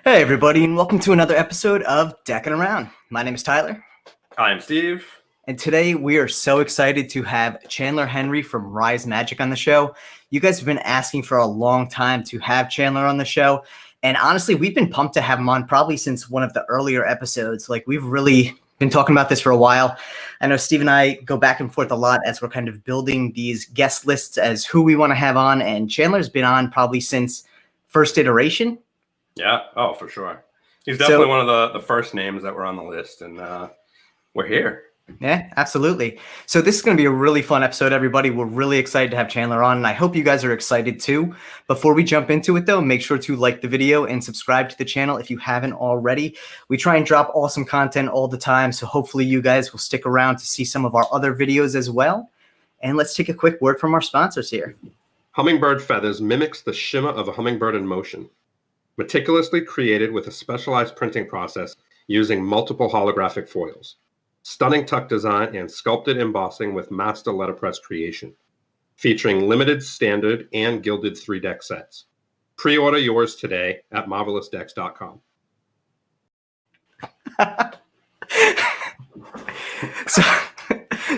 Hey everybody, and welcome to another episode of Deckin Around. My name is Tyler. I'm Steve. And today we are so excited to have Chandler Henry from Rise Magic on the show. You guys have been asking for a long time to have Chandler on the show. And honestly, we've been pumped to have him on probably since one of the earlier episodes. Like, we've really been talking about this for a while. I know Steve and I go back and forth a lot as we're kind of building these guest lists as who we want to have on. And Chandler's been on probably since first iteration. Yeah, oh, for sure. He's definitely one of the first names that were on the list, and we're here. Yeah, absolutely. So this is going to be a really fun episode, everybody. We're really excited to have Chandler on, and I hope you guys are excited too. Before we jump into it, though, make sure to like the video and subscribe to the channel if you haven't already. We try and drop awesome content all the time, so hopefully you guys will stick around to see some of our other videos as well. And let's take a quick word from our sponsors here. Hummingbird Feathers mimics the shimmer of a hummingbird in motion. Meticulously created with a specialized printing process using multiple holographic foils. Stunning tuck design and sculpted embossing with master letterpress creation. Featuring limited, standard, and gilded 3-deck sets. Pre-order yours today at marvelousdecks.com.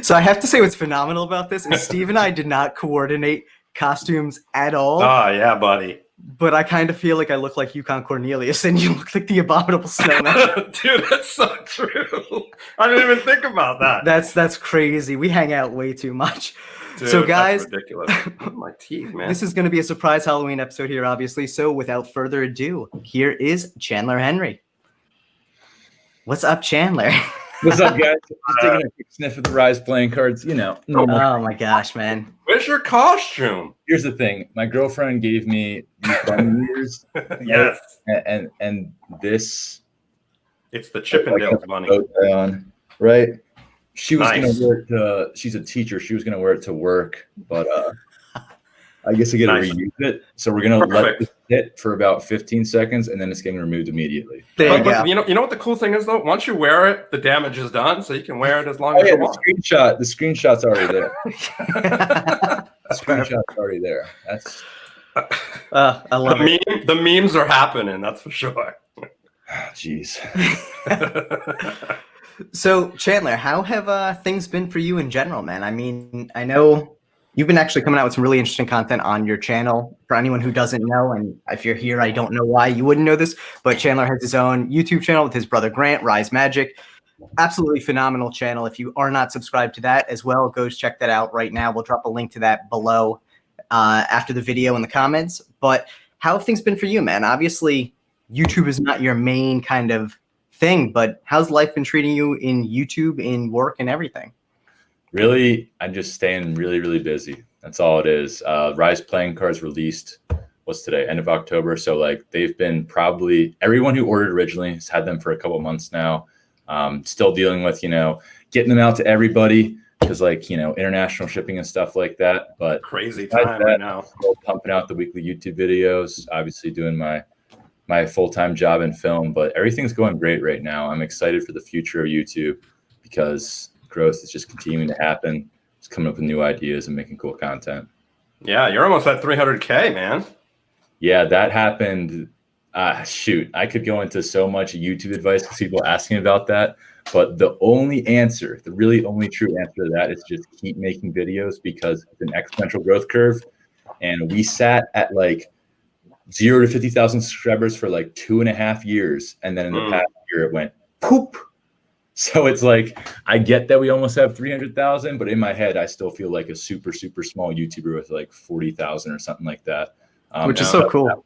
So I have to say what's phenomenal about this is Steve and I did not coordinate costumes at all. Oh, yeah, buddy. But I kind of feel like I look like Yukon Cornelius and you look like the Abominable Snowman. Dude, that's so true. I didn't even think about that. That's crazy. We hang out way too much. Dude, so guys, that's ridiculous. My teeth, man. This is going to be a surprise Halloween episode here, obviously. So without further ado, here is Chandler Henry. What's up, Chandler? What's up, guys? Just taking a quick sniff of the Rise playing cards. You know, normal. Oh my gosh, man. Where's your costume? Here's the thing. My girlfriend gave me these bunny ears. Yes. And this. It's the Chippendales bunny. On, right? She was Nice. going to wear it to, she's a teacher. She was going to wear it to work, but I guess I get to Nice. reuse it. So we're going to let Perfect. it sit for about 15 seconds, and then it's getting removed immediately. There you go. But you know what the cool thing is, though? Once you wear it, the damage is done, so you can wear it as long Oh, as yeah, you want. the screenshot's already there. The screenshot's already there. That's I love it. The memes are happening, that's for sure. jeez. So Chandler, how have things been for you in general, man? I mean, I know you've been actually coming out with some really interesting content on your channel. For anyone who doesn't know, and if you're here, I don't know why you wouldn't know this, but Chandler has his own YouTube channel with his brother Grant, Rise Magic. Absolutely phenomenal channel. If you are not subscribed to that as well, go check that out right now. We'll drop a link to that below after the video in the comments. But how have things been for you, man? Obviously, YouTube is not your main kind of thing, but how's life been treating you in YouTube, in work, and everything? Really, I'm just staying really, really busy. That's all it is. Rise playing cards released, what's today? End of October. So like they've been probably, everyone who ordered originally has had them for a couple months now. Still dealing with, getting them out to everybody because like, international shipping and stuff like that. But Crazy time right now. Still pumping out the weekly YouTube videos, obviously doing my full-time job in film, but everything's going great right now. I'm excited for the future of YouTube because growth is just continuing to happen. Just coming up with new ideas and making cool content. Yeah, you're almost at 300K, man. Yeah, that happened. Shoot, I could go into so much YouTube advice because people ask me about that. But the only answer, the really only true answer to that is just keep making videos because it's an exponential growth curve. And we sat at like 0 to 50,000 subscribers for like 2.5 years. And then in the past year, it went poop. So it's like, I get that we almost have 300,000, but in my head, I still feel like a super, super small YouTuber with like 40,000 or something like that. Which is so cool.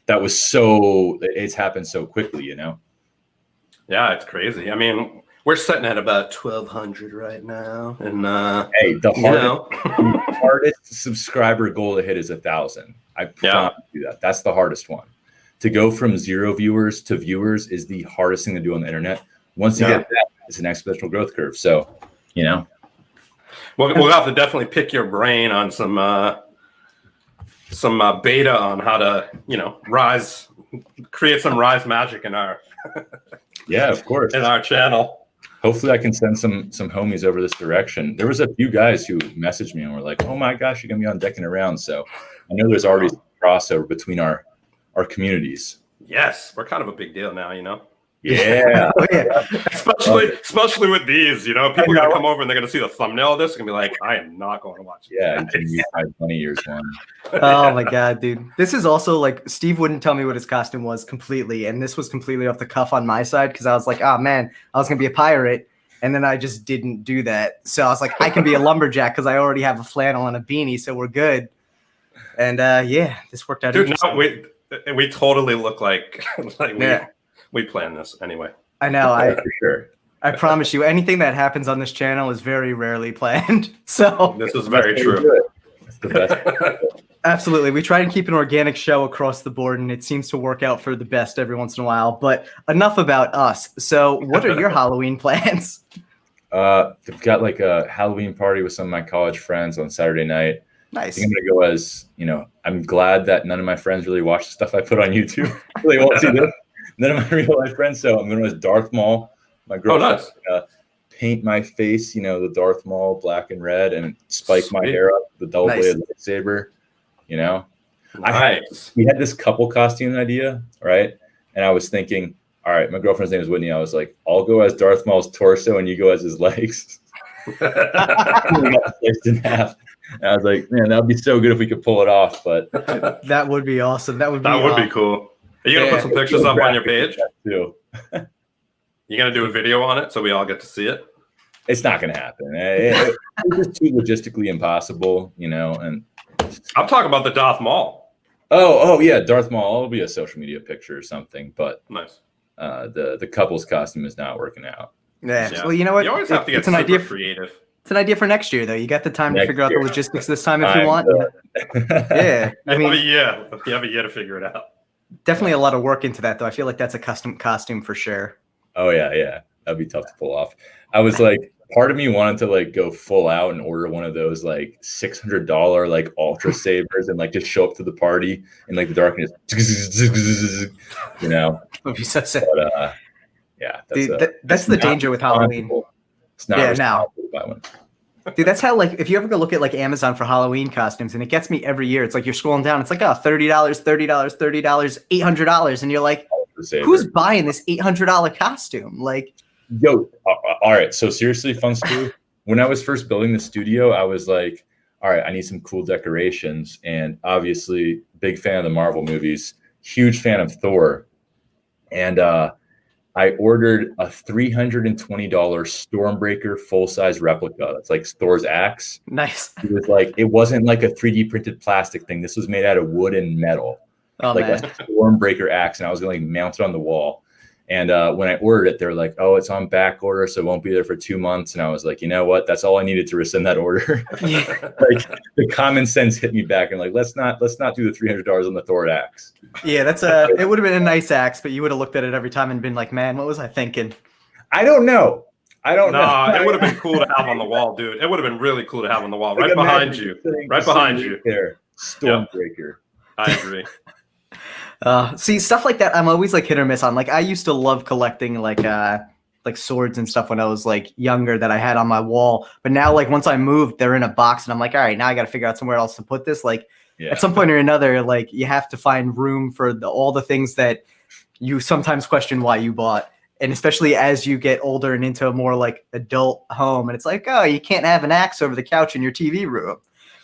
That was it's happened so quickly, Yeah, it's crazy. I mean, we're sitting at about 1,200 right now. And, hey, the hardest subscriber goal to hit is 1,000. I promise you that. That's the hardest one. To go from 0 viewers to viewers is the hardest thing to do on the internet. Once you get that, it's an exponential growth curve. So, We'll have to definitely pick your brain on some beta on how to, create some Rise Magic in our yeah, of course, in our channel. Hopefully I can send some homies over this direction. There was a few guys who messaged me and were like, oh my gosh, you're going to be on Deckin Around. So I know there's already some crossover between our communities. Yes, we're kind of a big deal now, you know. Yeah. Oh, yeah. Especially with these, you know, people are gonna come over and they're gonna see the thumbnail of this and gonna be like, I am not going to watch it. Yeah, you can use my 20 years one. Oh my god, dude. This is also like Steve wouldn't tell me what his costume was completely, and this was completely off the cuff on my side because I was like, oh man, I was gonna be a pirate, and then I just didn't do that. So I was like, I can be a lumberjack because I already have a flannel and a beanie, so we're good. And yeah, this worked out. Dude, no, we totally look like Yeah. we planned this anyway. I know. For sure. I promise you, anything that happens on this channel is very rarely planned. So This is very true. That's the best. absolutely, we try and keep an organic show across the board, and it seems to work out for the best every once in a while. But enough about us. So, what are your Halloween plans? I've got like a Halloween party with some of my college friends on Saturday night. I Nice. think I'm gonna go as, you know, I'm glad that none of my friends really watch the stuff I put on YouTube. They won't see this. None of my real life friends. So I'm going as Darth Maul. My girlfriend paint my face, you know, the Darth Maul black and red, and spike my hair up, the double bladed lightsaber. You know, we had this couple costume idea, right? And I was thinking, all right, my girlfriend's name is Whitney. I was like, I'll go as Darth Maul's torso, and you go as his legs. In half. And I was like, man, that would be so good if we could pull it off. But that would be awesome. That would be cool. Are you gonna put some pictures up on your page? Too. You gonna do a video on it so we all get to see it? It's not gonna happen. It's just too logistically impossible, you know. And I'm talking about the Darth Maul. Oh yeah, Darth Maul. It'll be a social media picture or something. But nice. The couple's costume is not working out. Yeah. Well, you know what? You always have to get super creative. It's an idea for next year, though. You got the time to figure out the logistics this time if you want. Yeah. I mean, you have a year to figure it out. Definitely a lot of work into that, though. I feel like that's a custom costume for sure. Oh yeah, that'd be tough to pull off. I was like, part of me wanted to like go full out and order one of those like $600 like ultra sabers and like just show up to the party in like the darkness, you know. That'd be so sick. But, yeah, that's the danger with Halloween. It's not now. Dude, that's how, like, if you ever go look at like Amazon for Halloween costumes, and it gets me every year. It's like you're scrolling down, it's like, oh, $30, $800, and you're like, who's buying this $800 costume? Like, yo, all right. So seriously, fun story. When I was first building the studio, I was like, all right, I need some cool decorations, and obviously, big fan of the Marvel movies, huge fan of Thor, and I ordered a $320 Stormbreaker full-size replica. That's like Thor's axe. Nice. It wasn't like a 3D printed plastic thing. This was made out of wood and metal. Oh, like man. a Stormbreaker axe, and I was going to like mount it on the wall. And when I ordered it, they were like, "Oh, it's on back order, so it won't be there for 2 months." And I was like, "You know what? That's all I needed to rescind that order." Like the common sense hit me back, and like, let's not do the $300 on the Thor axe. Yeah, it would have been a nice axe, but you would have looked at it every time and been like, "Man, what was I thinking?" I don't know. Nah, it would have been cool to have on the wall, dude. It would have been really cool to have on the wall, right behind you. Right behind you. There, Stormbreaker. I agree. See, stuff like that, I'm always like hit or miss on. Like, I used to love collecting like swords and stuff when I was like younger that I had on my wall. But now, like, once I moved, they're in a box, and I'm like, all right, now I got to figure out somewhere else to put this. Like, at some point or another, like, you have to find room for all the things that you sometimes question why you bought. And especially as you get older and into a more like adult home, and it's like, oh, you can't have an axe over the couch in your TV room.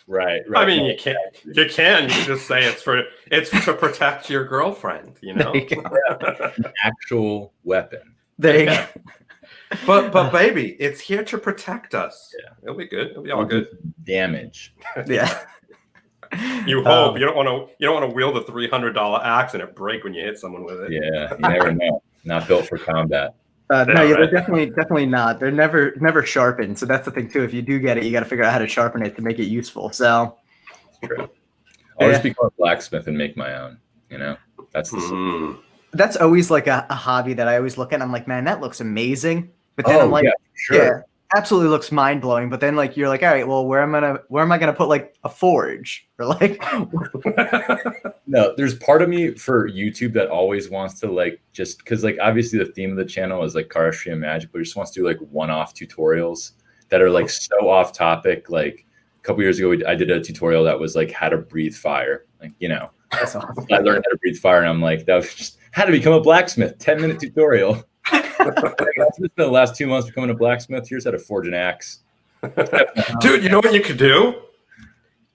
Right. I mean, you can. You can just say it's to protect your girlfriend. You know, An actual weapon. There you go. But baby, it's here to protect us. Yeah, it'll be good. It'll be all good. Damage. Yeah. You hope you don't want to wield a $300 axe and it break when you hit someone with it. Yeah, you never know. Not built for combat. They're definitely not. They're never sharpened. So that's the thing too. If you do get it, you got to figure out how to sharpen it to make it useful. So true. I'll just become a blacksmith and make my own. You know, that's that's always like a hobby that I always look at. And I'm like, man, that looks amazing. But then I'm like, yeah, absolutely looks mind blowing. But then like you're like, all right, well, where am I gonna put like a forge or like? No, there's part of me for YouTube that always wants to like just because like obviously the theme of the channel is like cardistry and magic, but just wants to do like one-off tutorials that are like so off topic. Like a couple years ago, I did a tutorial that was like how to breathe fire. Like, you know, That's awesome. I learned how to breathe fire, and I'm like, that was just how to become a blacksmith, 10-minute tutorial. It's been the last 2 months becoming a blacksmith. Here's how to forge an axe. Dude, you know what you could do?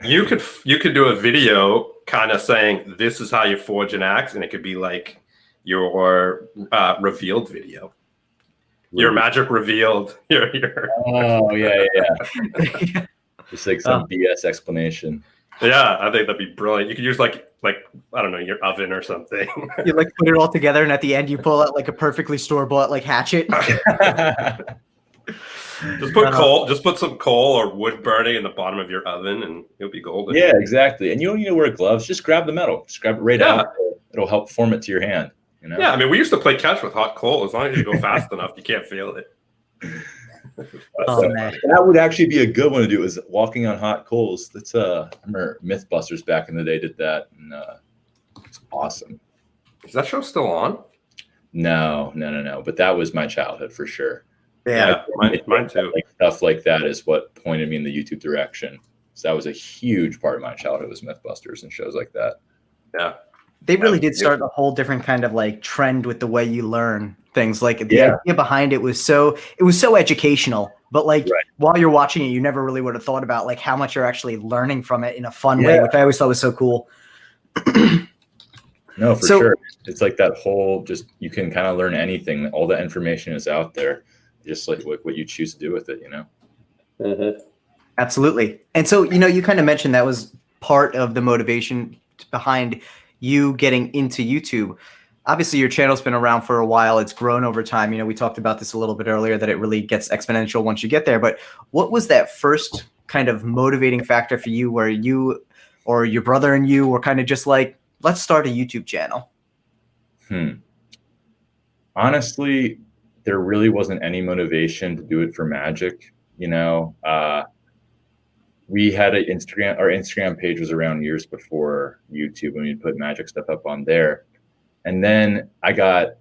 You could do a video kind of saying this is how you forge an axe, and it could be like your revealed video. Your magic revealed. Oh yeah. Just like some BS explanation. Yeah, I think that'd be brilliant. You could use like I don't know, your oven or something. You like put it all together, and at the end you pull out like a perfectly store-bought like hatchet. Just put coal. Just put some coal or wood burning in the bottom of your oven, and you'll be golden. Yeah, exactly. And you don't need to wear gloves. Just grab the metal. Just grab it right out. It'll help form it to your hand. You know? Yeah, I mean, we used to play catch with hot coal. As long as you go fast enough, you can't feel it. Man. That would actually be a good one to do. Is walking on hot coals. That's I remember MythBusters back in the day did that, and it's awesome. Is that show still on? No. But that was my childhood for sure. Yeah, mine too. Like, stuff like that is what pointed me in the YouTube direction. So that was a huge part of my childhood was MythBusters and shows like that. Yeah. They really did start a whole different kind of like trend with the way you learn things. Like the idea behind it was so educational, but like while you're watching it, you never really would have thought about like how much you're actually learning from it in a fun way, which I always thought was so cool. No, for sure. It's like that whole you can kind of learn anything. All the information is out there. Just like what you choose to do with it, you know? Mm-hmm. Absolutely. And so, you kind of mentioned that was part of the motivation behind you getting into YouTube. Obviously, your channel's been around for a while. It's grown over time. We talked about this a little bit earlier, that it really gets exponential once you get there. But what was that first kind of motivating factor for you where you or your brother and you were kind of just like, let's start a YouTube channel? Honestly, there really wasn't any motivation to do it for magic. We had an Instagram. Our Instagram page was around years before YouTube, and we'd put magic stuff up on there. And then I got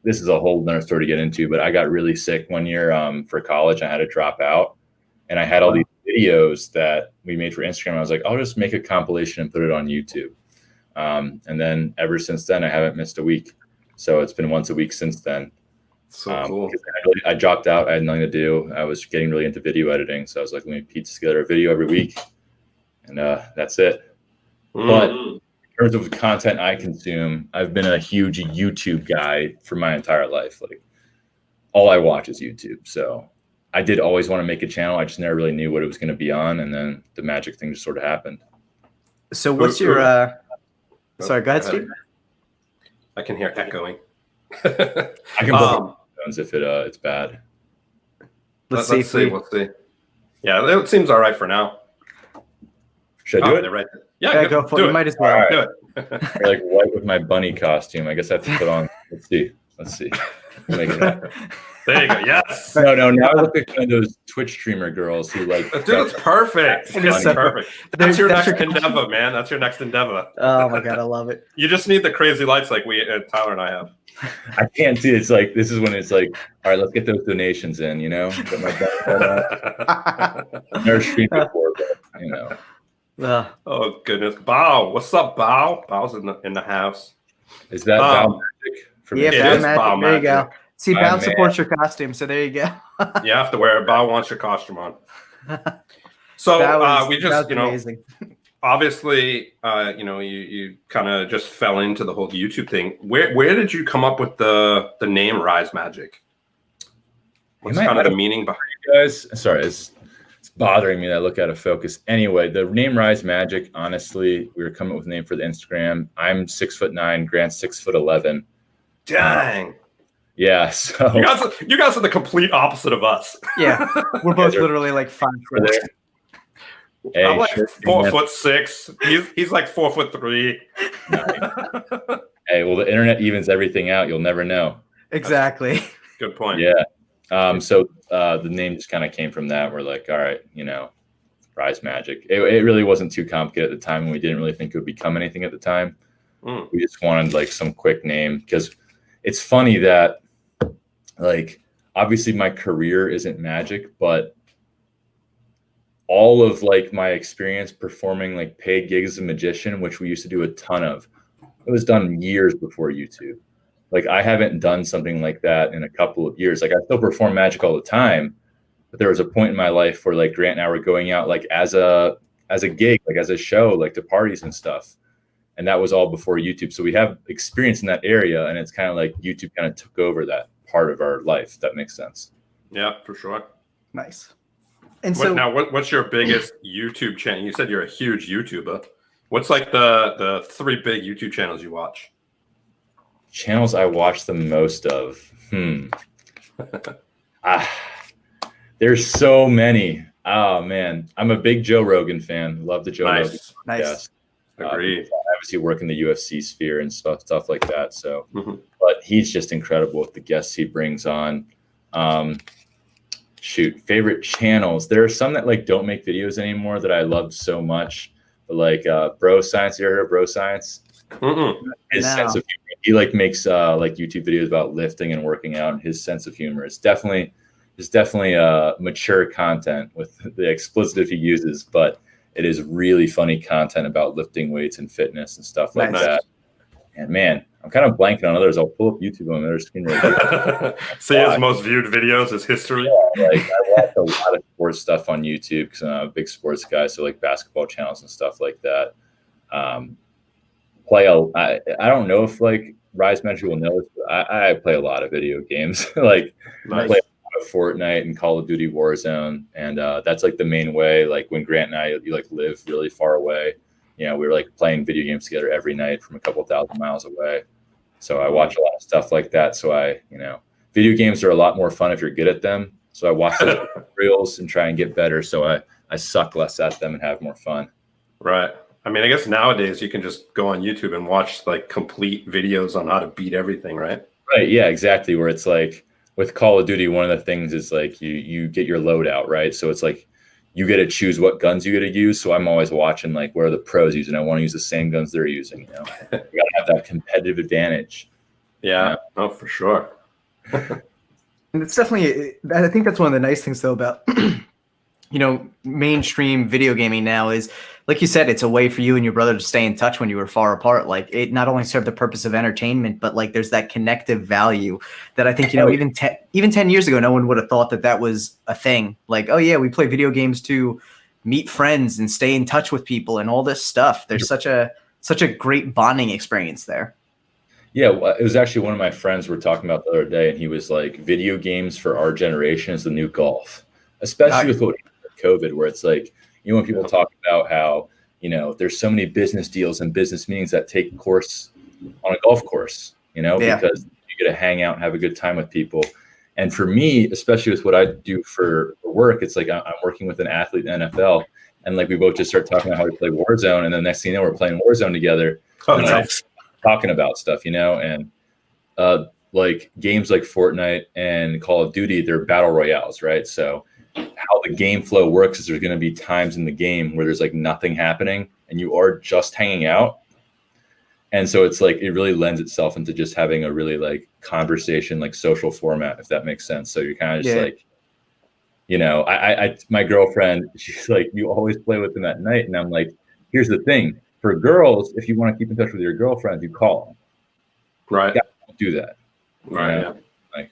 this is a whole nother story to get into, but I got really sick one year for college. I had to drop out, and I had all these videos that we made for Instagram. I was like, I'll just make a compilation and put it on YouTube. And then ever since then, I haven't missed a week. So it's been once a week since then. So cool. I dropped out. I had nothing to do. I was getting really into video editing. So I was like, let me piece together a video every week. And that's it. But in terms of the content I consume, I've been a huge YouTube guy for my entire life. Like all I watch is YouTube. So I did always want to make a channel. I just never really knew what it was going to be on. And then the magic thing just sort of happened. So what's your sorry, go ahead, Steve. I can hear echoing. I can if it's bad. Let's see. We'll see. Yeah, it seems all right for now. Should I do it? Right. Yeah, go for it. You might as well. Right. Do it. You're like white with my bunny costume. I guess I have to put on. Let's see. Make it happen. There you go. Yes. No. Now I look like one of those Twitch streamer girls who like. Dude, it's perfect. It's perfect. That's your next endeavor, man. That's your next endeavor. Oh my god, I love it. You just need the crazy lights like Tyler and I have. I can't do it. It's like this is when it's like, all right, let's get those donations in. Get my never streamed before, but Oh goodness, Bow. What's up, Bow? Bow's in the house. Is that Bow magic for me? Yeah, It is Bow magic. There you go. magic. See, Bow supports your costume, so there you go. You have to wear it. Bow wants your costume on. So we just, amazing. Obviously, you kind of just fell into the whole YouTube thing. Where did you come up with the name Rise Magic? What's kind of the meaning behind it? Guys, sorry, it's bothering me that I look out of focus. Anyway, the name Rise Magic, honestly, we were coming up with a name for the Instagram. I'm 6'9", Grant's 6'11". Dang. Yeah, so you guys are the complete opposite of us. Yeah, we're both literally like 5 foot. Hey, I'm like 4'6". He's like 4'3". Hey, well, the internet evens everything out. You'll never know. Exactly. Good point. Yeah. So the name just kind of came from that. We're like, all right, Rise Magic. It really wasn't too complicated at the time, and we didn't really think it would become anything at the time. We just wanted like some quick name because it's funny that like obviously my career isn't magic, but all of like my experience performing like paid gigs as a magician, which we used to do a ton of, it was done years before YouTube. Like I haven't done something like that in a couple of years. Like I still perform magic all the time, but there was a point in my life where like Grant and I were going out like as a gig, like as a show, like to parties and stuff. And that was all before YouTube. So we have experience in that area, and it's kind of like YouTube kind of took over that part of our life. If that makes sense. Yeah, for sure. Nice. And so now, what's your biggest YouTube channel? You said you're a huge YouTuber. What's like the 3 big YouTube channels you watch? Channels I watch the most of. There's so many. Oh man, I'm a big Joe Rogan fan. Love the Joe Rogan. Nice. Agreed. Obviously, work in the UFC sphere and stuff like that. So, but he's just incredible with the guests he brings on. Favorite channels. There are some that like don't make videos anymore that I love so much. But like Bro Science, you ever heard of Bro Science? His sense of humor. He like makes like YouTube videos about lifting and working out. And his sense of humor is definitely mature content with the expletive he uses, but it is really funny content about lifting weights and fitness and stuff like that. And man, I'm kind of blanking on others. I'll pull up YouTube on their screen. See his most viewed videos is history. Yeah, like I watch a lot of sports stuff on YouTube because I'm a big sports guy. So like basketball channels and stuff like that. I don't know if like Rise Magic will know this, but I play a lot of video games. Like I play a lot of Fortnite and Call of Duty Warzone, and that's like the main way. Like when Grant and I like live really far away, we were like playing video games together every night from a couple thousand miles away. So I watch a lot of stuff like that. So video games are a lot more fun if you're good at them. So I watch the tutorials and try and get better. So I suck less at them and have more fun. Right. I mean, I guess nowadays you can just go on YouTube and watch like complete videos on how to beat everything, right? Right. Yeah, exactly. Where it's like with Call of Duty, one of the things is like you get your loadout, right? So it's like you get to choose what guns you get to use. So I'm always watching like what are the pros using. I want to use the same guns they're using. You got to have that competitive advantage. Yeah. No, for sure. And it's definitely, I think that's one of the nice things though about mainstream video gaming now is, like you said, it's a way for you and your brother to stay in touch when you were far apart. Like it not only served the purpose of entertainment, but like there's that connective value that I think, even 10 years ago, no one would have thought that was a thing. Like, oh yeah, we play video games to meet friends and stay in touch with people and all this stuff. There's such a great bonding experience there. Yeah, it was actually one of my friends we were talking about the other day, and he was like, video games for our generation is the new golf, especially with COVID, where it's like, when people talk about how, there's so many business deals and business meetings that take course on a golf course, because you get to hang out and have a good time with people. And for me, especially with what I do for work, it's like I'm working with an athlete in the NFL, and like we both just start talking about how we play Warzone, and then next thing you know, we're playing Warzone together. Talking about stuff, and like games like Fortnite and Call of Duty, they're battle royales, right? So how the game flow works is there's going to be times in the game where there's like nothing happening and you are just hanging out. And so it's like, it really lends itself into just having a really like conversation, like social format, if that makes sense. So you're kind of just like, my girlfriend, she's like, you always play with them at night. And I'm like, here's the thing. For girls, if you want to keep in touch with your girlfriend, you call them. Right. You don't do that. Right. Yeah. Like,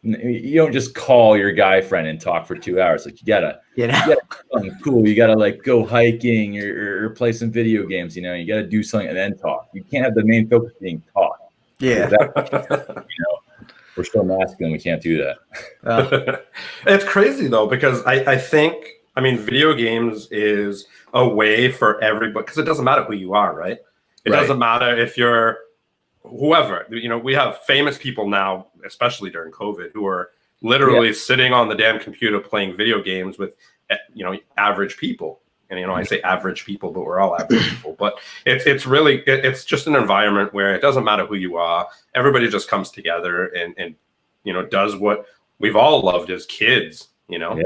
you don't just call your guy friend and talk for 2 hours. Like you gotta do something cool. You gotta like go hiking or play some video games. You gotta do something and then talk. You can't have the main focus being talk. Yeah. We're still masculine. We can't do that. It's crazy though, because I think, video games is a way for everybody, because it doesn't matter who you are, right? It doesn't matter if you're whoever. We have famous people now, especially during COVID, who are literally sitting on the damn computer playing video games with, average people. And, I say average people, but we're all average people. But it's really, it's just an environment where it doesn't matter who you are. Everybody just comes together and does what we've all loved as kids, Yeah.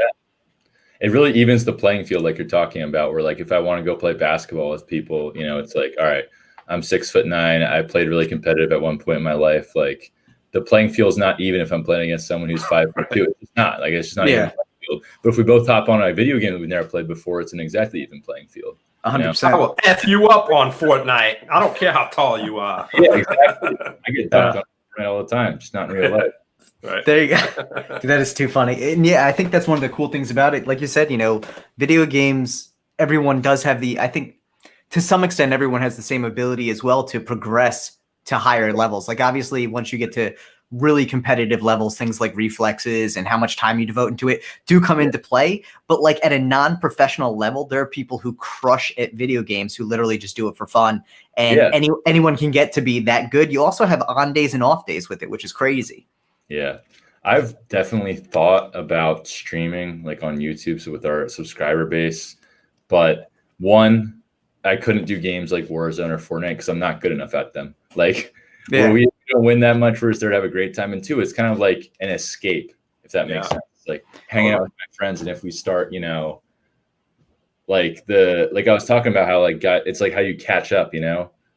It really evens the playing field, like you're talking about, where like if I want to go play basketball with people, it's like, all right, I'm 6'9". I played really competitive at one point in my life. Like the playing field is not even if I'm playing against someone who's 5'2". It's not like it's just not even playing field. But if we both hop on a video game that we've never played before, it's an exactly even playing field. You know? 100%. I will F you up on Fortnite. I don't care how tall you are. Yeah, exactly. I get dunked on Fortnite all the time, just not in real life. Right. There you go. Dude, that is too funny. And yeah, I think that's one of the cool things about it. Like you said, video games, everyone does have I think to some extent, everyone has the same ability as well to progress to higher levels. Like obviously, once you get to really competitive levels, things like reflexes and how much time you devote into it do come into play. But like at a non-professional level, there are people who crush at video games who literally just do it for fun. And anyone can get to be that good. You also have on days and off days with it, which is crazy. Yeah. I've definitely thought about streaming like on YouTube, so with our subscriber base. But one, I couldn't do games like Warzone or Fortnite because I'm not good enough at them. Like we don't win that much for us there to have a great time. And two, it's kind of like an escape, if that makes sense. Like hanging out with my friends, and if we start, like I was talking about how it's like how you catch up,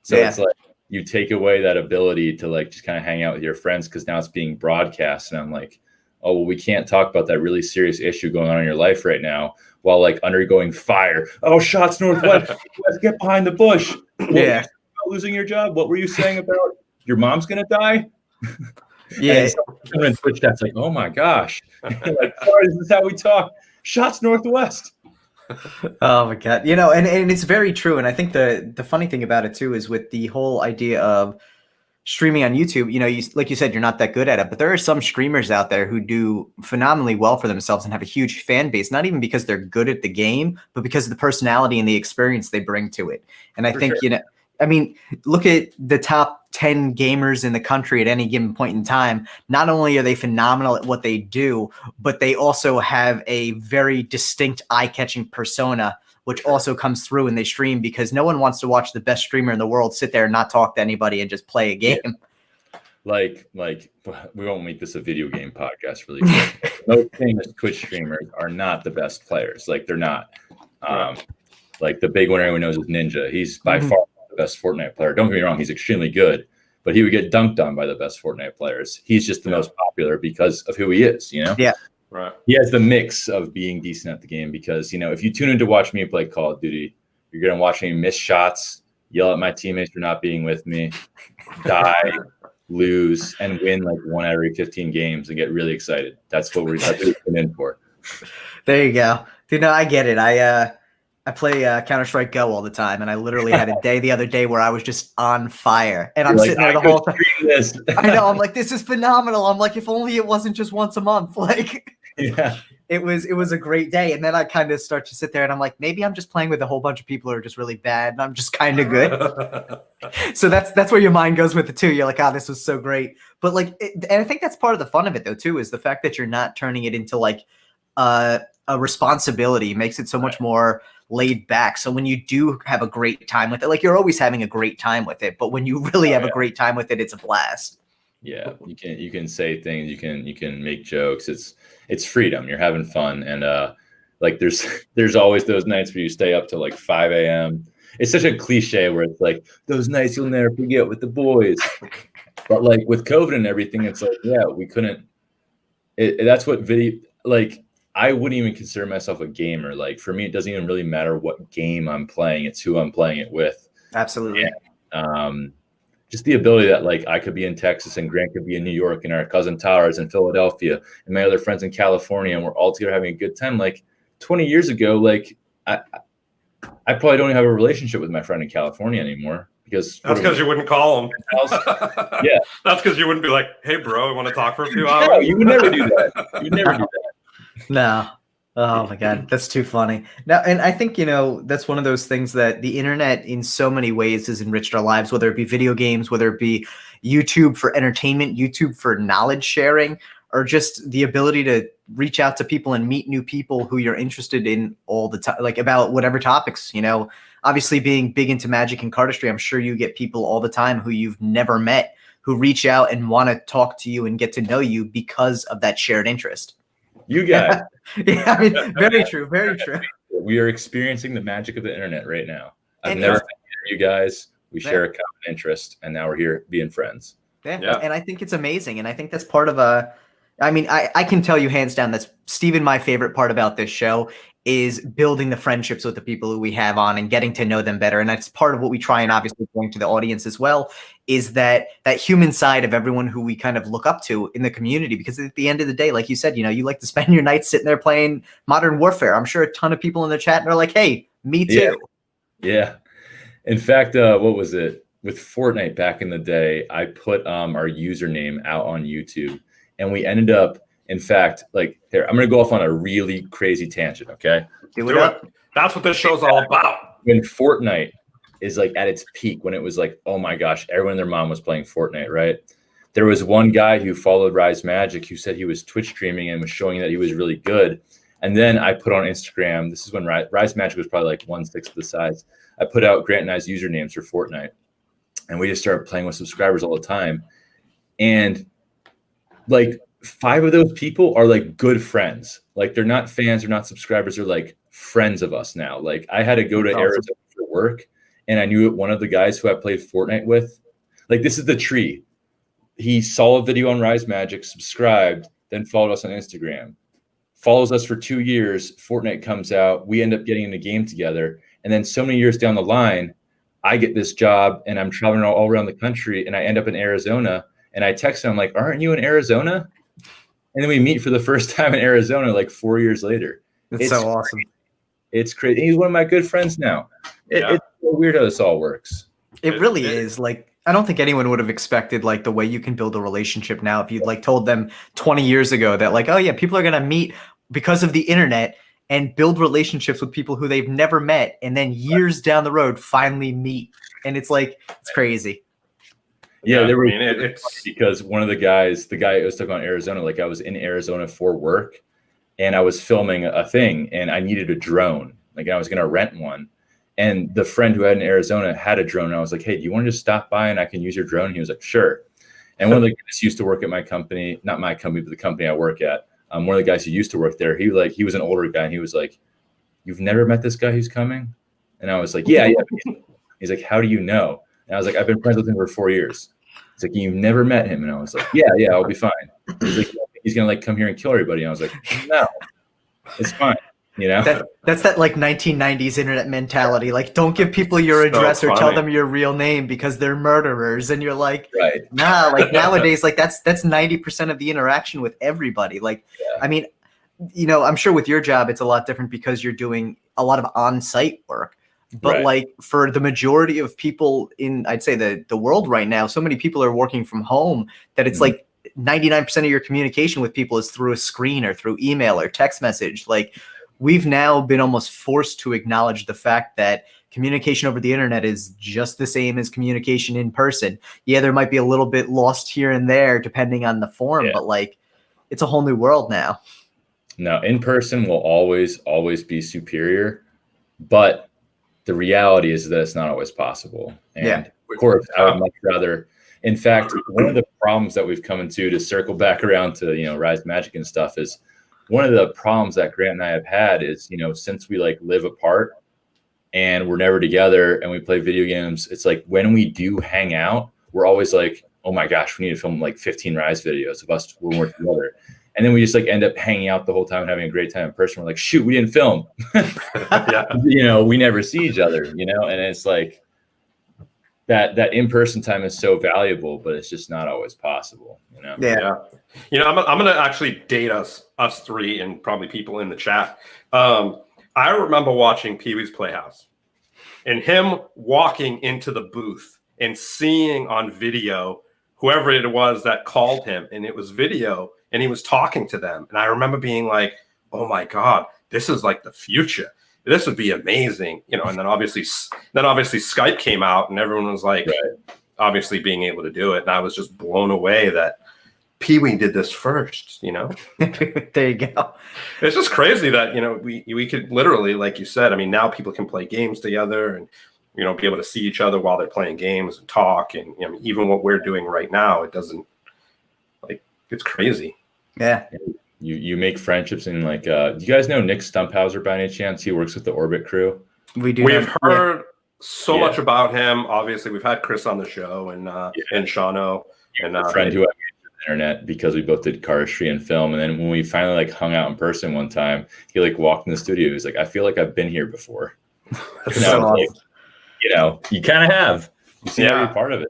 So it's like you take away that ability to like just kind of hang out with your friends because now it's being broadcast, and I'm like, oh well, we can't talk about that really serious issue going on in your life right now while like undergoing fire. Oh, shots northwest. Let's get behind the bush. What, losing your job? What were you saying about your mom's gonna die? Yeah. And Twitch chat's like, oh my gosh. Like, sorry, this is how we talk. Shots northwest. Oh my God. And it's very true. And I think the funny thing about it too is with the whole idea of streaming on YouTube, like you said, you're not that good at it, but there are some streamers out there who do phenomenally well for themselves and have a huge fan base, not even because they're good at the game, but because of the personality and the experience they bring to it. And I think, look at the top 10 gamers in the country at any given point in time. Not only are they phenomenal at what they do, but they also have a very distinct eye-catching persona, which also comes through when they stream, because no one wants to watch the best streamer in the world sit there and not talk to anybody and just play a game. Like we won't make this a video game podcast really quick. Most famous Twitch streamers are not the best players. Like they're not. Like the big one everyone knows is Ninja. He's by far the best Fortnite player. Don't get me wrong, he's extremely good, but he would get dunked on by the best Fortnite players. He's just the most popular because of who he is, Yeah. Right. He has the mix of being decent at the game because, if you tune in to watch me play Call of Duty, you're going to watch me miss shots, yell at my teammates for not being with me, die, lose, and win like 1 out of every 15 games and get really excited. That's what we're in for. There you go. Dude, no, I get it. I play Counter-Strike Go all the time, and I literally had a day the other day where I was just on fire, and I'm sitting there the whole time. I know. I'm like, this is phenomenal. I'm like, if only it wasn't just once a month. Like, it was a great day. And then I kind of start to sit there, and I'm like, maybe I'm just playing with a whole bunch of people who are just really bad, and I'm just kind of good. So that's where your mind goes with it too. You're like, this was so great. But like, and I think that's part of the fun of it though too, is the fact that you're not turning it into like a responsibility. Makes it so much more laid back. So when you do have a great time with it, like you're always having a great time with it, but when you really have a great time with it, it's a blast. Yeah, you can say things, you can make jokes. It's freedom. You're having fun, and like there's always those nights where you stay up till like 5 a.m. It's such a cliche where it's like those nights you'll never forget with the boys. But like with COVID and everything, it's like we couldn't. That's what video like. I wouldn't even consider myself a gamer. Like for me, it doesn't even really matter what game I'm playing. It's who I'm playing it with. Absolutely. And, just the ability that like I could be in Texas and Grant could be in New York and our cousin Tyler is in Philadelphia and my other friends in California, and we're all together having a good time. Like 20 years ago, like I probably don't even have a relationship with my friend in California anymore. Because that's because you wouldn't call him. Yeah. That's because you wouldn't be like, hey bro, I want to talk for a few hours. No, you would never do that. You would never do that. No. Oh my God, that's too funny. Now, and I think, that's one of those things that the internet in so many ways has enriched our lives, whether it be video games, whether it be YouTube for entertainment, YouTube for knowledge sharing, or just the ability to reach out to people and meet new people who you're interested in all the time, like about whatever topics, obviously being big into Magic and Cardistry, I'm sure you get people all the time who you've never met who reach out and want to talk to you and get to know you because of that shared interest. You guys. Yeah, I mean, very true, very true. We are experiencing the magic of the internet right now. I've never met you guys. We share a common interest, and now we're here being friends. Yeah. And I think it's amazing. And I think that's part of I mean, I can tell you hands down that's Steven, my favorite part about this show is building the friendships with the people who we have on and getting to know them better. And that's part of what we try and obviously bring to the audience as well, is that human side of everyone who we kind of look up to in the community. Because at the end of the day, like you said, you like to spend your nights sitting there playing Modern Warfare. I'm sure a ton of people in the chat are like, hey, me too. Yeah. In fact, what was it? With Fortnite back in the day, I put our username out on YouTube, and we ended up, in fact, like, here, I'm going to go off on a really crazy tangent, okay? Do it. That's what this show's all about. When Fortnite is like at its peak, when it was like, oh my gosh, everyone and their mom was playing Fortnite, right? There was one guy who followed Rise Magic who said he was Twitch streaming and was showing that he was really good. And then I put on Instagram, this is when Rise Magic was probably like 1/6 the size. I put out Grant and I's usernames for Fortnite. And we just started playing with subscribers all the time. And like 5 of those people are like good friends. Like they're not fans, they're not subscribers, they're like friends of us now. Like I had to go to Arizona for work, and I knew one of the guys who I played Fortnite with. Like, this is the tree. He saw a video on Rise Magic, subscribed, then followed us on Instagram. Follows us for 2 years. Fortnite comes out. We end up getting in a game together. And then so many years down the line, I get this job and I'm traveling all around the country, and I end up in Arizona, and I text him, I'm like, aren't you in Arizona? And then we meet for the first time in Arizona like 4 years later. It's so awesome. It's crazy. He's one of my good friends now. It's so weird how this all works. It really is. Like, I don't think anyone would have expected like the way you can build a relationship now. If you'd like told them 20 years ago that like, oh yeah, people are going to meet because of the internet and build relationships with people who they've never met, and then years down the road finally meet. And it's like, it's crazy. Yeah, there was, it's because one of the guy who was talking about Arizona, like I was in Arizona for work and I was filming a thing and I needed a drone. Like I was going to rent one. And the friend who had in Arizona had a drone. And I was like, hey, do you want to just stop by and I can use your drone? And he was like, sure. And one of the guys used to work at my company, not my company, but the company I work at. One of the guys who used to work there, he was an older guy, and he was like, you've never met this guy who's coming? And I was like, yeah. He's like, how do you know? And I was like, I've been friends with him for 4 years. He's like, you've never met him? And I was like, yeah, I'll be fine. He's like, he's going to like come here and kill everybody. And I was like, no, it's fine. You know, that's that like 1990s internet mentality. Like, don't give people your address or tell them your real name because they're murderers. And you're like, right. Nah, like nowadays, like that's 90% of the interaction with everybody. Like, I mean, I'm sure with your job, it's a lot different because you're doing a lot of on-site work. But like for the majority of people in, I'd say the world right now, so many people are working from home that it's like 99% of your communication with people is through a screen or through email or text message. Like, we've now been almost forced to acknowledge the fact that communication over the internet is just the same as communication in person. Yeah, there might be a little bit lost here and there depending on the form, but like it's a whole new world now. No, in person will always be superior, but the reality is that it's not always possible. And of course, I would much rather. In fact, one of the problems that we've come into, to circle back around to Rise Magic and stuff, is one of the problems that Grant and I have had is, since we like live apart and we're never together and we play video games, it's like when we do hang out, we're always like, oh my gosh, we need to film like 15 Rise videos of us when we're together. And then we just like end up hanging out the whole time and having a great time in person. We're like, shoot, we didn't film. We never see each other, and it's like that in-person time is so valuable, but it's just not always possible, Yeah. I'm gonna actually date us three and probably people in the chat. I remember watching Pee-wee's Playhouse and him walking into the booth and seeing on video whoever it was that called him, and it was video, and he was talking to them. And I remember being like, oh my God, this is like the future. This would be amazing, and then obviously Skype came out and everyone was like, obviously being able to do it. And I was just blown away that Pee-wee did this first, There you go. It's just crazy that, we could literally, like you said, I mean, now people can play games together and, be able to see each other while they're playing games and talk. And even what we're doing right now, it doesn't, like, it's crazy. Yeah. You make friendships and like, do you guys know Nick Stumphauser by any chance? He works with the Orbit crew. We've heard so much about him. Obviously, we've had Chris on the show and Shano and a friend who I made internet because we both did cardistry and film. And then when we finally like hung out in person one time, he like walked in the studio. He was like, I feel like I've been here before. That's so awesome. Like, you know, you kind of have. You see how you're part of it.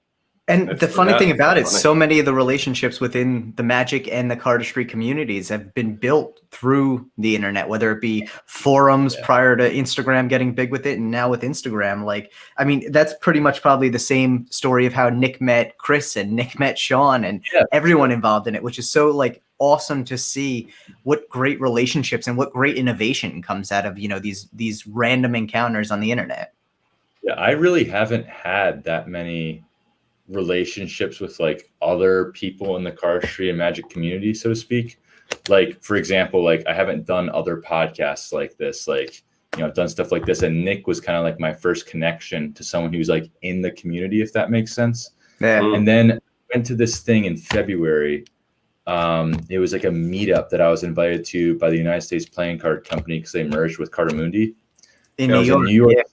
And the funny thing about it, funny. so many of the relationships within the Magic and the cardistry communities have been built through the internet, whether it be forums prior to Instagram getting big with it, and now with Instagram. Like, I mean, that's pretty much probably the same story of how Nick met Chris and Nick met Sean and everyone involved in it, which is so like awesome to see what great relationships and what great innovation comes out of, you know, these random encounters on the internet. Yeah, I really haven't had that many relationships with like other people in the cardistry and Magic community, so to speak. Like, for example, like I haven't done other podcasts like this, like, you know, I've done stuff like this, and Nick was kind of like my first connection to someone who's like in the community, if that makes sense. And then I went to this thing in February. It was like a meetup that I was invited to by the United States Playing Card Company because they merged with Cardamundi in New York City.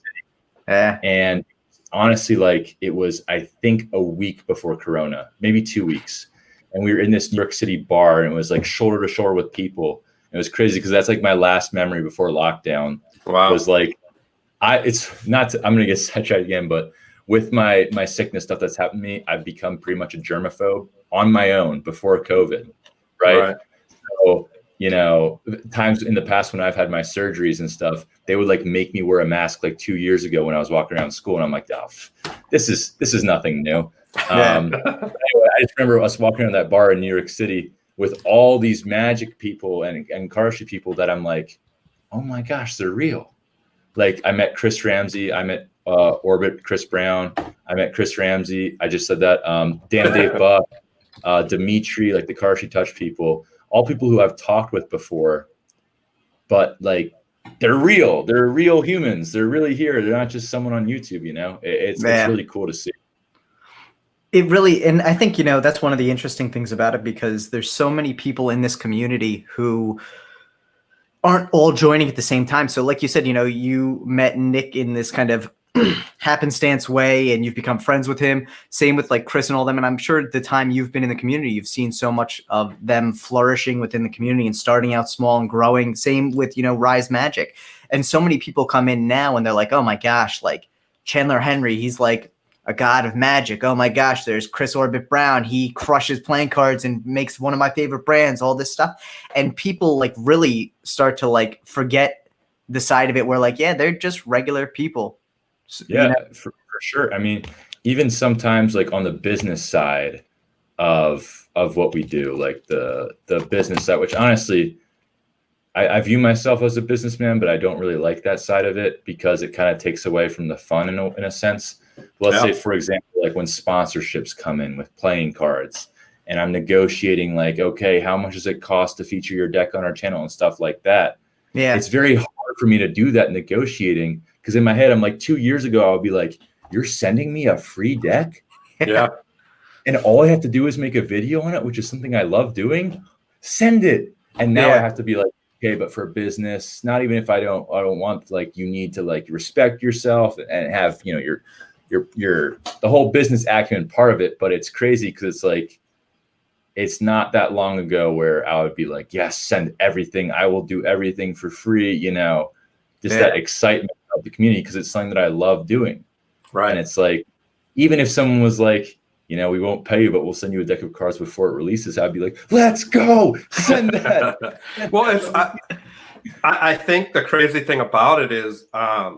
And honestly, like it was, I think, a week before Corona, maybe 2 weeks. And we were in this New York City bar, and it was like shoulder to shoulder with people. It was crazy because that's like my last memory before lockdown. Wow. Was like, it's not, I'm going to get sidetracked again, but with my sickness stuff that's happened to me, I've become pretty much a germaphobe on my own before COVID. Right. So, you know, times in the past when I've had my surgeries and stuff, they would like make me wear a mask like 2 years ago when I was walking around school. And I'm like, oh, this is nothing new. Anyway, I just remember us walking around that bar in New York City with all these Magic people and cardistry people that I'm like, oh my gosh, they're real. Like I met Chris Ramsey. I met Orbit Chris Brown. I met Chris Ramsey. I just said that. Dan Dave Buck, Dimitri, like the Cardistry Touch people. All people who I've talked with before, but like they're real. They're real humans. They're really here. They're not just someone on YouTube, you know. It's really cool to see. It really, and I think, you know, that's one of the interesting things about it, because there's so many people in this community who aren't all joining at the same time. So like you said, you know, you met Nick in this kind of happenstance way and you've become friends with him. Same with like Chris and all them. And I'm sure the time you've been in the community, you've seen so much of them flourishing within the community and starting out small and growing. Same with, you know, Rise Magic. And so many people come in now and they're like, oh my gosh, like Chandler Henry, he's like a god of Magic. Oh my gosh, there's Chris Orbit Brown. He crushes playing cards and makes one of my favorite brands, all this stuff. And people like really start to like forget the side of it where like, yeah, they're just regular people. Yeah, you know? for sure. I mean, even sometimes like on the business side of what we do, like the business side, which honestly, I view myself as a businessman, but I don't really like that side of it because it kind of takes away from the fun in a sense. Let's say, for example, like when sponsorships come in with playing cards and I'm negotiating like, okay, how much does it cost to feature your deck on our channel and stuff like that? Yeah, it's very hard for me to do that negotiating. Because in my head, I'm like, 2 years ago, I would be like, you're sending me a free deck? Yeah. And all I have to do is make a video on it, which is something I love doing. Send it. And now I have to be like, okay, but for business, not even if I don't want, like, you need to like respect yourself and have, you know, your the whole business acumen part of it. But it's crazy because it's like, it's not that long ago where I would be like, yes, send everything. I will do everything for free, you know, just that excitement of the community because it's something that I love doing. Right. And it's like, even if someone was like, you know, we won't pay you, but we'll send you a deck of cards before it releases, I'd be like, let's go, send that. Well, it's, I think the crazy thing about it is,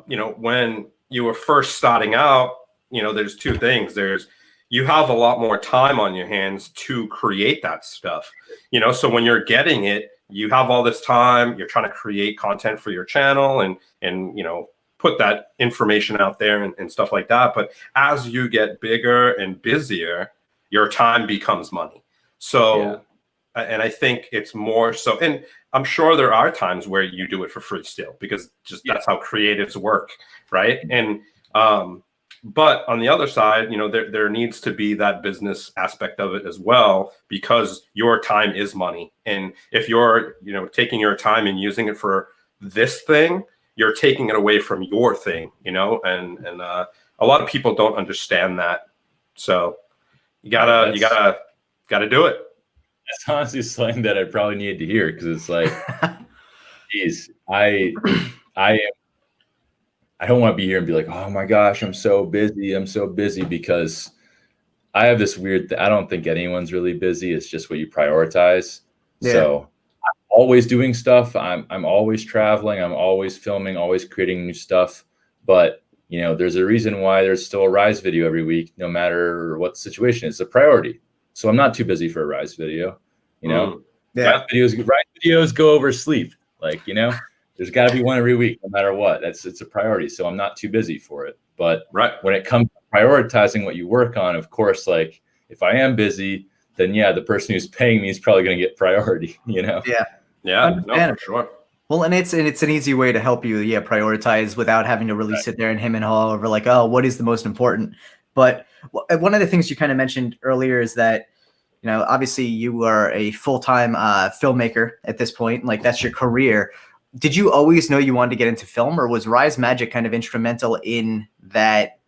you know, when you were first starting out, you know, there's two things. You have a lot more time on your hands to create that stuff, you know, so when you're getting it, you have all this time, you're trying to create content for your channel and, you know, put that information out there and stuff like that. But as you get bigger and busier, your time becomes money. So, and I think it's more so, and I'm sure there are times where you do it for free still, because just that's how creatives work. Right. And, but on the other side, you know, there needs to be that business aspect of it as well, because your time is money. And if you're, you know, taking your time and using it for this thing, you're taking it away from your thing, you know, and a lot of people don't understand that. So you gotta do it. That's honestly something that I probably needed to hear, because it's like, geez, I don't want to be here and be like, oh my gosh, I'm so busy, because I have this weird I don't think anyone's really busy. It's just what you prioritize. Yeah. So I'm always doing stuff. I'm always traveling. I'm always filming, always creating new stuff. But there's a reason why there's still a Rise video every week, no matter what the situation is. It's a priority. So I'm not too busy for a Rise video. Yeah. Rise videos go over sleep. Like, there's got to be one every week, no matter what. It's a priority. So I'm not too busy for it. But when it comes to prioritizing what you work on, of course, like if I am busy, then the person who's paying me is probably going to get priority. Yeah, no, for sure. Well, and it's an easy way to help you, prioritize without having to really sit there and hem and haw over like, oh, what is the most important? But one of the things you kind of mentioned earlier is that, obviously you are a full-time filmmaker at this point, like that's your career. Did you always know you wanted to get into film, or was Rise Magic kind of instrumental in that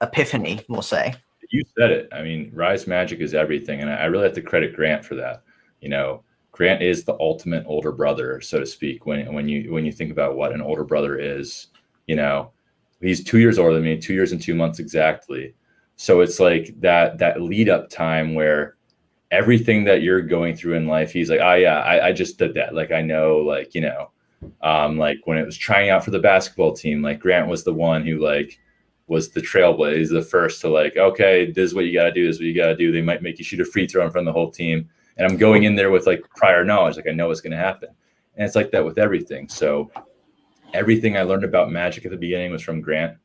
epiphany, we'll say? You said it. I mean, Rise Magic is everything. And I really have to credit Grant for that. Grant is the ultimate older brother, so to speak. When you think about what an older brother is, he's 2 years older than me, 2 years and 2 months exactly. So it's like that lead up time where everything that you're going through in life, he's like, oh yeah, I just did that. Like, I know, like, like when it was trying out for the basketball team, like Grant was the one who like was the trailblazer. He's the first to like, okay, this is what you got to do. This is what you got to do. They might make you shoot a free throw in front of the whole team. And I'm going in there with like prior knowledge. Like I know what's going to happen. And it's like that with everything. So everything I learned about magic at the beginning was from Grant.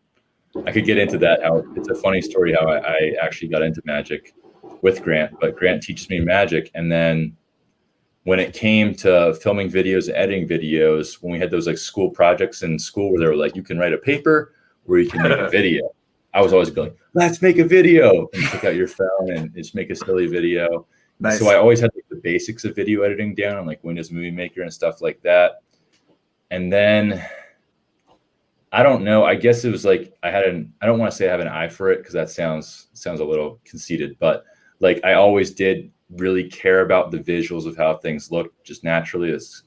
I could get into that. It's a funny story how I actually got into magic with Grant, but Grant teaches me magic. And then when it came to filming videos and editing videos, when we had those like school projects in school where they were like, you can write a paper or you can make a video. I was always going, let's make a video, and take out your phone and just make a silly video. Nice. So I always had like the basics of video editing down on like Windows Movie Maker and stuff like that. And then I don't know, I guess it was like I don't want to say I have an eye for it, because that sounds a little conceited, but like I always did really care about the visuals of how things look just naturally, as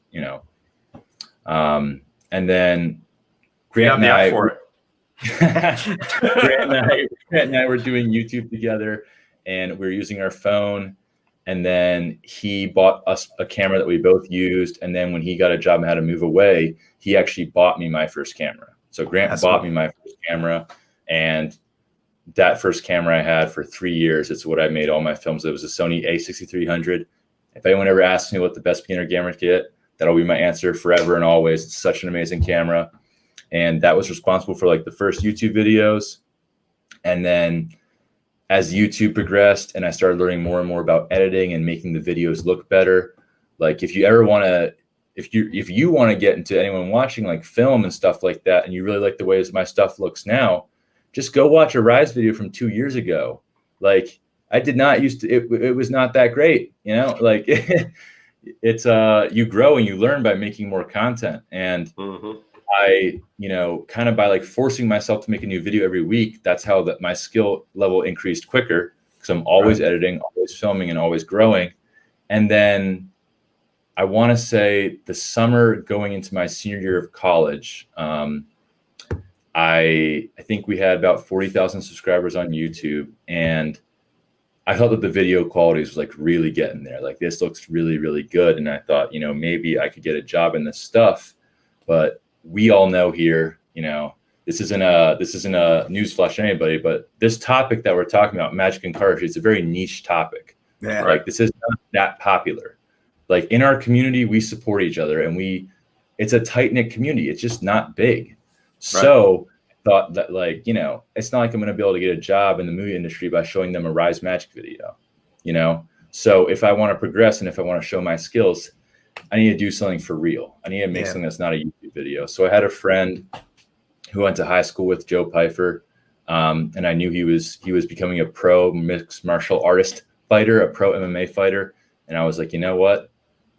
and then Grant and I were doing YouTube together, and we were using our phone. And then he bought us a camera that we both used. And then when he got a job and had to move away, he actually bought me my first camera. So Grant bought me my first camera, and that first camera I had for 3 years. It's what I made all my films. It was a Sony A6300. If anyone ever asks me what the best beginner camera to get, that'll be my answer forever and always. It's such an amazing camera. And that was responsible for like the first YouTube videos. And then as YouTube progressed and I started learning more and more about editing and making the videos look better, like if you want to get into anyone watching like film and stuff like that, and you really like the ways my stuff looks now, just go watch a Rise video from 2 years ago. Like I did not used to, it was not that great, like it's you grow and you learn by making more content. And I, kind of by like forcing myself to make a new video every week, that's how my skill level increased quicker, because I'm always editing, always filming, and always growing. And then I want to say the summer going into my senior year of college, I think we had about 40,000 subscribers on YouTube, and I thought that the video quality was like really getting there. Like this looks really, really good. And I thought, maybe I could get a job in this stuff. But we all know here, this isn't a newsflash to anybody, but this topic that we're talking about, magic and cardistry, it's a very niche topic. Yeah. Like this is not that popular. Like in our community, we support each other, and it's a tight knit community. It's just not big. Right. So I thought that it's not like I'm going to be able to get a job in the movie industry by showing them a Rise Magic video, So if I want to progress and if I want to show my skills, I need to do something for real. I need to make something that's not a YouTube video. So I had a friend who went to high school with Joe Pfeiffer, and I knew he was becoming a pro mixed martial artist fighter, a pro MMA fighter. And I was like, you know what?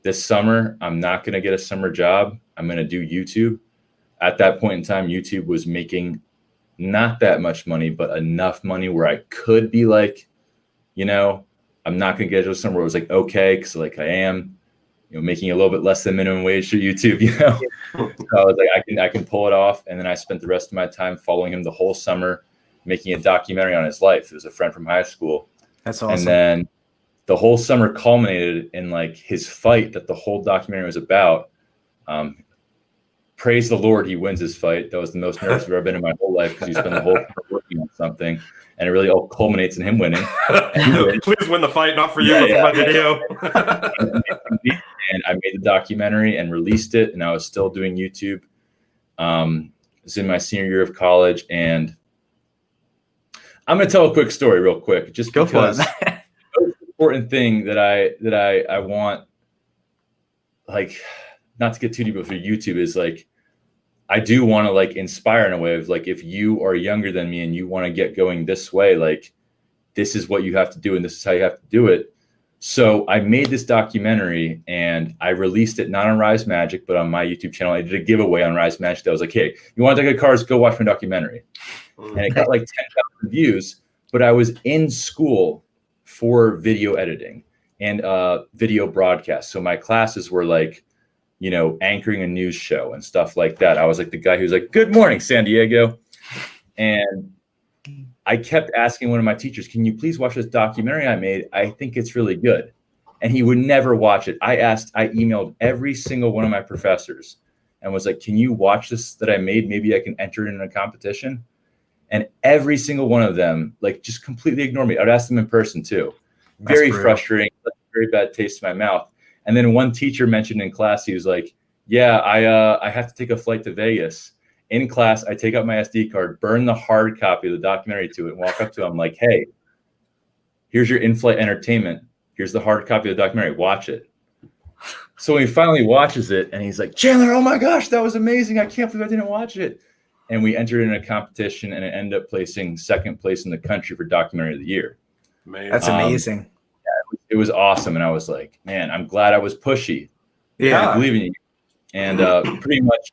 This summer, I'm not going to get a summer job. I'm going to do YouTube. At that point in time, YouTube was making not that much money, but enough money where I could be like, I'm not going to get to somewhere where it was like, okay, because like I am, making a little bit less than minimum wage for YouTube, So I was like, I can pull it off. And then I spent the rest of my time following him the whole summer, making a documentary on his life. It was a friend from high school. That's awesome. And then the whole summer culminated in like his fight that the whole documentary was about. Praise the Lord, he wins his fight. That was the most nervous I've ever been in my whole life because he's been the whole time working on something, and it really all culminates in him winning. Please win the fight, not for you, but for my video. And I made the documentary and released it, and I was still doing YouTube. It was in my senior year of college, and I'm going to tell a quick story real quick, just because the most important thing that I want, like, not to get too deep for YouTube, is like, I do want to like inspire in a way of like, if you are younger than me and you want to get going this way, like this is what you have to do and this is how you have to do it. So I made this documentary and I released it not on Rise Magic, but on my YouTube channel. I did a giveaway on Rise Magic that was like, hey, you want to take a cars, go watch my documentary. And it got like 10,000 views, but I was in school for video editing and video broadcast. So my classes were like, anchoring a news show and stuff like that. I was like the guy who's like, good morning, San Diego. And I kept asking one of my teachers, can you please watch this documentary I made? I think it's really good. And he would never watch it. I emailed every single one of my professors and was like, can you watch this that I made? Maybe I can enter it in a competition. And every single one of them, like, just completely ignored me. I'd ask them in person too. Very frustrating, very bad taste in my mouth. And then one teacher mentioned in class, he was like, yeah, I have to take a flight to Vegas. In class, I take out my SD card, burn the hard copy of the documentary to it, and walk up to him like, hey, here's your in-flight entertainment. Here's the hard copy of the documentary. Watch it. So he finally watches it, and he's like, Chandler, oh my gosh, that was amazing. I can't believe I didn't watch it. And we entered in a competition, and it ended up placing second place in the country for documentary of the year. Man. That's amazing. It was awesome. And I was like, man, I'm glad I was pushy. Yeah. I believe in you. And pretty much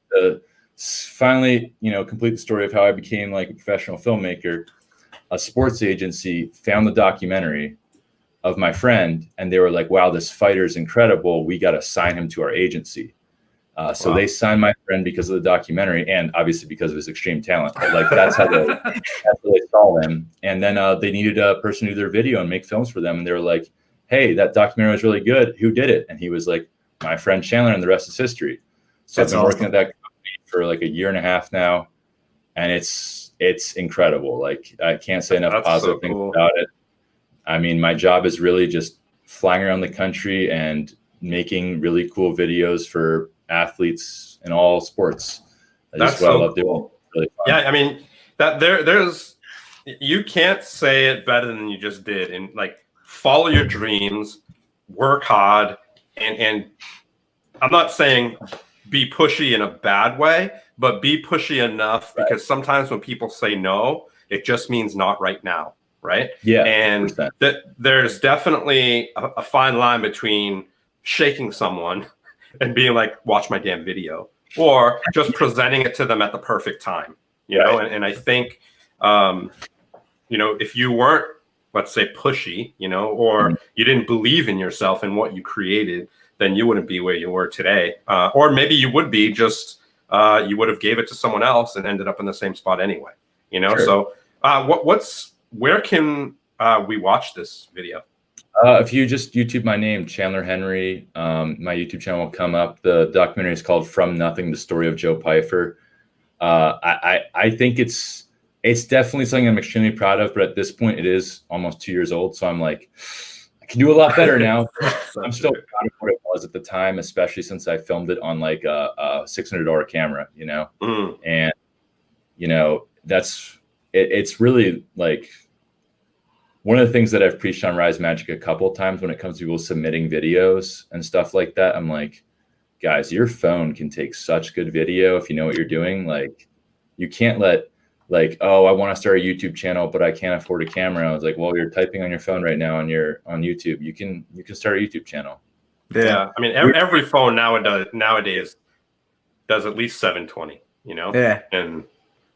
finally, complete the story of how I became like a professional filmmaker. A sports agency found the documentary of my friend and they were like, wow, this fighter is incredible. We got to sign him to our agency. So they signed my friend because of the documentary and obviously because of his extreme talent. But like that's how they saw him. And then they needed a person to do their video and make films for them. And they were like, hey, that documentary was really good. Who did it? And he was like, my friend Chandler, and the rest is history. So I've been working at that company for like a year and a half now. And it's incredible. Like I can't say enough positive things about it. I mean, my job is really just flying around the country and making really cool videos for athletes in all sports. That's what so I love doing. Really fun. Yeah, I mean that there's you can't say it better than you just did. And like follow your dreams, work hard, and I'm not saying be pushy in a bad way, but be pushy enough because sometimes when people say no, it just means not right now, right? Yeah, and there's definitely a fine line between shaking someone and being like, watch my damn video, or just presenting it to them at the perfect time, you know? And I think, if you weren't, let's say, pushy, or you didn't believe in yourself and what you created, then you wouldn't be where you were today. Or maybe you would be, just you would have gave it to someone else and ended up in the same spot anyway, Sure. So where can we watch this video? If you just YouTube my name, Chandler Henry, my YouTube channel will come up. The documentary is called From Nothing, The Story of Joe Pfeiffer. I think it's definitely something I'm extremely proud of, but at this point it is almost 2 years old. So I'm like, I can do a lot better now. I'm still proud of what it was at the time, especially since I filmed it on like a $600 camera, and it's really like one of the things that I've preached on Rise Magic a couple of times when it comes to people submitting videos and stuff like that. I'm like, guys, your phone can take such good video if you know what you're doing. Like, you can't let like, oh, I want to start a YouTube channel, but I can't afford a camera. I was like, well, you're typing on your phone right now on YouTube. You can start a YouTube channel. Yeah. I mean, every phone nowadays does at least 720, Yeah. And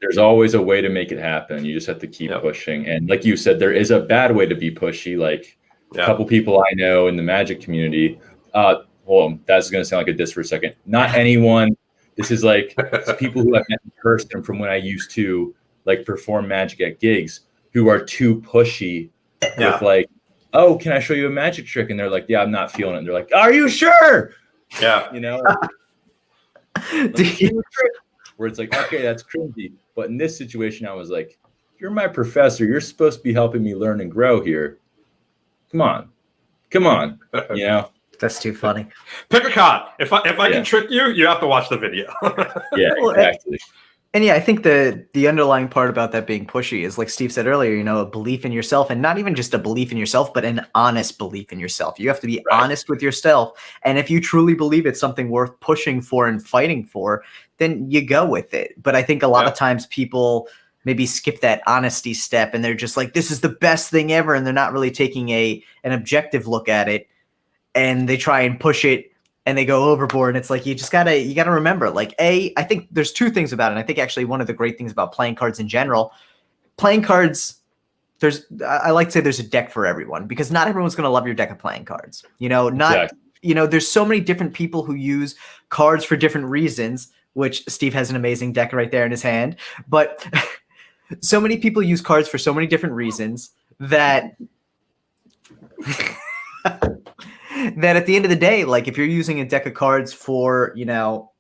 there's always a way to make it happen. You just have to keep pushing. And like you said, there is a bad way to be pushy. Like A couple people I know in the Magic community. Well, that's going to sound like a diss for a second. Not anyone. This is like people who I've met in person from when I used to like perform Magic at gigs, who are too pushy with like, oh, can I show you a magic trick? And they're like, yeah, I'm not feeling it. And they're like, are you sure? Yeah. You know, where it's like, okay, that's cringy. But in this situation, I was like, you're my professor. You're supposed to be helping me learn and grow here. Come on. You know, That's too funny. Pick a card. If I can trick you, you have to watch the video. Yeah, exactly. And yeah, I think the underlying part about that being pushy is, like Steve said earlier, you know, a belief in yourself, and not even just a belief in yourself, but an honest belief in yourself. You have to be honest with yourself. And if you truly believe it's something worth pushing for and fighting for, then you go with it. But I think a lot of times people maybe skip that honesty step and they're just like, this is the best thing ever. And they're not really taking an objective look at it, and they try and push it and they go overboard. And it's like, you gotta remember, like, I think there's two things about it. And I think actually one of the great things about playing cards in general, playing cards, I like to say there's a deck for everyone, because not everyone's going to love your deck of playing cards. You know, you know, there's so many different people who use cards for different reasons, which Steve has an amazing deck right there in his hand. But so many people use cards for so many different reasons that that at the end of the day, like if you're using a deck of cards for, you know,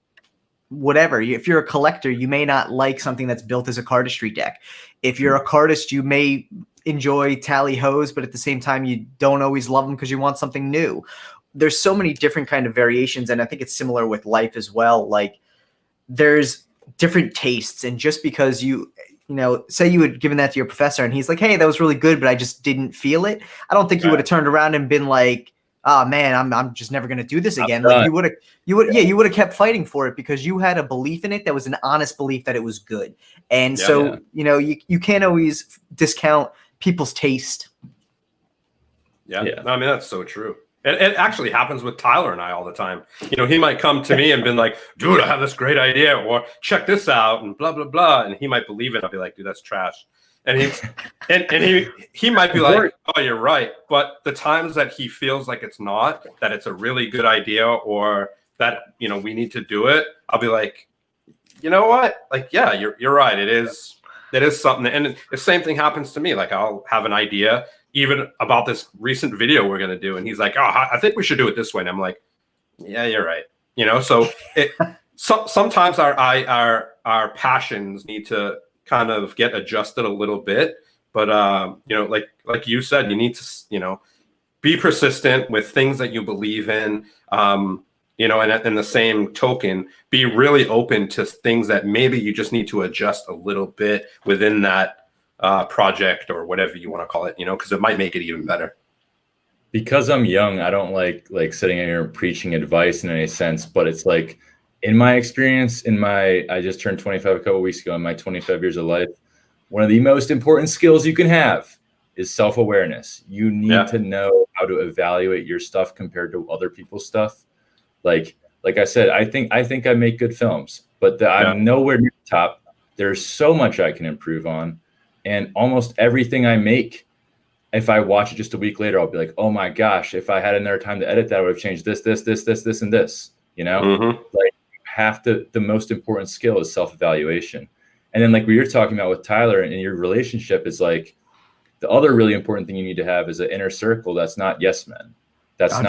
whatever, if you're a collector, you may not like something that's built as a cardistry deck. If you're a cardist, you may enjoy tally hos, but at the same time, you don't always love them because you want something new. There's so many different kind of variations. And I think it's similar with life as well. Like there's different tastes. And just because you know, say you had given that to your professor and he's like, hey, that was really good, but I just didn't feel it. I don't think you would have turned around and been like, oh man, I'm just never going to do this again. Like you would have kept fighting for it because you had a belief in it that was an honest belief that it was good. And you know, you can't always discount people's taste. Yeah. I mean, that's so true. It actually happens with Tyler and I all the time. You know, he might come to me and been like, dude, I have this great idea, or check this out, and blah, blah, blah. And he might believe it. I'll be like, dude, that's trash. And he might be like, oh, you're right. But the times that he feels like it's not, that it's a really good idea, or that, you know, we need to do it, I'll be like, you know what? Like, yeah, you're right. It is something. And the same thing happens to me. Like I'll have an idea even about this recent video we're going to do. And he's like, oh, I think we should do it this way. And I'm like, yeah, you're right. You know, so sometimes our passions need to kind of get adjusted a little bit, but you know, like you said, you need to, you know, be persistent with things that you believe in, you know, and in the same token, be really open to things that maybe you just need to adjust a little bit within that project or whatever you want to call it, you know, because it might make it even better. Because I'm young, I don't like sitting here and preaching advice in any sense, but it's like, in my experience, I just turned 25 a couple of weeks ago. In my 25 years of life, one of the most important skills you can have is self-awareness. You need to know how to evaluate your stuff compared to other people's stuff. Like I said, I think I make good films, but I'm nowhere near the top. There's so much I can improve on, and almost everything I make, if I watch it just a week later, I'll be like, oh my gosh, if I had another time to edit that, I would have changed this, and this. You know, the most important skill is self-evaluation. And then like what you're talking about with Tyler and your relationship is like, the other really important thing you need to have is an inner circle that's not yes men. That's so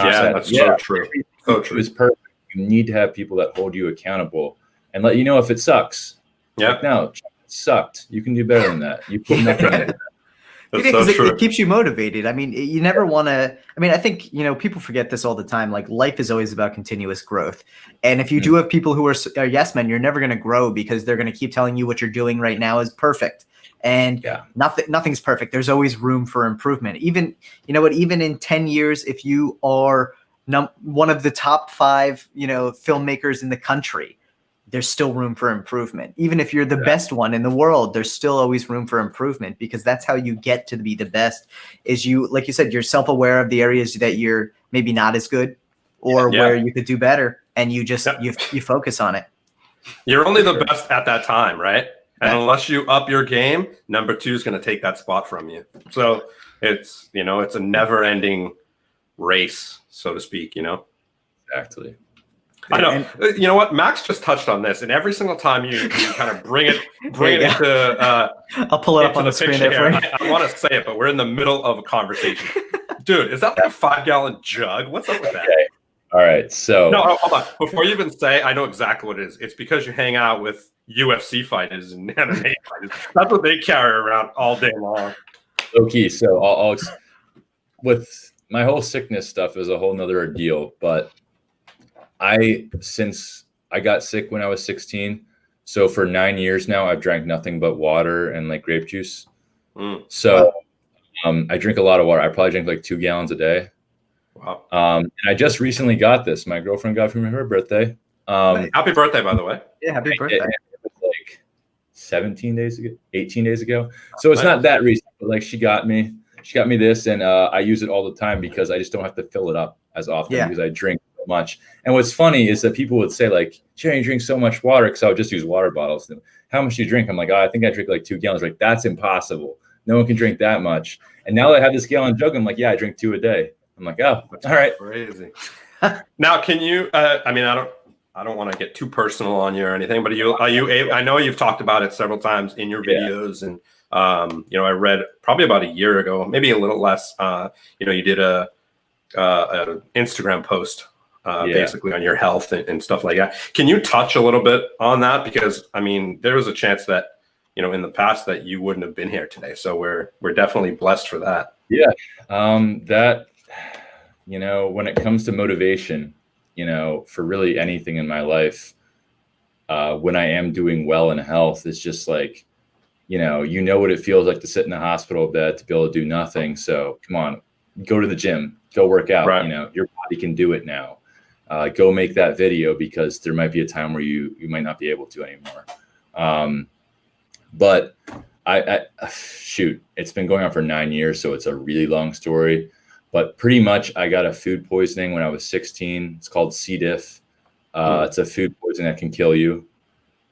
true. So true. Is perfect. You need to have people that hold you accountable and let you know if it sucks. Yeah. Like, no, it sucked. You can do better than that. You put nothing in it. It keeps you motivated. I mean, you never want to. I mean, I think, you know, people forget this all the time. Like life is always about continuous growth. And if you do have people who are yes men, you're never going to grow because they're going to keep telling you what you're doing right now is perfect. And nothing's perfect. There's always room for improvement. Even, you know what, even in 10 years, if you are one of the top 5, you know, filmmakers in the country, there's still room for improvement. Even if you're the best one in the world, there's still always room for improvement, because that's how you get to be the best. Is you, like you said, you're self-aware of the areas that you're maybe not as good or where you could do better. And you just, you focus on it. You're only the best at that time, right? And unless you up your game, number 2 is going to take that spot from you. So it's it's a never ending race, so to speak. Exactly. I know. You know what? Max just touched on this, and every single time you kind of bring it into I'll pull it up on the screen there for you. I want to say it, but we're in the middle of a conversation. Dude, is that like a 5-gallon jug? What's up with that? Okay. All right. So no, hold on. Before you even say, I know exactly what it is. It's because you hang out with UFC fighters and MMA fighters. That's what they carry around all day long. Okay, so I'll with my whole sickness stuff is a whole nother ordeal, but since I got sick when I was 16, so for 9 years now, I've drank nothing but water and like grape juice. So I drink a lot of water. I probably drink like 2 gallons a day. Wow. And I just recently got this. My girlfriend got for me her birthday. Happy birthday, by the way. Yeah, happy birthday. It was like 18 days ago. So it's not that recent, but like she got me this, and I use it all the time because I just don't have to fill it up as often because I drink so much. And what's funny is that people would say like, "Jerry, you drink so much water," because I would just use water bottles. How much do you drink? I'm like, I think I drink like 2 gallons. Like, that's impossible. No one can drink that much. And now that I have this gallon jug, I'm like, yeah, I drink 2 a day. I'm like, oh, all right. Crazy. Now, can you? I mean, I don't want to get too personal on you or anything, but are you able, I know you've talked about it several times in your videos, and I read probably about a year ago, maybe a little less. You did a Instagram post basically on your health and stuff like that. Can you touch a little bit on that? Because I mean, there was a chance that in the past that you wouldn't have been here today. So we're definitely blessed for that. Yeah, that when it comes to motivation, for really anything in my life, when I am doing well in health, it's just like, what it feels like to sit in a hospital bed, to be able to do nothing. So come on, go to the gym, go work out. Right. Your body can do it now. Go make that video, because there might be a time where you might not be able to anymore. But shoot, it's been going on for 9 years, so it's a really long story. But pretty much, I got a food poisoning when I was 16. It's called C. diff. It's a food poisoning that can kill you.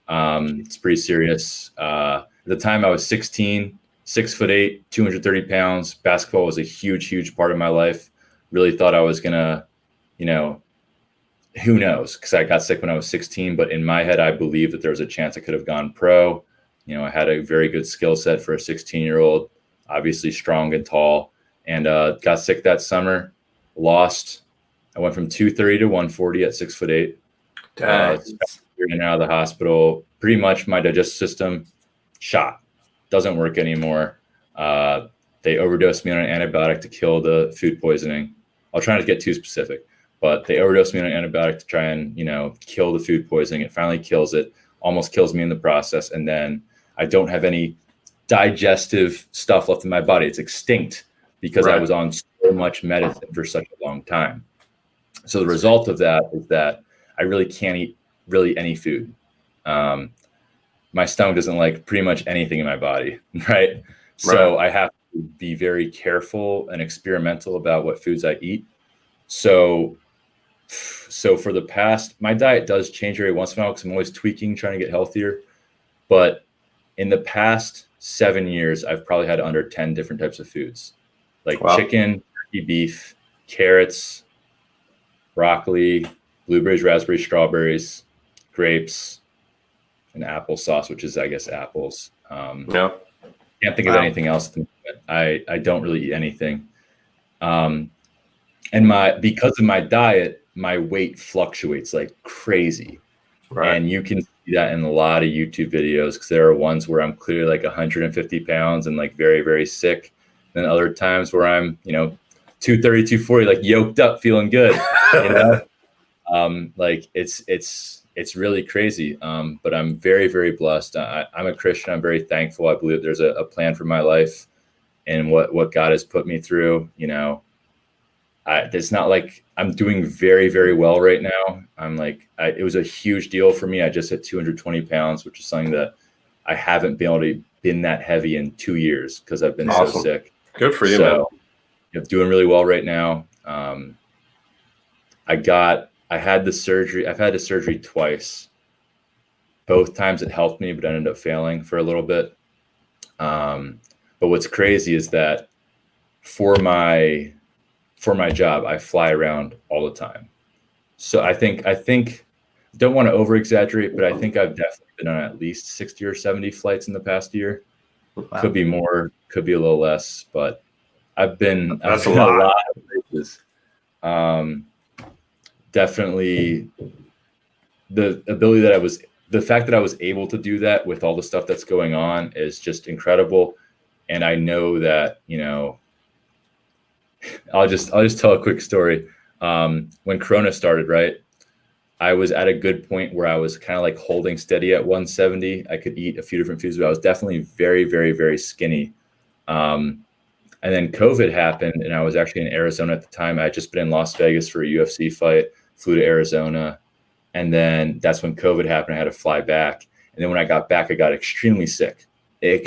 It's pretty serious. At the time I was 16, 6'8", 230 pounds. Basketball was a huge, huge part of my life. Really thought I was gonna, who knows? Because I got sick when I was 16. But in my head, I believed that there was a chance I could have gone pro. I had a very good skill set for a 16-year-old, obviously strong and tall. And got sick that summer, lost. I went from 230 to 140 at 6'8". In and out of the hospital. Pretty much my digestive system shot. Doesn't work anymore. They overdosed me on an antibiotic to kill the food poisoning. I'll try not to get too specific, but they overdosed me on an antibiotic to try and, kill the food poisoning. It finally kills it, almost kills me in the process. And then I don't have any digestive stuff left in my body. It's extinct, because I was on so much medicine for such a long time. So the result of that is that I really can't eat really any food. My stomach doesn't like pretty much anything in my body, right? So I have to be very careful and experimental about what foods I eat. So for the past, my diet does change every once in a while, because I'm always tweaking, trying to get healthier. But in the past 7 years, I've probably had under 10 different types of foods. Like chicken, turkey, beef, carrots, broccoli, blueberries, raspberries, strawberries, grapes, and applesauce, which is, I guess, apples. Can't think of anything else. I don't really eat anything. And because of my diet, my weight fluctuates like crazy. Right. And you can see that in a lot of YouTube videos, because there are ones where I'm clearly like 150 pounds and like very, very sick. Then other times where I'm, 230, 240, like yoked up, feeling good, like it's really crazy. But I'm very, very blessed. I'm a Christian. I'm very thankful. I believe there's a plan for my life and what God has put me through. It's not like I'm doing very, very well right now. It was a huge deal for me. I just hit 220 pounds, which is something that I haven't been able to been that heavy in 2 years, because I've been so sick. Good for you, man. Doing really well right now. I had the surgery. I've had the surgery twice. Both times it helped me, but I ended up failing for a little bit. But what's crazy is that for my job, I fly around all the time. So I think don't want to over exaggerate, but I think I've definitely been on at least 60 or 70 flights in the past year. Wow. Could be more, could be a little less, but I've been a a lot. lot of places. Definitely the fact that I was able to do that with all the stuff that's going on is just incredible. And I know that, you know, I'll just tell a quick story. When Corona started, right, I was at a good point where I was kind of like holding steady at 170. I could eat a few different foods, but I was definitely very, very, very skinny. And then COVID happened, and I was actually in Arizona at the time. I had just been in Las Vegas for a UFC fight, flew to Arizona, and then that's when COVID happened. I had to fly back. And then when I got back, I got extremely sick. And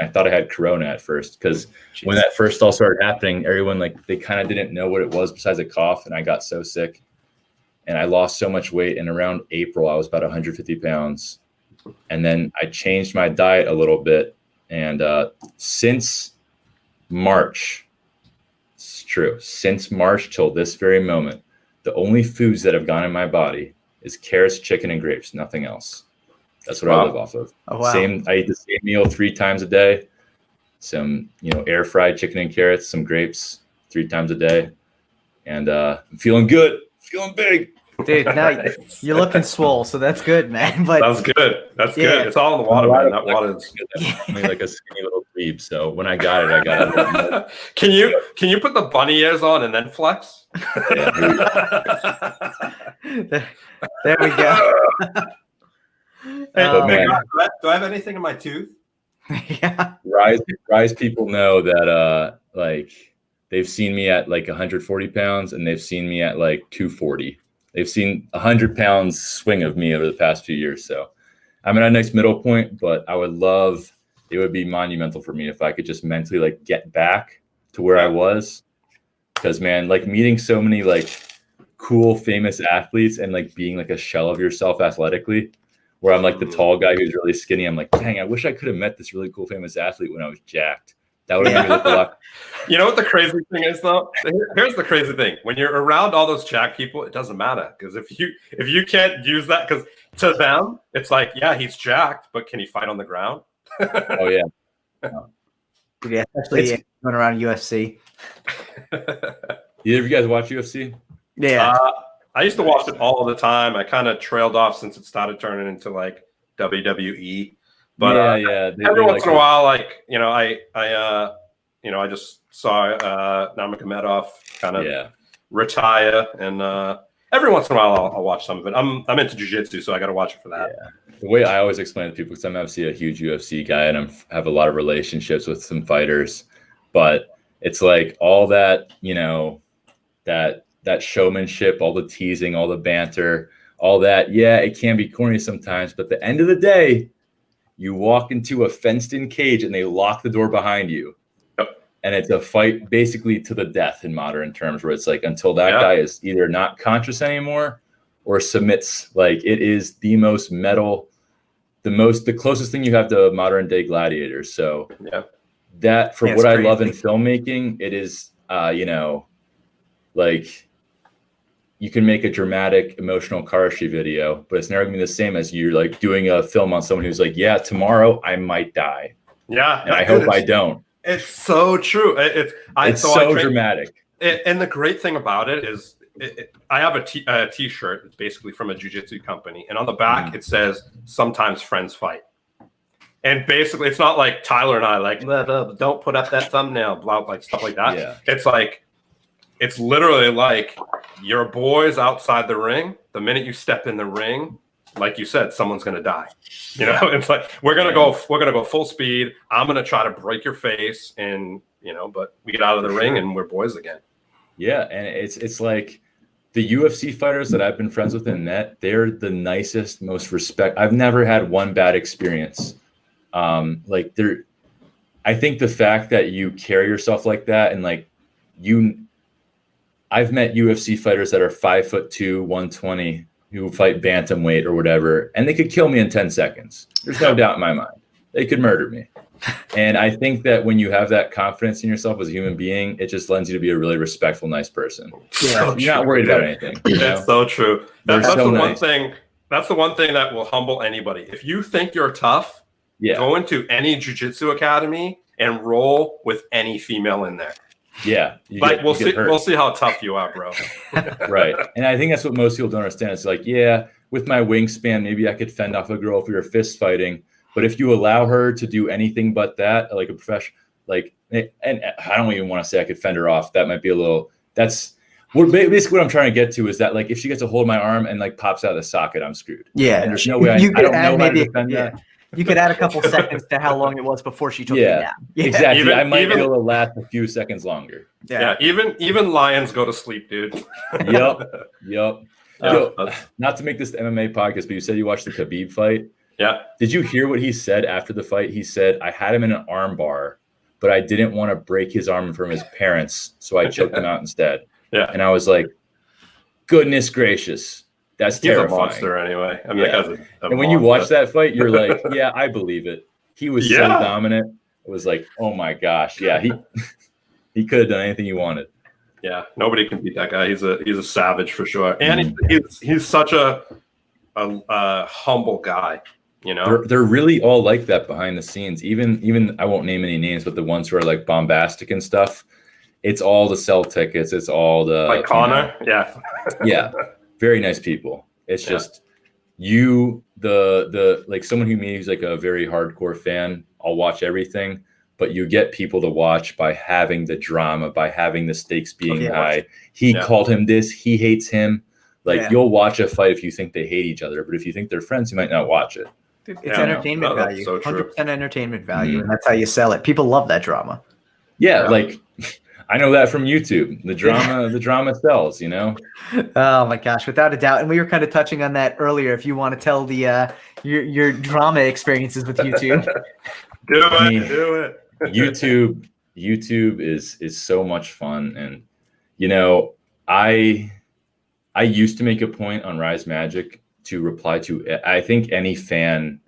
I thought I had Corona at first, because when that first all started happening, everyone, like, they kind of didn't know what it was besides a cough, and I got so sick and I lost so much weight. And around April, I was about 150 pounds. And then I changed my diet a little bit. And since March, it's true, since March till this very moment, the only foods that have gone in my body is carrots, chicken, and grapes, nothing else. That's what I live off of. Oh, wow. I eat the same meal 3 times a day. Some, you know, air fried chicken and carrots, some grapes 3 times a day. And I'm feeling good, feeling big. Dude, now you're looking swole, so that's good, man. But That's good. That's Yeah. good. It's all in the water, man. That water is. I'm like a skinny little plebe. So when I got it, I got it. Can you put the bunny ears on and then flex? Yeah, there we go. Hey, man. do I have anything in my tooth? Yeah. Rise people know that like they've seen me at like 140 pounds and they've seen me at like 240. They've seen 100 pounds swing of me over the past few years. So I'm at a nice middle point, but it would be monumental for me if I could just mentally like get back to where I was. Because, man, like meeting so many like cool, famous athletes and like being like a shell of yourself athletically, where I'm like the tall guy who's really skinny. I'm like, dang, I wish I could have met this really cool, famous athlete when I was jacked. That would have made me look a lot. You know what the crazy thing is, though? Here's the crazy thing. When you're around all those jacked people, it doesn't matter. Because if you can't use that, because to them, it's like, yeah, he's jacked, but can he fight on the ground? Oh, yeah. Yeah, especially going around UFC. Either of you guys watch UFC? Yeah. I used to watch it all the time. I kind of trailed off since it started turning into like WWE. But yeah. Every once in a while, like, you know, I just saw Nurmagomedov kind of retire, and every once in a while I'll watch some of it. I'm into jiu-jitsu, so I got to watch it for that. Yeah. The way I always explain it to people, because I'm obviously a huge UFC guy and I have a lot of relationships with some fighters, but it's like all that, you know, that showmanship, all the teasing, all the banter, all that. Yeah, it can be corny sometimes, but at the end of the day, you walk into a fenced-in cage and they lock the door behind you. Yep. And it's a fight basically to the death in modern terms, where it's like until that guy is either not conscious anymore or submits. Like, it is the most metal, the closest thing you have to modern day gladiators. So that, for what I love in filmmaking, it is, you know, like, you can make a dramatic, emotional cardistry video, but it's never gonna be the same as you like doing a film on someone who's like, yeah, tomorrow I might die. Yeah. And I hope I don't. It's so true. It's so dramatic. And the great thing about it is I have a t-shirt. It's basically from a jiu-jitsu company. And on the back, it says, sometimes friends fight. And basically, it's not like Tyler and I, like, don't put up that thumbnail, blah, like stuff like that. Yeah. It's like, it's literally like your boys outside the ring. The minute you step in the ring, like you said, someone's going to die. You know, it's like, we're going to go full speed. I'm going to try to break your face, and, you know, but we get out of the ring and we're boys again. Yeah. And it's like the UFC fighters that I've been friends with in that, they're the nicest, most respect. I've never had one bad experience. Like, I think the fact that you carry yourself like that, and like I've met UFC fighters that are 5'2", 120, who fight bantamweight or whatever, and they could kill me in 10 seconds. There's no doubt in my mind. They could murder me. And I think that when you have that confidence in yourself as a human being, it just lends you to be a really respectful, nice person. So You're not worried about anything. You know? It's so true. They're That's so the nice. one thing. That's the one thing that will humble anybody. If you think you're tough, go into any jiu-jitsu academy and roll with any female in there. Yeah. We'll see how tough you are, bro. Right. And I think that's what most people don't understand. It's like, yeah, with my wingspan, maybe I could fend off a girl if we were fist fighting. But if you allow her to do anything but that, like a professional, and I don't even want to say I could fend her off. That might be a little, basically what I'm trying to get to is that, like, if she gets a hold of my arm and like pops out of the socket, I'm screwed. Yeah. And there's no way I don't know how to defend that. You could add a couple seconds to how long it was before she took you down. Yeah. Exactly. I might be able to last a few seconds longer. Yeah. Even lions go to sleep, dude. Yep. Not to make this the MMA podcast, but you said you watched the Khabib fight. Yeah. Did you hear what he said after the fight? He said, I had him in an arm bar, but I didn't want to break his arm from his parents, so I choked him out instead. Yeah. And I was like, goodness gracious. That's terrifying. He's a monster anyway. I mean, that guy's a and when you watch that fight, you're like, yeah, I believe it. He was so dominant. It was like, oh my gosh. Yeah, he could have done anything he wanted. Yeah, nobody can beat that guy. He's a savage for sure. And he's such a humble guy. You know, they're really all like that behind the scenes. Even I won't name any names, but the ones who are like bombastic and stuff, it's all to sell tickets. It's all the like Connor. Yeah. Very nice people. It's just the like someone who's like a very hardcore fan. I'll watch everything, but you get people to watch by having the drama, by having the stakes being high. He called him this. He hates him. Like you'll watch a fight if you think they hate each other, but if you think they're friends, you might not watch it. Dude, it's entertainment value. So 100% entertainment value, and that's how you sell it. People love that drama. Yeah, like I know that from YouTube. The drama sells, you know? Oh my gosh, without a doubt. And we were kind of touching on that earlier. If you want to tell the your drama experiences with YouTube. Do it. YouTube is so much fun. And you know, I used to make a point on Rise Magic to reply to, I think, any fan.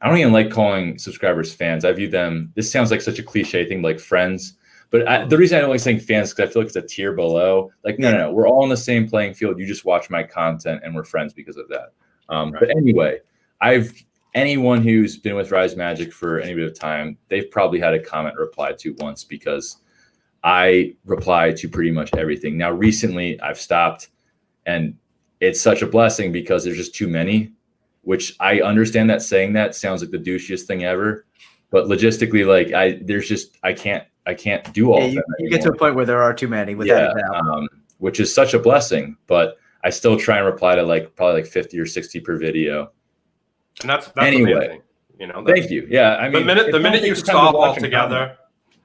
I don't even like calling subscribers fans. I view them, this sounds like such a cliche thing, like friends. But the reason I don't like saying fans is because I feel like it's a tier below. Like, no. We're all on the same playing field. You just watch my content and we're friends because of that. But anyway, anyone who's been with Rise Magic for any bit of time, they've probably had a comment replied to once because I reply to pretty much everything. Now, recently I've stopped, and it's such a blessing because there's just too many, which I understand that saying that sounds like the douchiest thing ever. But logistically, like I can't do all of them. You get to a point where there are too many without a doubt. Which is such a blessing, but I still try and reply to probably 50 or 60 per video. And that's anyway, amazing. You know, thank you. Yeah, I mean, the minute you stop altogether,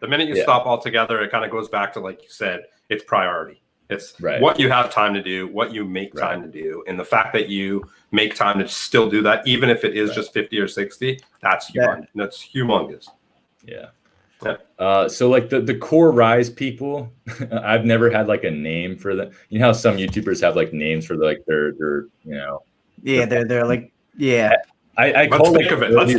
it kind of goes back to, like you said, it's priority. It's what you have time to do, what you make time to do, and the fact that you make time to still do that, even if it is just 50 or 60, that's humongous. That's humongous. Yeah. So like the core Rise people, I've never had like a name for them. You know how some YouTubers have like names for like their you know. Yeah, they're like I call like early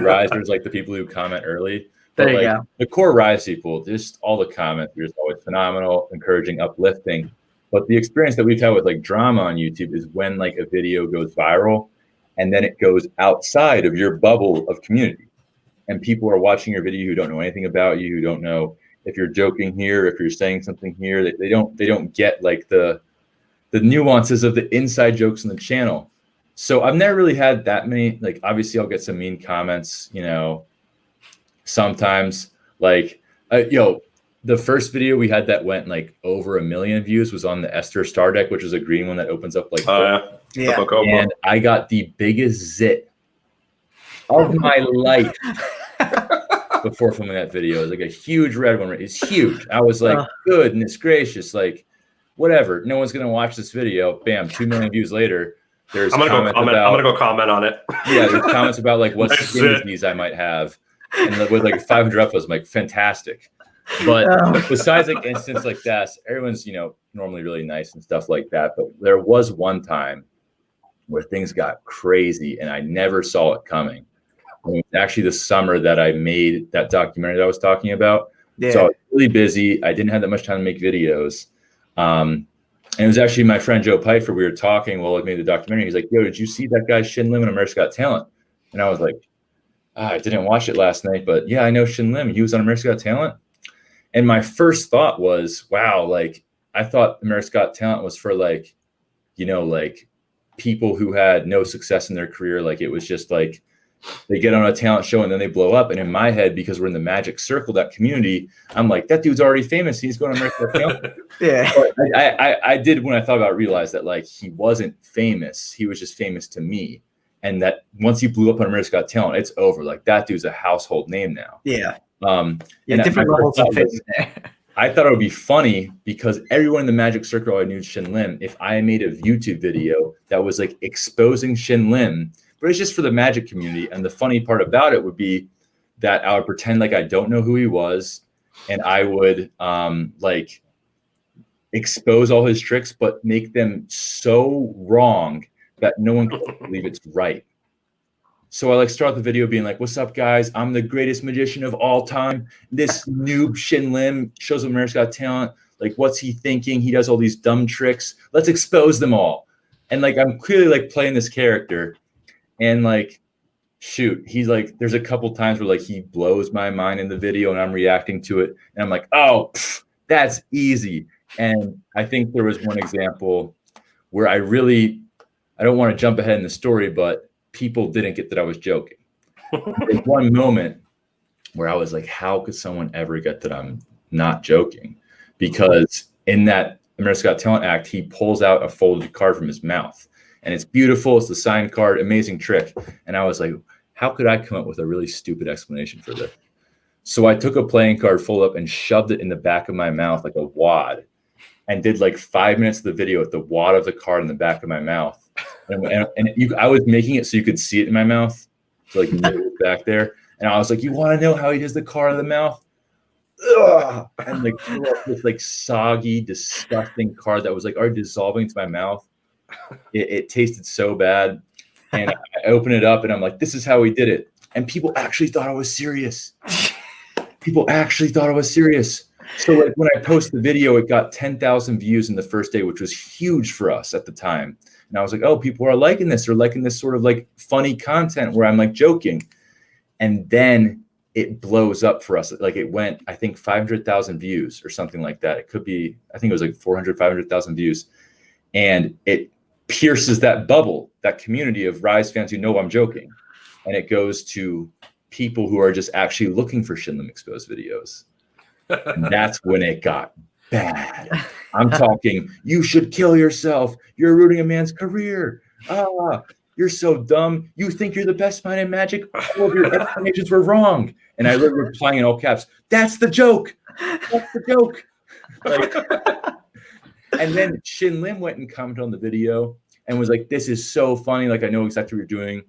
risers, like the people who comment early. There you go. The core Rise people, just all the comments are just always phenomenal, encouraging, uplifting. But the experience that we've had with like drama on YouTube is when like a video goes viral and then it goes outside of your bubble of community. And people are watching your video who don't know anything about you, who don't know if you're joking here, if you're saying something here. They don't get like the nuances of the inside jokes in the channel. So I've never really had that many. Like obviously I'll get some mean comments, you know, sometimes. Like the first video we had that went like over 1 million views was on the Esther Star deck, which is a green one that opens up like and I got the biggest zit of my life before filming that video. It was like a huge red one. It's huge. I was like, goodness gracious, like whatever. No one's gonna watch this video. Bam, 2 million views later. I'm gonna go comment on it. Yeah, there's comments about like what skin disease I might have, and with like 500 upvotes, I'm like fantastic. But besides like instances like that, everyone's normally really nice and stuff like that. But there was one time where things got crazy, and I never saw it coming. And it was actually the summer that I made that documentary that I was talking about. Yeah. So I was really busy. I didn't have that much time to make videos. And it was actually my friend Joe Pfeiffer. We were talking while I made the documentary. He's like, yo, did you see that guy Shin Lim in America's Got Talent? And I was like, I didn't watch it last night, but yeah, I know Shin Lim. He was on America's Got Talent. And my first thought was, wow, like I thought America's Got Talent was for like, you know, like people who had no success in their career. Like it was just like they get on a talent show and then they blow up. And in my head, because we're in the magic circle, that community, I'm like, that dude's already famous. He's going to America's Got Talent. Yeah. I did, when I thought about it, realize that like he wasn't famous. He was just famous to me. And that once he blew up on America's Got Talent, it's over. Like that dude's a household name now. Yeah. And different levels of fame there. I thought it would be funny because everyone in the magic circle I knew Shin Lim. If I made a YouTube video that was like exposing Shin Lim, but it's just for the magic community. And the funny part about it would be that I would pretend like I don't know who he was, and I would like expose all his tricks, but make them so wrong that no one can believe it's right. So I like start the video being like, what's up guys? I'm the greatest magician of all time. This noob Shin Lim shows up America's Got Talent. Like, what's he thinking? He does all these dumb tricks. Let's expose them all. And like, I'm clearly like playing this character, and like, shoot, he's like, there's a couple times where like he blows my mind in the video and I'm reacting to it. And I'm like, oh, that's easy. And I think there was one example where I don't want to jump ahead in the story, but people didn't get that I was joking. There's one moment where I was like, how could someone ever get that I'm not joking? Because in that America's Got Talent act, he pulls out a folded card from his mouth. And it's beautiful. It's the signed card, amazing trick. And I was like, how could I come up with a really stupid explanation for this? So I took a playing card, folded up, and shoved it in the back of my mouth like a wad, and did like 5 minutes of the video with the wad of the card in the back of my mouth. I was making it so you could see it in my mouth. So like back there. And I was like, you want to know how he does the card in the mouth? Ugh! And like threw up this like soggy, disgusting card that was like already dissolving into my mouth. It tasted so bad. And I opened it up and I'm like, this is how he did it. And people actually thought I was serious. So like when I posted the video, it got 10,000 views in the first day, which was huge for us at the time. And I was like, oh, people are liking this. They're liking this sort of like funny content where I'm like joking. And then it blows up for us. Like it went, I think 500,000 views or something like that. It could be, I think it was like 400, 500,000 views. And it pierces that bubble, that community of Rise fans who know I'm joking. And it goes to people who are just actually looking for Shin Lim exposed videos. And that's when it got bad. I'm talking, you should kill yourself. You're ruining a man's career. You're so dumb. You think you're the best mind in magic. All of your explanations were wrong. And I was replying in all caps, that's the joke. That's the joke. Like, and then Shin Lim went and commented on the video and was like, this is so funny. Like, I know exactly what you're doing.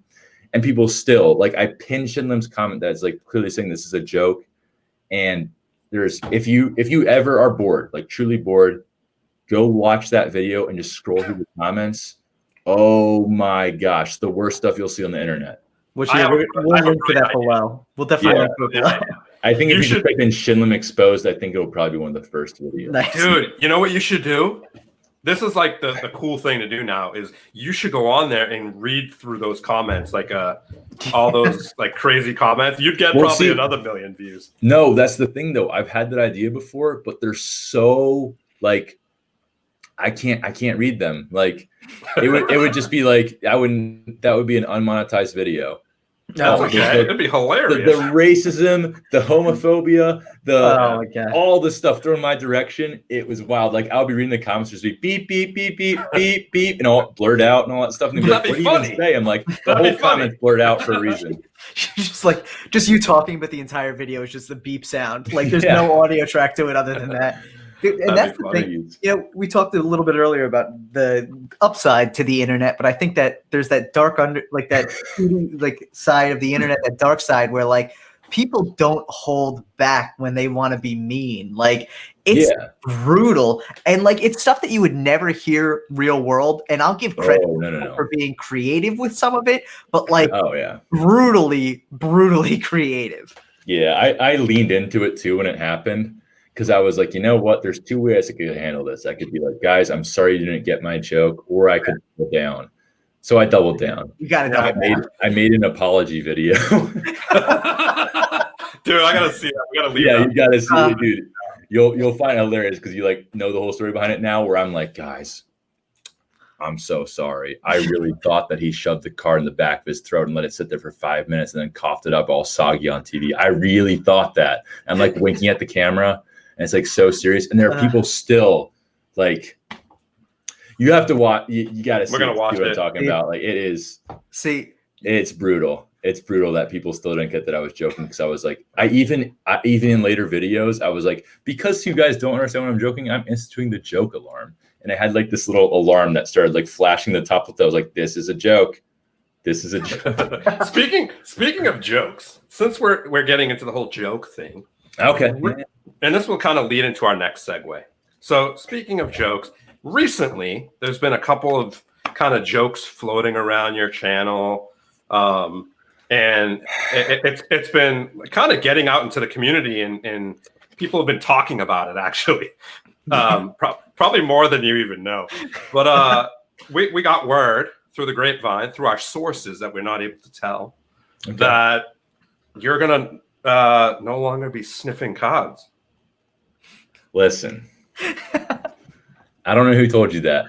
And people still, like, I pinned Shin Lim's comment that's like clearly saying this is a joke. And there's, if you ever are bored, like truly bored, go watch that video and just scroll through the comments. Oh my gosh, the worst stuff you'll see on the internet. We'll link to that below. We'll definitely link to it below. I think if you just type in Shin Lim exposed, I think it'll probably be one of the first videos. Nice. Dude, you know what you should do? This is like the cool thing to do now is you should go on there and read through those comments, like all those like crazy comments. You'd get probably another million views. No, that's the thing though. I've had that idea before, but they're so like I can't read them. Like it would just be like that would be an unmonetized video. That's okay. It'd be hilarious. The racism, the homophobia, all the stuff thrown my direction. It was wild. Like I'll be reading the comments, just be beep, beep, beep, beep, beep, beep, and all blurred out and all that stuff. And be like, what do you even say? I'm like, the whole comment's blurred out for a reason. just you talking, but the entire video is just the beep sound. Like there's no audio track to it other than that. And that's the thing. You know, we talked a little bit earlier about the upside to the internet, but I think that there's that dark side of the internet, that dark side where like people don't hold back when they want to be mean. Like It's brutal. And like, it's stuff that you would never hear real world. And I'll give credit for being creative with some of it, but like, brutally creative. Yeah, I leaned into it too when it happened, because I was like, you know what? There's two ways I could handle this. I could be like, guys, I'm sorry you didn't get my joke, or I could double down. So I doubled down. You got to double down. I made an apology video. Dude, I gotta see that. We gotta leave. Yeah, you gotta see it, dude. You'll find it hilarious because you like know the whole story behind it now. Where I'm like, guys, I'm so sorry. I really thought that he shoved the card in the back of his throat and let it sit there for 5 minutes and then coughed it up all soggy on TV. I really thought that. I'm like winking at the camera, and it's like so serious. And there are people still like, you have to watch. You got to see what I'm talking about. Like, it is. See, it's brutal. It's brutal that people still didn't get that I was joking, because I was like, I even in later videos, I was like, because you guys don't understand when I'm joking, I'm instituting the joke alarm. And I had like this little alarm that started like flashing the top left. I was like, this is a joke. This is a joke. Speaking of jokes, since we're getting into the whole joke thing. Okay. And this will kind of lead into our next segue. So speaking of jokes, recently there's been a couple of kind of jokes floating around your channel. And it's been kind of getting out into the community, and people have been talking about it, actually. Probably more than you even know. But we got word through the grapevine, through our sources that we're not able to tell, that you're going to no longer be sniffing cards. Listen, I don't know who told you that.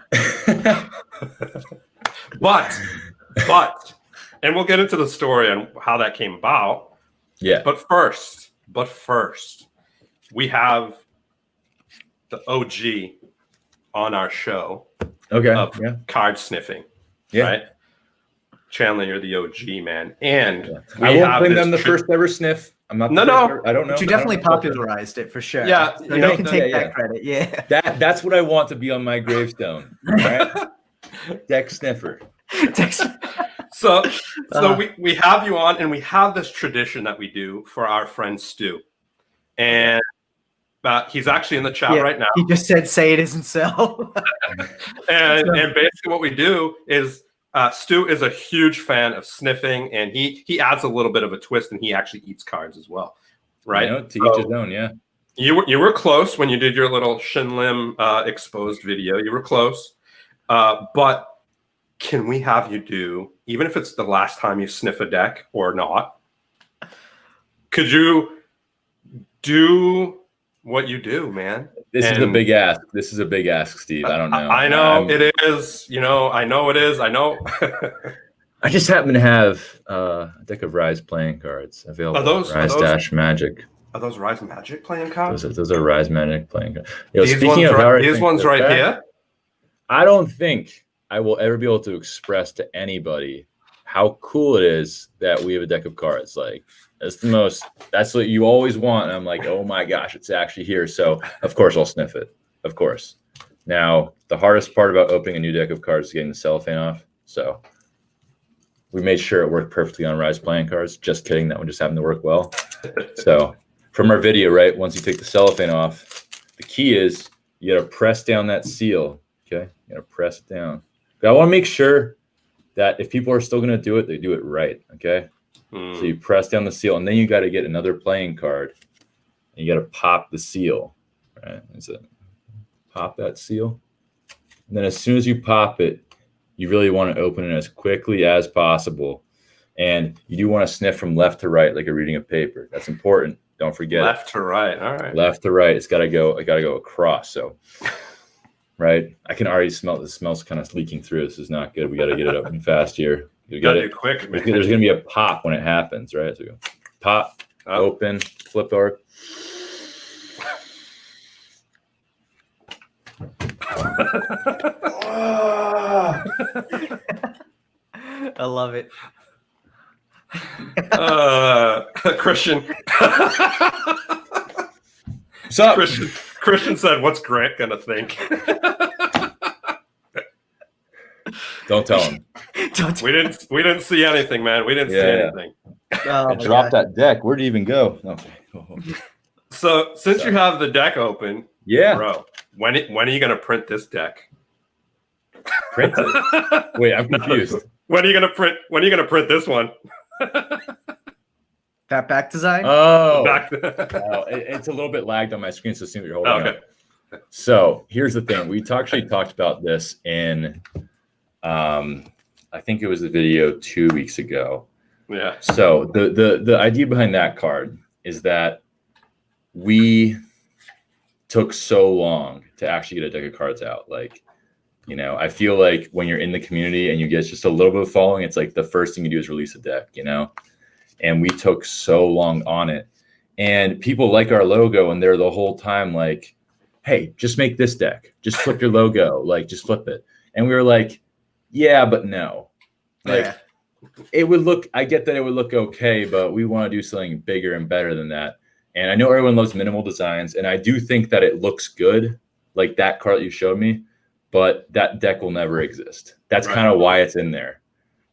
But, and we'll get into the story and how that came about. Yeah. But first, we have the OG on our show. Of card sniffing. Yeah. Right? Chandler, you're the OG, man. And I won't claim them the first ever sniff. I'm not. No. I don't know. But you definitely popularized it for sure. Yeah. So you can take that credit. Yeah. That's what I want to be on my gravestone. Right? Deck sniffer. So we have you on, and we have this tradition that we do for our friend Stu. And he's actually in the chat right now. He just said, say it isn't so. and basically what we do is Stu is a huge fan of sniffing, and he adds a little bit of a twist, and he actually eats cards as well. Right? To each his own, yeah. You were close when you did your little Shin Lim exposed video. You were close. But can we have you do, even if it's the last time you sniff a deck or not, could you do what you do, man? This is a big ask. This is a big ask, Steve. I don't know. I know it is. I know it is. I know. I just happen to have a deck of Rise playing cards available. Rise Magic. Are those Rise Magic playing cards? Those are Rise Magic playing cards. These ones right here? I don't think I will ever be able to express to anybody how cool it is that we have a deck of cards. Like, that's what you always want. And I'm like, oh my gosh, it's actually here. So of course I'll sniff it. Of course. Now, the hardest part about opening a new deck of cards is getting the cellophane off. So we made sure it worked perfectly on Rise playing cards. Just kidding. That one just happened to work well. So from our video, right, once you take the cellophane off, the key is you got to press down that seal. Okay. You got to press it down. I want to make sure that if people are still going to do it, they do it right. Okay. So you press down the seal, and then you got to get another playing card, and you got to pop the seal. Right? Pop that seal. And then as soon as you pop it, you really want to open it as quickly as possible. And you do want to sniff from left to right, like you're reading a paper. That's important. Don't forget. Left to right. All right. Left to right. It's got to go across. So. Right, I can already smell the smell's kind of leaking through. This is not good. We got to get it open fast here. You got to do quick, man. There's going to be a pop when it happens, right? So go pop, open, flip over. I love it. Christian. What's up? Christian said, "What's Grant gonna think?" Don't tell him. We didn't see anything, man. We didn't see anything. Oh, drop that deck. Where'd it even go? Okay. So since you have the deck open, Yeah. Bro, when are you gonna print this deck? Print it. Wait, I'm confused. When are you gonna print this one? That back design? Oh, Back. it's a little bit lagged on my screen, so see what you're holding Okay. up. So here's the thing. We actually talked about this in, I think it was a video 2 weeks ago. Yeah. So the idea behind that card is that we took so long to actually get a deck of cards out. Like, you know, I feel like when you're in the community and you get just a little bit of following, it's like the first thing you do is release a deck, you know? And we took so long on it. And people like our logo and they're the whole time like, hey, just make this deck. Just flip your logo. Like, just flip it. And we were like, yeah, but no. Like, Yeah. it would look, I get that it would look okay, but we want to do something bigger and better than that. And I know everyone loves minimal designs, and I do think that it looks good, like that card that you showed me, but that deck will never exist. That's Right. kind of why it's in there.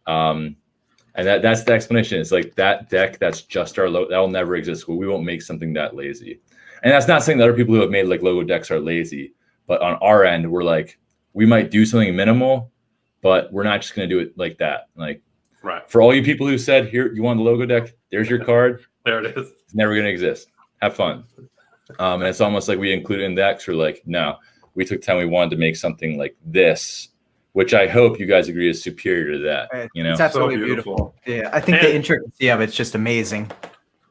And that's the explanation. It's like that deck that's just our logo, that'll never exist. We won't make something that lazy. And that's not saying that other people who have made like logo decks are lazy, but on our end, we're like, we might do something minimal, but we're not just going to do it like that. Like, Right. for all you people who said, here, you want the logo deck, there's your card. There it is. It's never going to exist. Have fun. And it's almost like we included in decks. We're like, no, we took time. We wanted to make something like this, which I hope you guys agree is superior to that. You know, It's absolutely So beautiful. beautiful. Yeah, I think the intricacy of it's just amazing.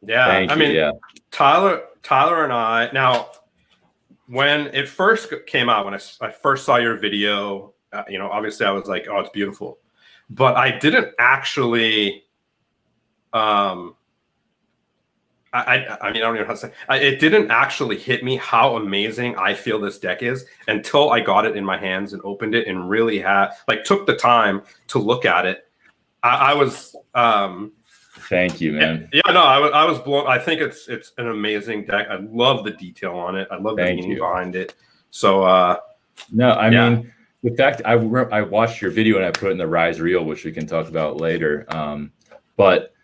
Yeah. Thank I you, mean, yeah. Tyler and I, now, when it first came out, when I first saw your video, you know, obviously I was like, oh, it's beautiful. But I didn't actually, I mean, I don't know how to say, it didn't actually hit me how amazing I feel this deck is until I got it in my hands and opened it and really took the time to look at it. I was, thank you, man. yeah, no, I was blown. I think it's an amazing deck. I love the detail on it. I love the meaning behind it. So, no, I mean, the fact I watched your video and I put it in the Rise Reel, which we can talk about later. But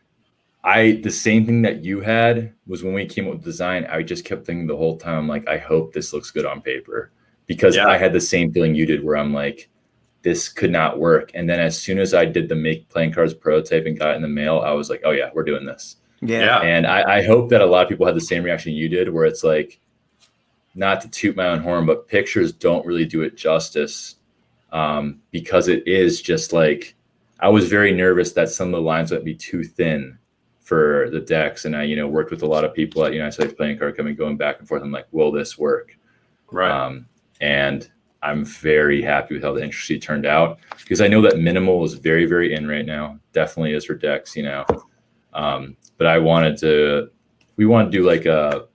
the same thing that you had was when we came up with design, I just kept thinking the whole time, like, I hope this looks good on paper, because I had the same feeling you did where I'm like, this could not work. And then as soon as I did the Make Playing Cards prototype and got it in the mail, I was like, oh yeah, we're doing this. Yeah. And I hope that a lot of people had the same reaction you did, where it's like, not to toot my own horn, but pictures don't really do it justice. Because it is just like, I was very nervous that some of the lines would be too thin for the decks. And I, you know, worked with a lot of people at United States Playing Card Company going back and forth. I'm like, will this work? right. And I'm very happy with how the intricacy turned out, because I know that minimal is very, very in right now. Definitely is for decks, you know. But we want to do like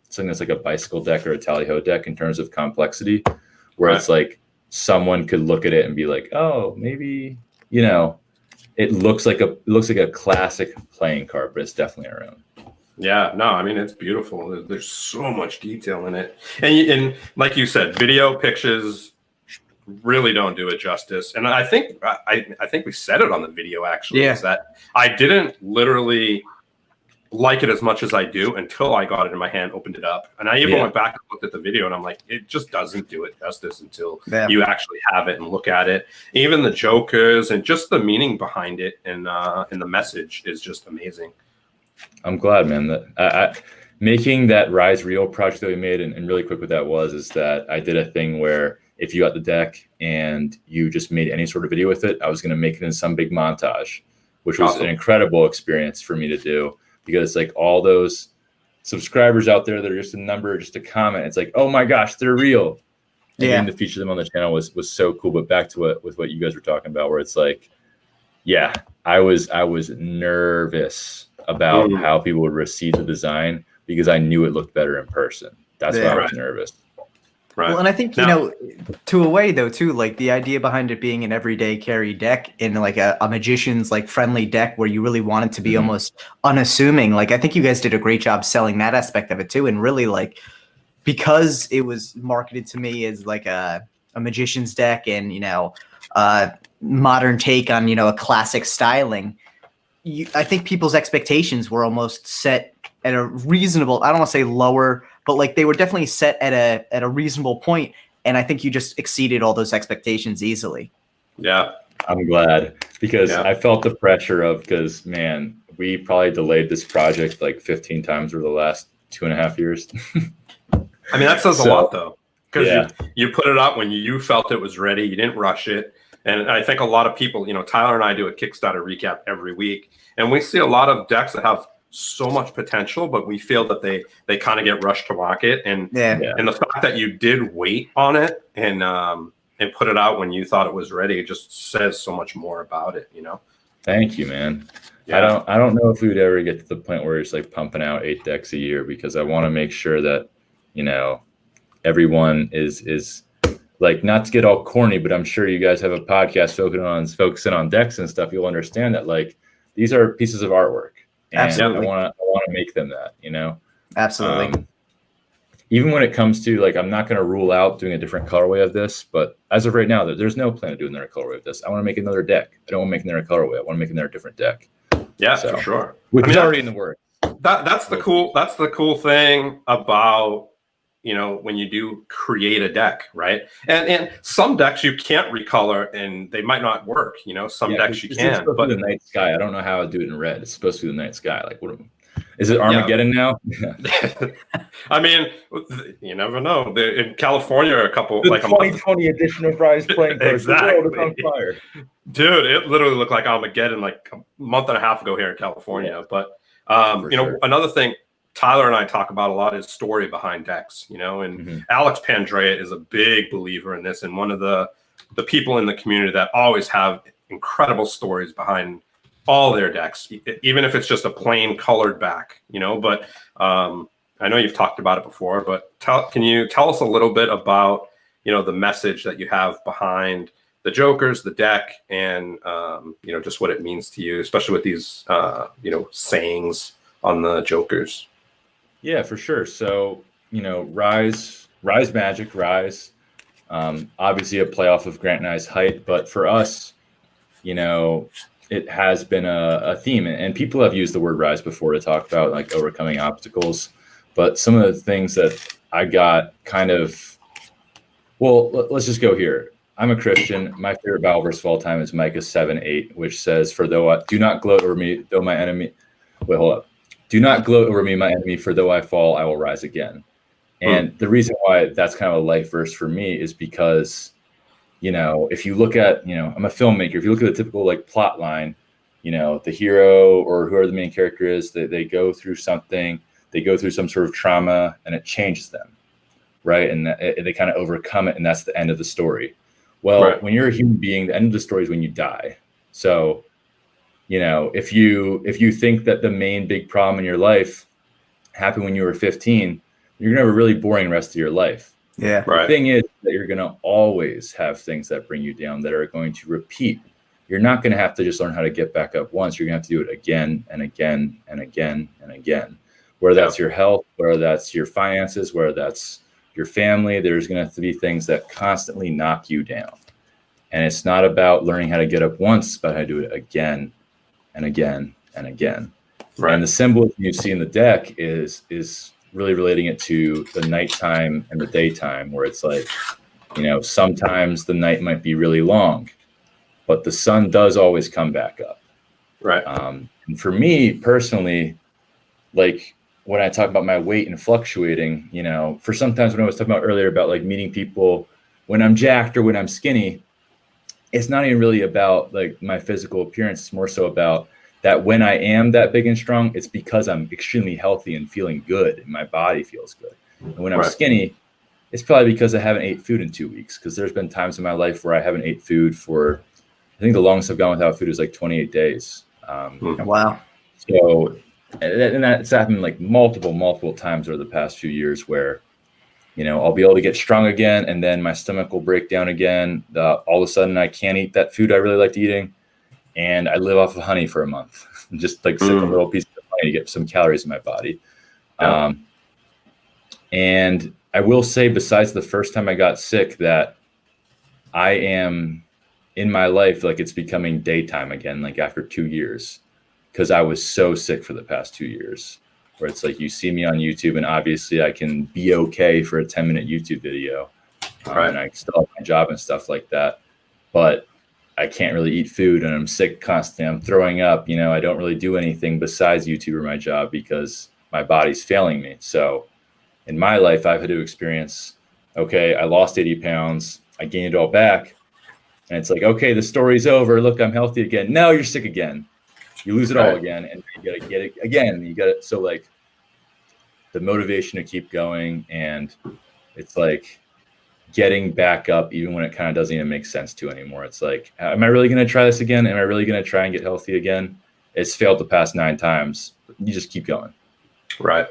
something that's like a bicycle deck or a tally-ho deck in terms of complexity, where it's like someone could look at it and be like, oh, maybe, you know, it looks like a classic playing card, but it's definitely our own. Yeah, no, I mean, it's beautiful. There's so much detail in it. And like you said, video pictures really don't do it justice. And I think we said it on the video, actually, is that I didn't literally like it as much as I do until I got it in my hand, opened it up. And I even went back and looked at the video, and I'm like, it just doesn't do it justice until you actually have it and look at it. Even the jokers and just the meaning behind it and the message is just amazing. I'm glad, man, that making that Rise Reel project that we made, and really quick what that was, is that I did a thing where if you got the deck and you just made any sort of video with it, I was going to make it in some big montage, which was an incredible experience for me to do, because it's like all those subscribers out there that are just a number, just a comment. It's like, oh my gosh, they're real. And getting to feature them on the channel was so cool. But back to what you guys were talking about, where it's like, yeah, I was nervous about how people would receive the design, because I knew it looked better in person. That's why I was nervous. Right. Well, and I think, you know, to a way though, too, like the idea behind it being an everyday carry deck in like a magician's like friendly deck where you really want it to be almost unassuming. Like, I think you guys did a great job selling that aspect of it too. And really, like, because it was marketed to me as like a magician's deck and, you know, modern take on, you know, a classic styling, I think people's expectations were almost set a reasonable, I don't want to say lower, but like they were definitely set at a reasonable point. And I think you just exceeded all those expectations easily. Yeah. I'm glad, because Yeah. I felt the pressure of, because man, we probably delayed this project like 15 times over the last 2.5 years. I mean, that says a lot though, because yeah. you put it out when you felt it was ready. You didn't rush it. And I think a lot of people, Tyler and I do a Kickstarter recap every week, and we see a lot of decks that have so much potential, but we feel that they kind of get rushed to market. And and the fact that you did wait on it and put it out when you thought it was ready, it just says so much more about it, Thank you, man. Yeah. I don't know if we would ever get to the point where it's like pumping out 8 decks a year, because I want to make sure that, everyone is like, not to get all corny, but I'm sure you guys have a podcast focusing on decks and stuff. You'll understand that like these are pieces of artwork, and Absolutely. I want to make them that, Absolutely. even when it comes to like, I'm not going to rule out doing a different colorway of this, but as of right now, there's no plan of doing another colorway of this. I want to make another deck. I don't want to make another colorway. I want to make another different deck. Yeah, for sure. Which is already in the works. That's the cool thing about, when you do create a deck, right? And some decks you can't recolor and they might not work. Some decks you can. But the night sky, I don't know how I'd do it in red. It's supposed to be the night sky. Like, is it Armageddon now? I mean, you never know. In California, a 2020 edition of Rise playing cards. Exactly. The world is on fire. Dude, it literally looked like Armageddon like a month and a half ago here in California. But another thing Tyler and I talk about a lot is story behind decks, and Alex Pandrea is a big believer in this, and one of the people in the community that always have incredible stories behind all their decks, even if it's just a plain colored back, but I know you've talked about it before, but can you tell us a little bit about, the message that you have behind the Jokers, the deck, and, just what it means to you, especially with these, sayings on the Jokers? Yeah, for sure. So, Rise Magic, Rise, obviously a playoff of Grant and I's height, but for us, it has been a theme, and people have used the word rise before to talk about like overcoming obstacles. But some of the things that I got let's just go here. I'm a Christian. My favorite Bible verse of all time is Micah 7:8, which says, do not gloat over me, though my enemy, do not gloat over me, my enemy, for though I fall, I will rise again. And the reason why that's kind of a life verse for me is because, if you look at, I'm a filmmaker. If you look at the typical like plot line, the hero or whoever the main character is, they go through something, they go through some sort of trauma, and it changes them, right? And they kind of overcome it, and that's the end of the story. Well, when you're a human being, the end of the story is when you die. So, if you think that the main big problem in your life happened when you were 15, you're gonna have a really boring rest of your life. Yeah. The thing is that you're gonna always have things that bring you down that are going to repeat. You're not gonna have to just learn how to get back up once. You're gonna have to do it again and again and again and again. Whether that's your health, whether that's your finances, whether that's your family, there's gonna have to be things that constantly knock you down. And it's not about learning how to get up once, it's about how to do it again and again and again. Right. And the symbolism you see in the deck is really relating it to the nighttime and the daytime, where it's like, sometimes the night might be really long, but the sun does always come back up. Right. And for me personally, like when I talk about my weight and fluctuating, for sometimes when I was talking about earlier about like meeting people when I'm jacked or when I'm skinny, it's not even really about like my physical appearance. It's more so about that when I am that big and strong, it's because I'm extremely healthy and feeling good and my body feels good. And when I'm skinny, it's probably because I haven't ate food in 2 weeks, because there's been times in my life where I haven't ate food for, I think the longest I've gone without food is like 28 days. Wow. So, and that's happened like multiple times over the past few years where, I'll be able to get strong again, and then my stomach will break down again. All of a sudden I can't eat that food I really liked eating. And I live off of honey for a month, just like sip a little piece of honey to get some calories in my body. Yeah. And I will say, besides the first time I got sick, that I am in my life, like it's becoming daytime again, like after 2 years, because I was so sick for the past 2 years. where it's like you see me on YouTube and obviously I can be okay for a 10-minute YouTube video. And I still have my job and stuff like that, but I can't really eat food and I'm sick constantly. I'm throwing up, you know, I don't really do anything besides YouTube or my job because my body's failing me. So in my life, I've had to experience, okay, I lost 80 pounds. I gained it all back. And it's like, okay, the story's over. Look, I'm healthy again. No, you're sick again. You lose it all again. And you got to get it again. You got it. So like the motivation to keep going. And it's like getting back up, even when it kind of doesn't even make sense to anymore. It's like, am I really going to try this again? Am I really going to try and get healthy again? It's failed the past 9 times. You just keep going. Right.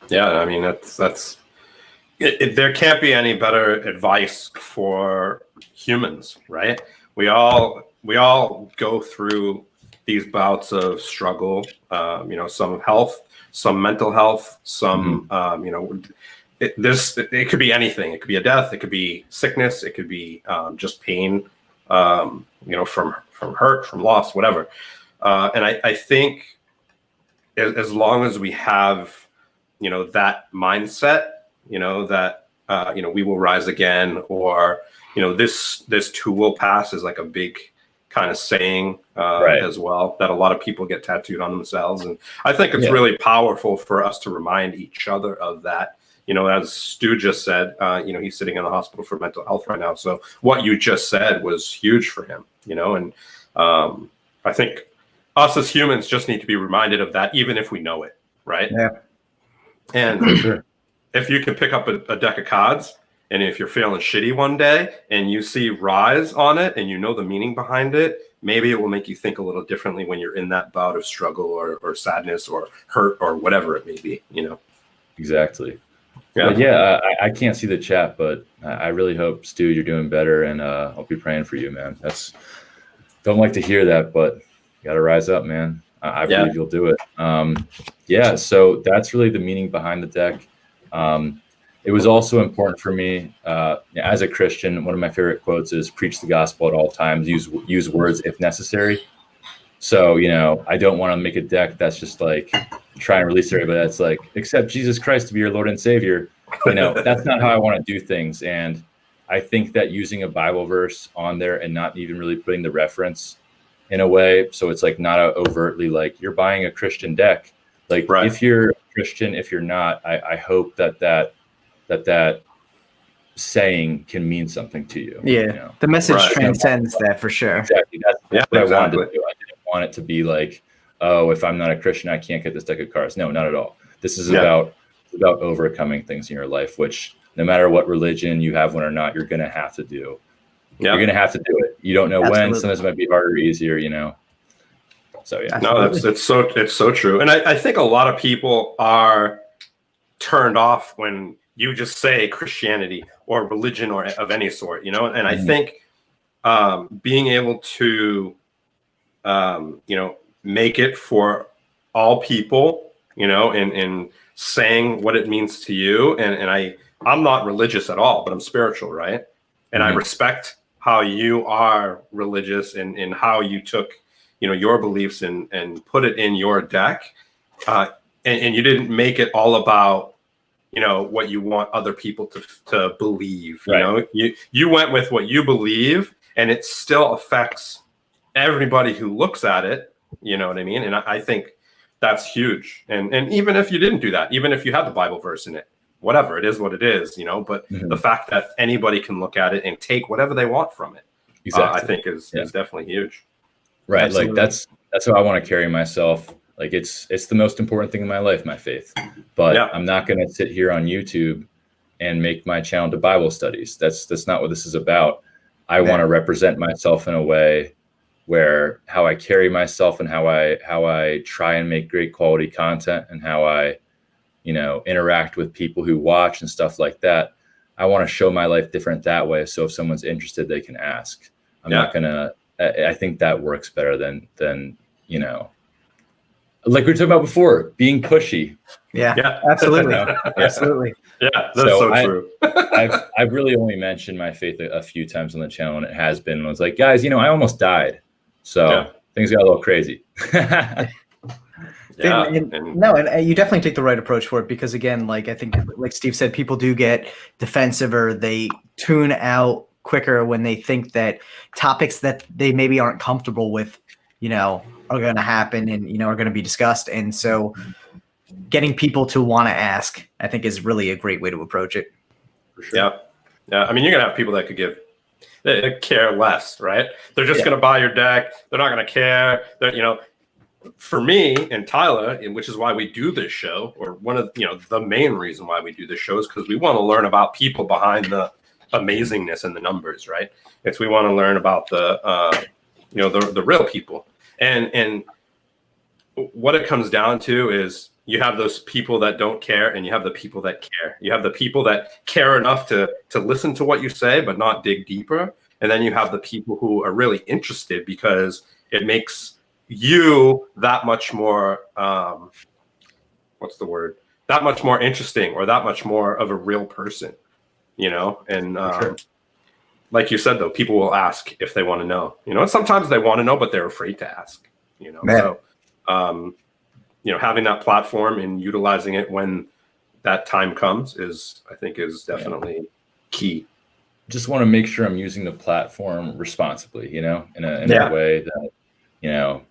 Yeah. I mean, that's there can't be any better advice for humans, right? We all go through these bouts of struggle, you know, some health, some mental health, some, you know, it could be anything. It could be a death. It could be sickness. It could be just pain, you know, from hurt, from loss, whatever. And I think as long as we have, you know, that mindset, you know, that, you know, we will rise again, or, you know, this too will pass is like a big kind of saying as well, that a lot of people get tattooed on themselves. And I think it's really powerful for us to remind each other of that. You know, as Stu just said, you know, he's sitting in the hospital for mental health right now. So what you just said was huge for him, you know, and I think us as humans just need to be reminded of that, even if we know it, right? Yeah. And if you can pick up a deck of cards, and if you're feeling shitty one day and you see rise on it and you know the meaning behind it, maybe it will make you think a little differently when you're in that bout of struggle or sadness or hurt or whatever it may be, you know? Exactly. Yeah, I can't see the chat, but I really hope, Stu, you're doing better, and I'll be praying for you, man. Don't like to hear that, but you got to rise up, man. I believe you'll do it. Yeah, so that's really the meaning behind the deck. It was also important for me as a Christian. One of my favorite quotes is "Preach the gospel at all times. Use words if necessary." So, you know, I don't want to make a deck that's just like try and release everybody. That's like, accept Jesus Christ to be your Lord and Savior. You know, that's not how I want to do things. And I think that using a Bible verse on there and not even really putting the reference in a way, so it's like not overtly like you're buying a Christian deck. Like if you're a Christian, if you're not, I hope that saying can mean something to you. Yeah, you know? The message transcends that for sure. Exactly. That's what I wanted to do. I didn't want it to be like, oh, if I'm not a Christian, I can't get this deck of cards. No, not at all. This is about overcoming things in your life, which no matter what religion you have one or not, you're going to have to do. You're going to have to do it. You don't know when. Sometimes it might be harder or easier, you know? So, yeah. No, it's so true. And I think a lot of people are turned off when you just say Christianity or religion or of any sort, you know? And I think being able to, you know, make it for all people, you know, and saying what it means to you. And I'm not religious at all, but I'm spiritual, right? And I respect how you are religious and how you took, you know, your beliefs and put it in your deck. And you didn't make it all about, you know, what you want other people to believe. You know, you went with what you believe, and it still affects everybody who looks at it. You know what I mean? And I think that's huge. And even if you didn't do that, even if you had the Bible verse in it, whatever, it is what it is, you know, but the fact that anybody can look at it and take whatever they want from it, I think is definitely huge. Right. Absolutely. Like that's how I want to carry myself. Like it's the most important thing in my life, my faith. But I'm not going to sit here on YouTube and make my channel to Bible studies. That's not what this is about. I want to represent myself in a way where how I carry myself and how I try and make great quality content and how I, you know, interact with people who watch and stuff like that. I want to show my life different that way. So if someone's interested, they can ask. I'm not gonna. I think that works better than you know, like we were talking about before, being pushy. Yeah, absolutely, absolutely. Yeah, that's so true. I've really only mentioned my faith a few times on the channel, and it has been. I was like, guys, you know, I almost died, so things got a little crazy. Yeah, and you definitely take the right approach for it, because again, like I think, like Steve said, people do get defensive, or they tune out quicker when they think that topics that they maybe aren't comfortable with, are going to happen and are going to be discussed. And so, getting people to want to ask, I think, is really a great way to approach it. For sure. Yeah. I mean, you're gonna have people that they care less, right? They're just going to buy your deck. They're not going to care. For me and Tyler, which is why we do this show, or one of the main reason why we do this show, is because we want to learn about people behind the amazingness and the numbers, right? We want to learn about the real people, and what it comes down to is you have those people that don't care, and you have the people that care. You have the people that care enough to listen to what you say, but not dig deeper. And then you have the people who are really interested because it makes you that much more, that much more interesting, or that much more of a real person, And Sure. Like you said, though, people will ask if they want to know, and sometimes they want to know, but they're afraid to ask, Man. So, having that platform and utilizing it when that time comes I think is definitely key. Just want to make sure I'm using the platform responsibly, in a way that,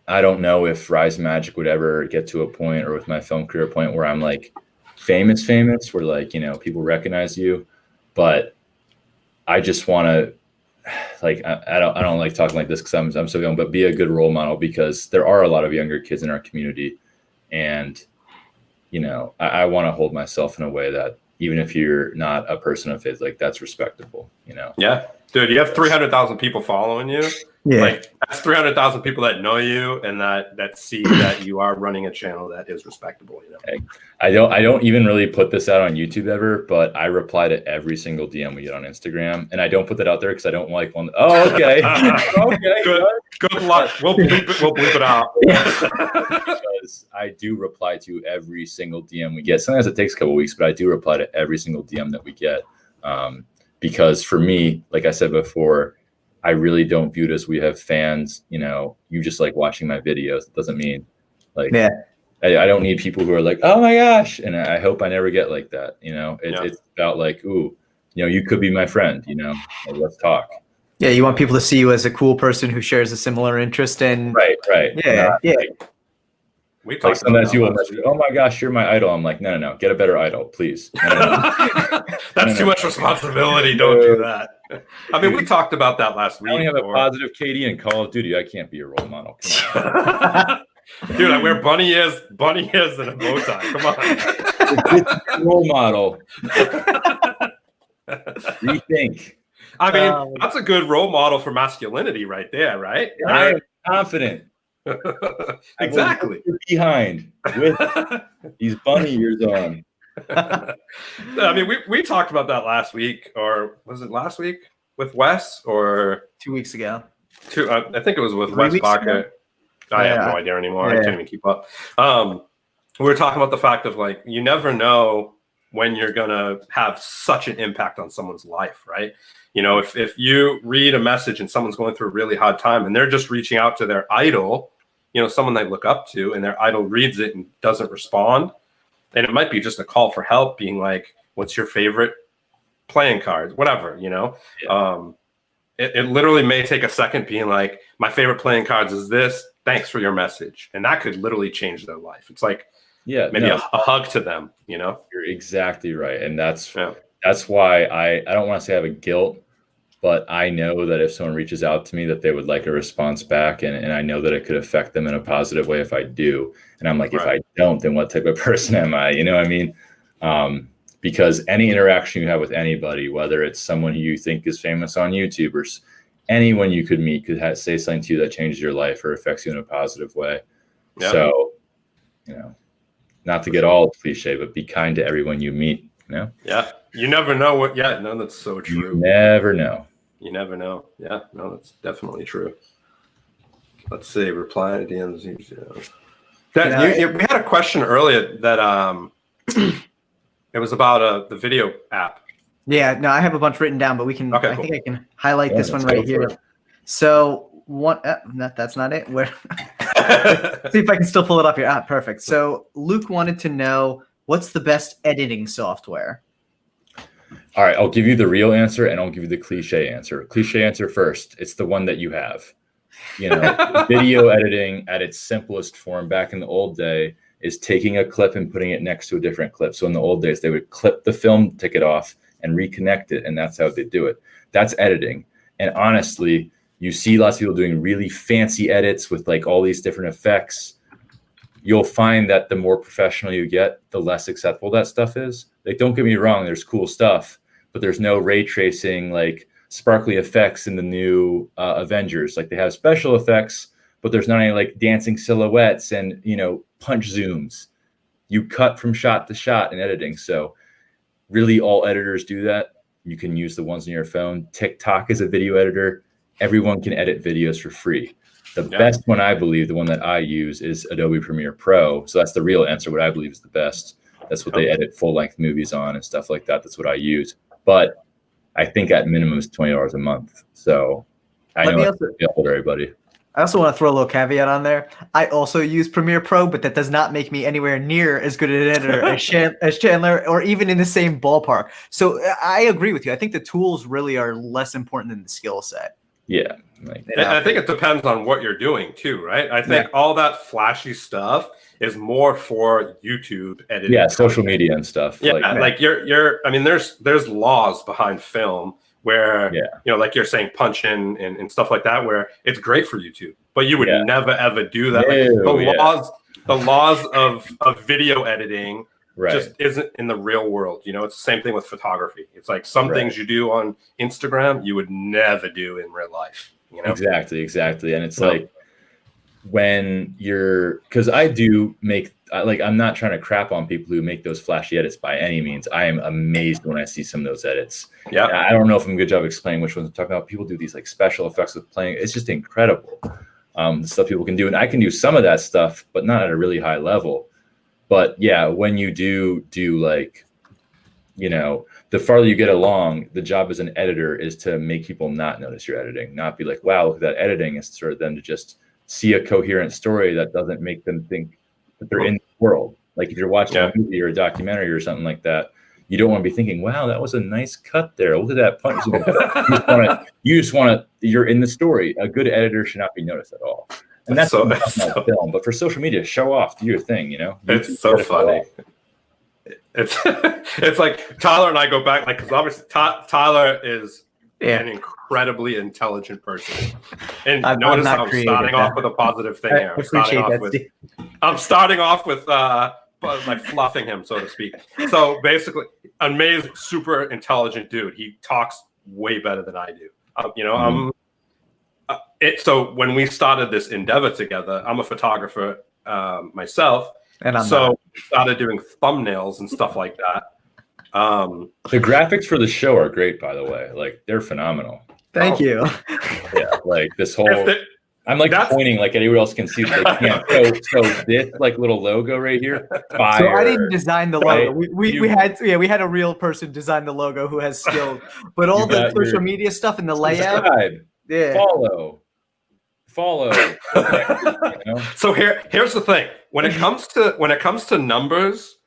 I don't know if Rise Magic would ever get to a point, or with my film career point, where I'm like famous, where like, people recognize you, but I just want to, like, I don't like talking like this because I'm so young, but be a good role model, because there are a lot of younger kids in our community, and I want to hold myself in a way that even if you're not a person of faith, like, that's respectable, Yeah, dude, you have 300,000 people following you. Yeah. Like, that's 300,000 people that know you and that see that you are running a channel that is respectable. I don't even really put this out on YouTube ever, but I reply to every single DM we get on Instagram, and I don't put that out there because I don't like one. Oh, okay, okay, good luck. We'll bleep it out. Because I do reply to every single DM we get. Sometimes it takes a couple weeks, but I do reply to every single DM that we get, because for me, like I said before, I really don't view it as we have fans. You just like watching my videos. It doesn't mean like. Yeah. I don't need people who are like, oh my gosh. And I hope I never get like that. It's about like, ooh, you could be my friend, like, let's talk. Yeah. You want people to see you as a cool person who shares a similar interest. And right. Yeah. Yeah. We like sometimes you will message, oh my gosh, you're my idol. I'm like, no, get a better idol, please. No. That's too much responsibility. Don't do that. I mean, we talked about that last week. I only have a positive KD in Call of Duty. I can't be a role model. Come on. Dude, I wear bunny ears and a bow tie. Come on. Role model. Rethink. I mean, that's a good role model for masculinity right there, right? I am confident. Exactly. Behind with these bunny ears on. I mean, we talked about that last week, or was it last week with Wes, or 2 weeks ago? I think it was with 3 Wes weeks Pocket. ago? I have no idea anymore. Yeah. I can't even keep up. We were talking about the fact of, like, you never know when you're gonna have such an impact on someone's life, right? If you read a message and someone's going through a really hard time and they're just reaching out to their idol, someone they look up to, and their idol reads it and doesn't respond, and it might be just a call for help, being like, what's your favorite playing cards, whatever, it literally may take a second, being like, my favorite playing cards is this, thanks for your message. And that could literally change their life. It's like, maybe a hug to them, You're exactly right. And that's why I don't want to say I have a guilt, but I know that if someone reaches out to me, that they would like a response back. And I know that it could affect them in a positive way if I do. And I'm like, if I don't, then what type of person am I? You know what I mean? Because any interaction you have with anybody, whether it's someone who you think is famous on YouTube, or anyone you could meet, could say something to you that changes your life or affects you in a positive way. Yeah. So, not to get all cliche, but be kind to everyone you meet. Yeah. You never know what. Yeah. No, that's so true. You never know. You never know. Yeah. No, that's definitely true. Let's see. Reply to DMs. We had a question earlier that it was about the video app. Yeah, no, I have a bunch written down, but we can. Okay, I think I can highlight this one right here. So that's not it. Where See if I can still pull it up here. Perfect. So Luke wanted to know, what's the best editing software? All right, I'll give you the real answer and I'll give you the cliche answer. Cliche answer first. It's the one that you have. Video editing at its simplest form back in the old day is taking a clip and putting it next to a different clip. So in the old days, they would clip the film ticket off and reconnect it, and that's how they do it. That's editing. And honestly, you see lots of people doing really fancy edits with like all these different effects. You'll find that the more professional you get, the less acceptable that stuff is. Like, don't get me wrong, there's cool stuff, but there's no ray tracing, like sparkly effects in the new Avengers. Like, they have special effects, but there's not any like dancing silhouettes and, punch zooms. You cut from shot to shot in editing. So really all editors do that. You can use the ones on your phone. TikTok is a video editor. Everyone can edit videos for free. The best one, I believe, the one that I use is Adobe Premiere Pro. So that's the real answer. What I believe is the best. That's what they edit full-length movies on and stuff like that. That's what I use. But I think at minimum is $20 a month. So I know it's available to everybody. I also want to throw a little caveat on there. I also use Premiere Pro, but that does not make me anywhere near as good an editor as Chandler, or even in the same ballpark. So I agree with you. I think the tools really are less important than the skill set. Yeah. I think it depends on what you're doing too, right? I think all that flashy stuff is more for YouTube editing. Yeah, social media and stuff. Yeah, like you're I mean, there's laws behind film where like you're saying punch in and stuff like that, where it's great for YouTube, but you would never ever do that. The laws of video editing just isn't in the real world. It's the same thing with photography. It's like some things you do on Instagram you would never do in real life. Exactly. And it's like when because I do make, I'm not trying to crap on people who make those flashy edits by any means. I am amazed when I see some of those edits. Yeah. I don't know if I'm a good job explaining which ones I'm talking about. People do these like special effects with playing. It's just incredible. The stuff people can do. And I can do some of that stuff, but not at a really high level. But yeah, when you do like, the farther you get along, the job as an editor is to make people not notice your editing, not be like, wow, look at that editing. It's sort of them to just see a coherent story that doesn't make them think that they're in the world. Like if you're watching a movie or a documentary or something like that, you don't want to be thinking, wow, that was a nice cut there. Look at that punch. You're in the story. A good editor should not be noticed at all. And that's so film. But for social media, show off, do your thing, It's so funny. It's like Tyler and I go back, like, because obviously Tyler is an incredibly intelligent person, and notice I'm starting off with a positive thing here. I'm starting off with like fluffing him, so to speak. So basically, amazing, super intelligent dude. He talks way better than I do. So when we started this endeavor together, I'm a photographer myself. And we started doing thumbnails and stuff like that. The graphics for the show are great, by the way. Like, they're phenomenal. Thank you. Yeah, like this whole. I'm like pointing like anyone else can see. They can't. So this like little logo right here. Fire. So I didn't design the logo. We had a real person design the logo who has skill. But all the social media stuff and the layout. Follow. So here's the thing. When it comes to numbers,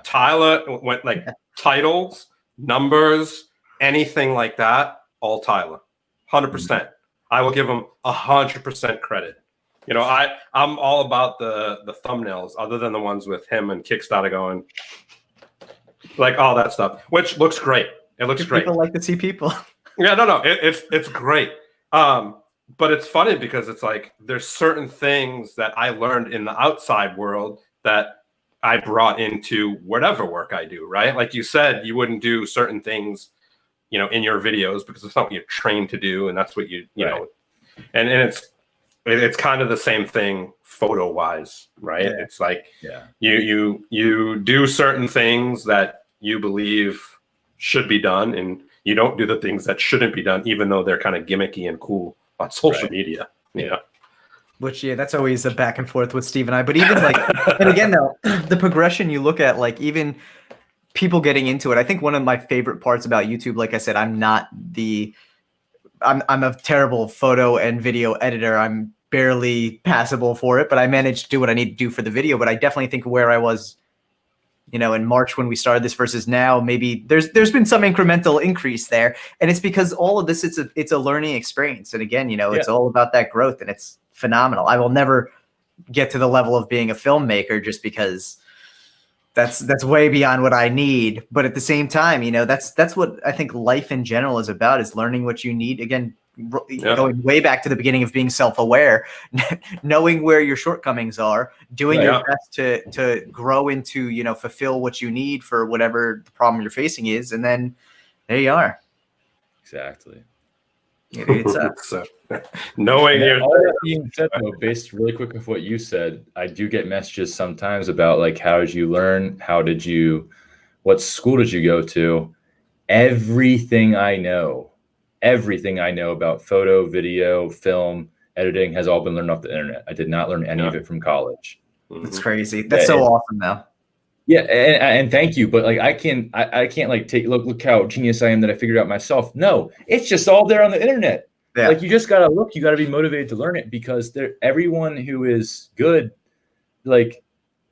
Tyler went like titles, numbers, anything like that, all Tyler, 100%. I will give him 100% credit. I'm all about the thumbnails, other than the ones with him and Kickstarter going, like all that stuff, which looks great. It looks great. People like to see people. Yeah, no, it's great. But it's funny because it's like there's certain things that I learned in the outside world that I brought into whatever work I do, right? Like you said, you wouldn't do certain things, in your videos because it's not what you're trained to do, and that's what you know. And it's kind of the same thing photo wise, right? Yeah. It's like you do certain things that you believe should be done, and you don't do the things that shouldn't be done, even though they're kind of gimmicky and cool on social media. Which that's always a back and forth with Steve and I. But even like, and again though, the progression you look at, like even people getting into it. I think one of my favorite parts about YouTube, like I said, I'm a terrible photo and video editor. I'm barely passable for it, but I managed to do what I need to do for the video. But I definitely think where I was, in March when we started this versus now, maybe there's been some incremental increase there. And it's because all of this, it's a learning experience. And again, it's all about that growth, and it's phenomenal. I will never get to the level of being a filmmaker just because that's way beyond what I need. But at the same time, that's what I think life in general is about, is learning what you need. Again, going way back to the beginning of being self-aware, knowing where your shortcomings are, doing your best to grow into, fulfill what you need for whatever the problem you're facing is. And then there you are. Exactly. It's knowing all that being said, though, based really quick off what you said, I do get messages sometimes about like, how did you learn? What school did you go to? Everything I know about photo, video, film, editing has all been learned off the internet. I did not learn any of it from college. That's crazy. That's so awesome, though. Yeah, and thank you, but like I can't like take look how genius I am that I figured out myself. No, it's just all there on the internet. Yeah. Like you just gotta look. You gotta be motivated to learn it, because everyone who is good, like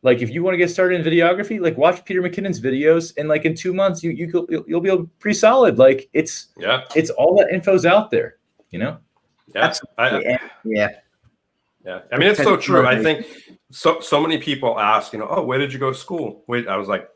if you want to get started in videography, like watch Peter McKinnon's videos, and like in 2 months you'll be able pretty solid. Like it's all that info's out there, Yeah. Yeah. I mean, it's so true. I think so many people ask, oh, where did you go to school? I was like,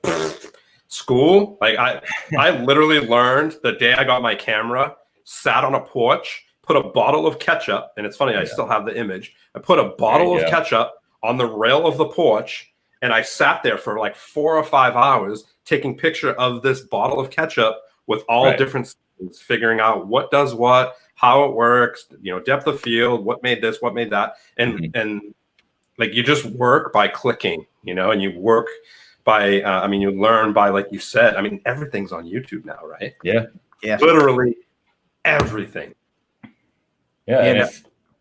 school? Like I literally learned the day I got my camera, sat on a porch, put a bottle of ketchup, and it's funny, I still have the image. I put a bottle of ketchup on the rail of the porch, and I sat there for like 4 or 5 hours taking picture of this bottle of ketchup with all different things, figuring out what does what, how it works, depth of field, what made this, what made that. And like, you just work by clicking, and you work by, you learn by, like you said, everything's on YouTube now, right? Yeah. Literally everything. Yeah. And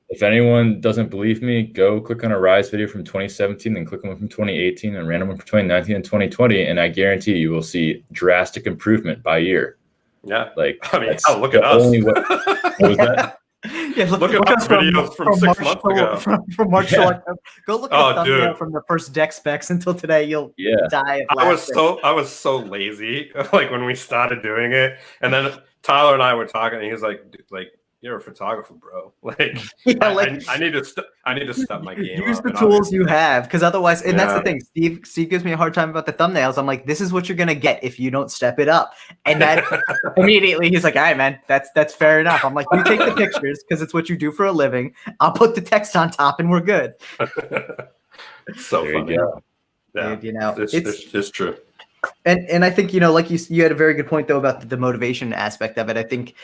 if anyone doesn't believe me, go click on a Rise video from 2017 and click on one from 2018 and random one from 2019 and 2020. And I guarantee you will see drastic improvement by year. Yeah. Like, look at us. What was that? Yeah, look at our videos from 6 months ago. From March to October. Go look at the thumbnail from the first deck specs until today. You'll die of laughter. I was so lazy, like when we started doing it, and then Tyler and I were talking, and he was like, "Dude, like, you're a photographer, bro. Like, I need to step my game use up." The tools you have, because otherwise, and that's the thing. Steve gives me a hard time about the thumbnails. I'm like, this is what you're gonna get if you don't step it up. And that immediately he's like, all right, man, that's fair enough. I'm like, you take the pictures because it's what you do for a living. I'll put the text on top, and we're good. So there funny. You go. Yeah, dude, it's true. And I think like you had a very good point though about the motivation aspect of it. I think.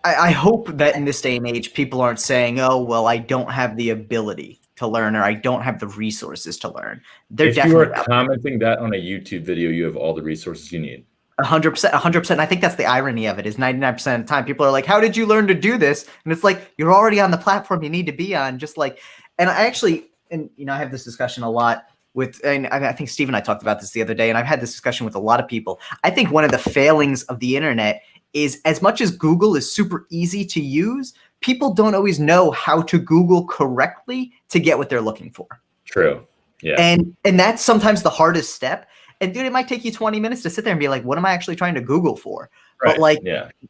I hope that in this day and age, people aren't saying, oh, well, I don't have the ability to learn, or I don't have the resources to learn. If you are commenting that on a YouTube video, you have all the resources you need. 100%. And I think that's the irony of it, is 99% of the time people are like, how did you learn to do this? And it's like, you're already on the platform you need to be on. Just like, and I actually, I have this discussion a lot with, and I think Steve and I talked about this the other day, and I've had this discussion with a lot of people. I think one of the failings of the internet is, as much as Google is super easy to use, people don't always know how to Google correctly to get what they're looking for. True. Yeah. And that's sometimes the hardest step. And dude, it might take you 20 minutes to sit there and be like, what am I actually trying to Google for? Right. But like,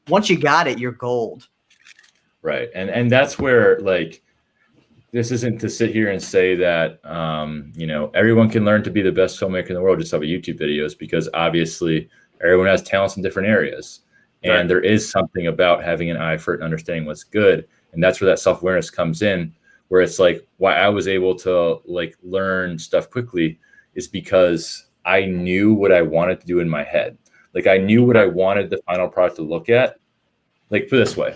once you got it, you're gold. Right. And that's where, like, this isn't to sit here and say that, everyone can learn to be the best filmmaker in the world just off of YouTube videos, because obviously everyone has talents in different areas. And there is something about having an eye for it and understanding what's good. And that's where that self-awareness comes in, where it's like, why I was able to like learn stuff quickly is because I knew what I wanted to do in my head. Like, I knew what I wanted the final product to look at. Like, put it this way,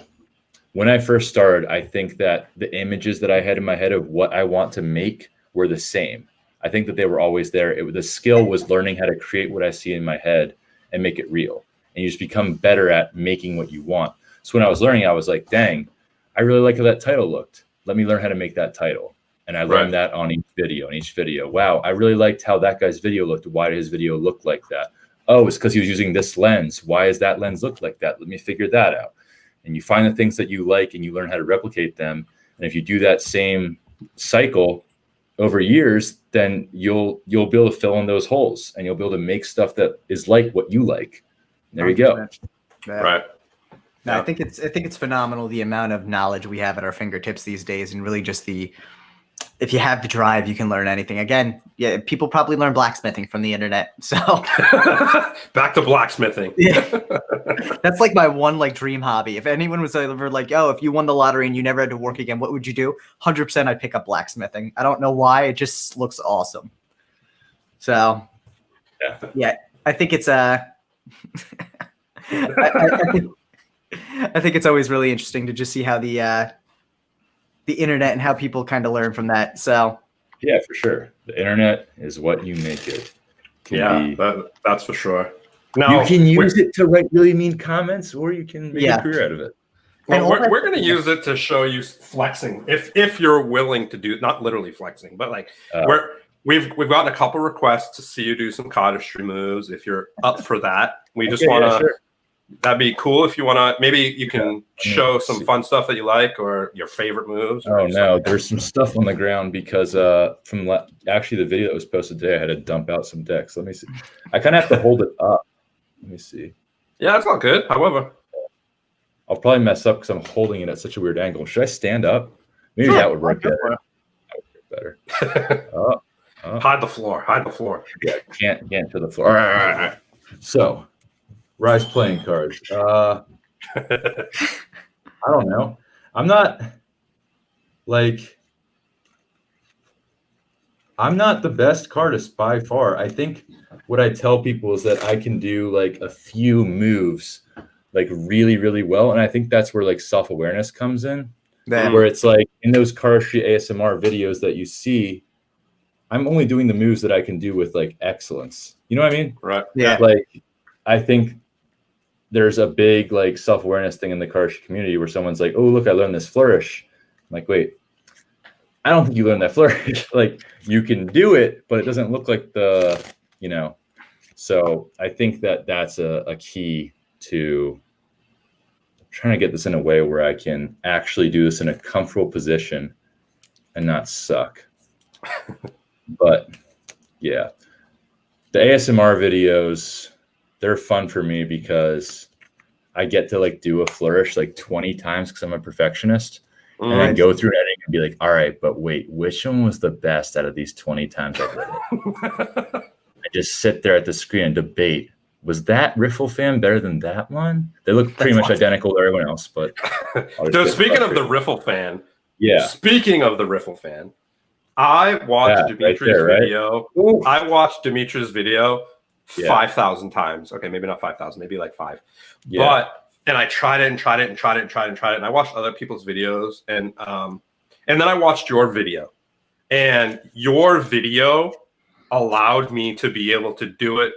when I first started, I think that the images that I had in my head of what I want to make were the same. I think that they were always there. The skill was learning how to create what I see in my head and make it real. And you just become better at making what you want. So when I was learning, I was like, dang, I really like how that title looked. Let me learn how to make that title. And I learned that on each video. Wow, I really liked how that guy's video looked. Why did his video look like that? Oh, it's because he was using this lens. Why does that lens look like that? Let me figure that out. And you find the things that you like and you learn how to replicate them. And if you do that same cycle over years, then you'll be able to fill in those holes, and you'll be able to make stuff that is like what you like. And there you go. Yeah. Right. No, I think it's phenomenal the amount of knowledge we have at our fingertips these days, and really just if you have the drive, you can learn anything. Again, yeah, people probably learn blacksmithing from the internet. So back to blacksmithing. Yeah. That's like my one like dream hobby. If anyone was ever like, oh, if you won the lottery and you never had to work again, what would you do? 100% I'd pick up blacksmithing. I don't know why. It just looks awesome. So yeah, I think it's I think it's always really interesting to just see how the internet and how people kind of learn from that. So yeah, for sure. The internet is what you make it. That's for sure. Now, you can use it to write really mean comments, or you can make a career out of it. Well, we're going to use it to show you flexing, if you're willing to do, not literally flexing, but like we've gotten a couple requests to see you do some cardistry moves. If you're up for that, we just want to. Sure. That'd be cool if you want to. Maybe you can show some fun stuff that you like, or your favorite moves. Oh no, there's some stuff on the ground because from actually the video that was posted today, I had to dump out some decks. Let me see. I kind of have to hold it up. Let me see. Yeah, that's not good. However, I'll probably mess up because I'm holding it at such a weird angle. Should I stand up? Maybe that would work better. That would work better. Hide the floor. Hide the floor. Yeah, can't get to the floor. All right. So, Rise playing cards. I don't know. I'm not the best cardist by far. I think what I tell people is that I can do like a few moves like really, really well. And I think that's where like self-awareness comes in. Where it's like in those cardistry ASMR videos that you see, I'm only doing the moves that I can do with like excellence. You know what I mean? Right. Yeah. Like I think there's a big like self-awareness thing in the cardistry community where someone's like, oh, look, I learned this flourish. I'm like, wait, I don't think you learned that flourish. Like you can do it, but it doesn't look like the, you know. So I think that that's a key to trying to get this in a way where I can actually do this in a comfortable position and not suck. But yeah, the ASMR videos, they're fun for me because I get to like do a flourish like 20 times because I'm a perfectionist and then go through editing and be like, all right, but wait, which one was the best out of these 20 times I did it? I just sit there at the screen and debate. Was that riffle fan better than that one? They look pretty much identical to everyone else, but so speaking of the riffle fan, I watched Dimitri's video. Right? I watched Dimitri's video 5,000 times. Okay, maybe not 5,000, maybe like 5. Yeah. And I tried it, and I watched other people's videos, and then I watched your video. And your video allowed me to be able to do it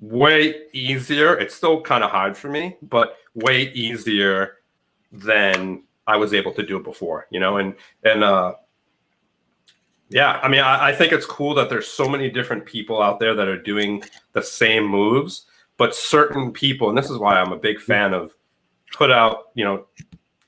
way easier. It's still kind of hard for me, but way easier than I was able to do it before, you know, and yeah, I mean, I think it's cool that there's so many different people out there that are doing the same moves, but certain people, and this is why I'm a big fan of put out, you know,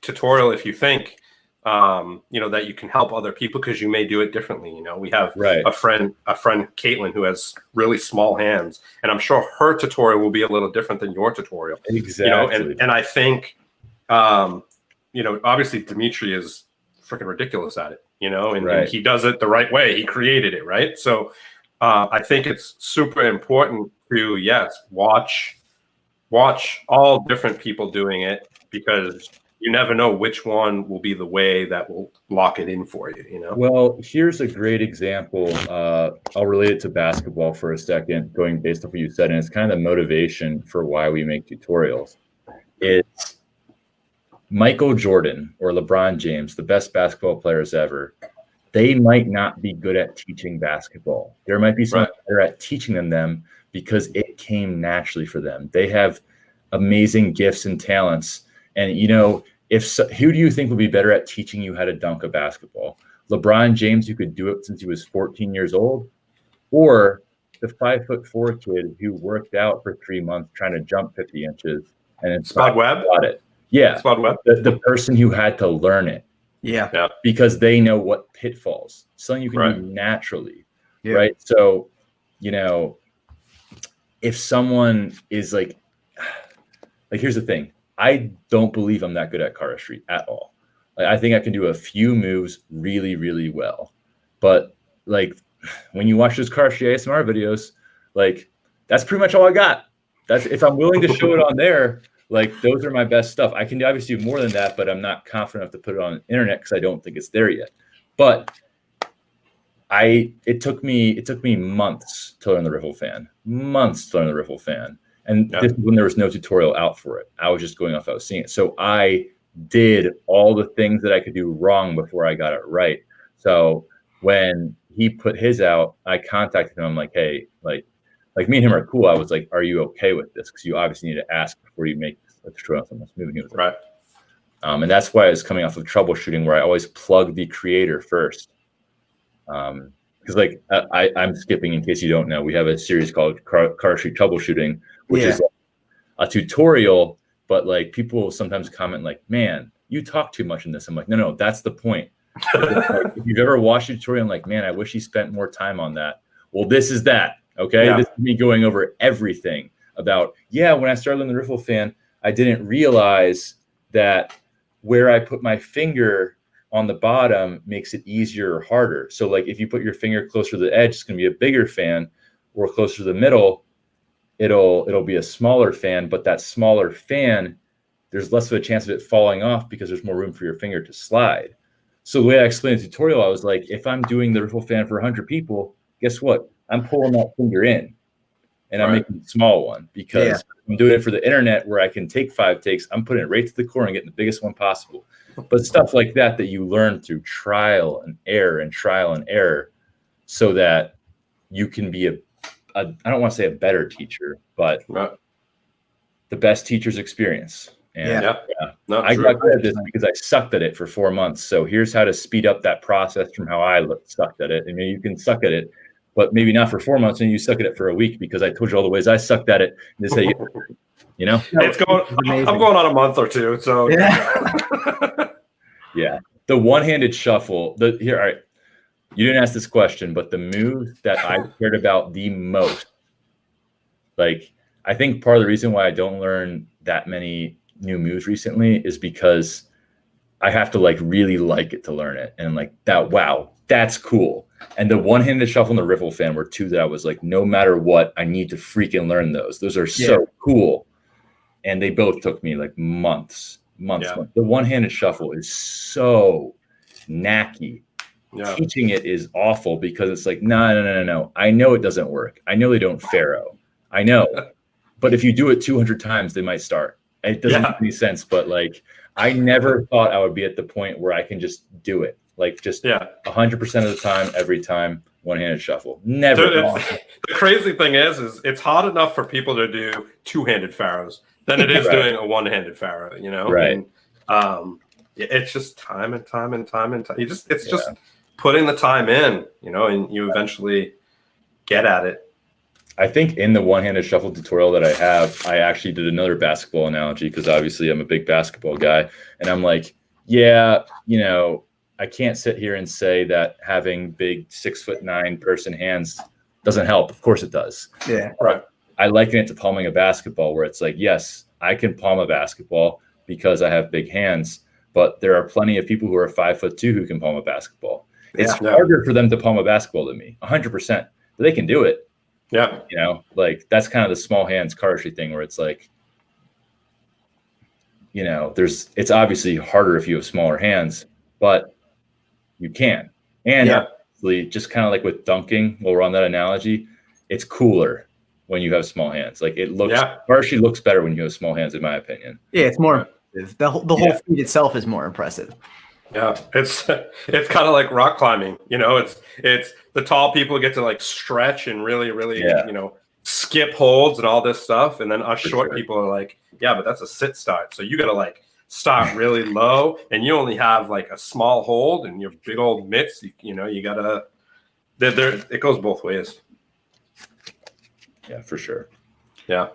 tutorial if you think, you know, that you can help other people because you may do it differently. You know, we have a friend, Caitlin, who has really small hands, and I'm sure her tutorial will be a little different than your tutorial. Exactly. You know, and I think, you know, obviously Dimitri is freaking ridiculous at it, you know, and he does it the right way. He created it, right? So I think it's super important to, watch all different people doing it, because you never know which one will be the way that will lock it in for you, you know? Well, here's a great example. I'll relate it to basketball for a second, going based off what you said, and it's kind of the motivation for why we make tutorials. It's Michael Jordan or LeBron James, the best basketball players ever. They might not be good at teaching basketball. There might be someone better at teaching them because it came naturally for them. They have amazing gifts and talents. And, you know, who do you think would be better at teaching you how to dunk a basketball? LeBron James, who could do it since he was 14 years old, or the 5'4" kid who worked out for 3 months trying to jump 50 inches and then Spud Webb got it. Yeah, Spot web. the person who had to learn it. Yeah. Because they know what pitfalls. Something you can Right. do naturally, Yeah. right? So, you know, if someone is like here's the thing. I don't believe I'm that good at cardistry at all. Like, I think I can do a few moves really, really well. But like when you watch those cardistry ASMR videos, like that's pretty much all I got. That's if I'm willing to show it on there, like those are my best stuff. I can obviously do more than that, but I'm not confident enough to put it on the internet because I don't think it's there yet. But it took me months to learn the riffle fan. Months to learn the riffle fan. And this is when there was no tutorial out for it. I was just going off I was seeing it. So I did all the things that I could do wrong before I got it right. So when he put his out, I contacted him. I'm like, hey, like me and him are cool. I was like, are you okay with this? Because you obviously need to ask before you make a tutorial on something moving. He was like, Right. And that's why it's coming off of troubleshooting, where I always plug the creator first. Because like I'm skipping, in case you don't know, we have a series called Cardistry Troubleshooting, which is like a tutorial, but like people will sometimes comment like, man, you talk too much in this. I'm like, no, that's the point. Like, if you've ever watched a tutorial and like, man, I wish he spent more time on that. Well, this is that. Okay. This is me going over everything about, when I started learning the riffle fan, I didn't realize that where I put my finger on the bottom makes it easier or harder. So like if you put your finger closer to the edge, it's going to be a bigger fan, or closer to the middle, it'll be a smaller fan. But that smaller fan, there's less of a chance of it falling off because there's more room for your finger to slide. So the way I explained the tutorial, I was like, if I'm doing the riffle fan for 100 people, guess what? I'm pulling that finger in and I'm making a small one, because I'm doing it for the internet where I can take 5 takes. I'm putting it right to the core and getting the biggest one possible. But stuff like that you learn through trial and error, so that you can be I don't want to say a better teacher, but the best teacher's experience. And I got good at this because I sucked at it for 4 months. So here's how to speed up that process from how I sucked at it. And maybe you can suck at it, but maybe not for 4 months, and you suck at it for a week, because I told you all the ways I sucked at it. And just say, you know, it's going. I'm going on a month or two. So the one-handed shuffle. All right. You didn't ask this question, but the move that I cared about the most, like, I think part of the reason why I don't learn that many new moves recently is because I have to like really like it to learn it. And like that, wow, that's cool. And the one-handed shuffle and the riffle fan were two that I was like, no matter what, I need to freaking learn those. Those are so cool. And they both took me like months. The one-handed shuffle is so knacky. Teaching it is awful, because it's like, no. I know it doesn't work. I know they don't pharaoh. I know. But if you do it 200 times, they might start. It doesn't make any sense. But like, I never thought I would be at the point where I can just do it. Like just 100% of the time, every time, one-handed shuffle. Never. The crazy thing is it's hard enough for people to do two-handed pharaohs than it is doing a one-handed pharaoh, you know? Right. And, it's just time and time. It's just putting the time in, you know, and you eventually get at it. I think in the one-handed shuffle tutorial that I have, I actually did another basketball analogy, because obviously I'm a big basketball guy. And I'm like, you know, I can't sit here and say that having big 6'9" person hands doesn't help. Of course it does. Yeah. Right. I liken it to palming a basketball, where it's like, yes, I can palm a basketball because I have big hands, but there are plenty of people who are 5'2" who can palm a basketball. It's harder for them to palm a basketball than me, 100%. But they can do it. Yeah. You know, like that's kind of the small hands cardistry thing, where it's like, you know, it's obviously harder if you have smaller hands, but you can. And just kind of like with dunking, while we're on that analogy, it's cooler when you have small hands. Like it looks, cardistry looks better when you have small hands, in my opinion. Yeah, it's more impressive. The whole feat itself is more impressive. Yeah, it's kind of like rock climbing, you know. It's the tall people get to like stretch and really, you know, skip holds and all this stuff, and then us short people are like, but that's a sit start, so you got to like start really low, and you only have like a small hold and your big old mitts. You know, you gotta. It goes both ways. Yeah, for sure. Yeah.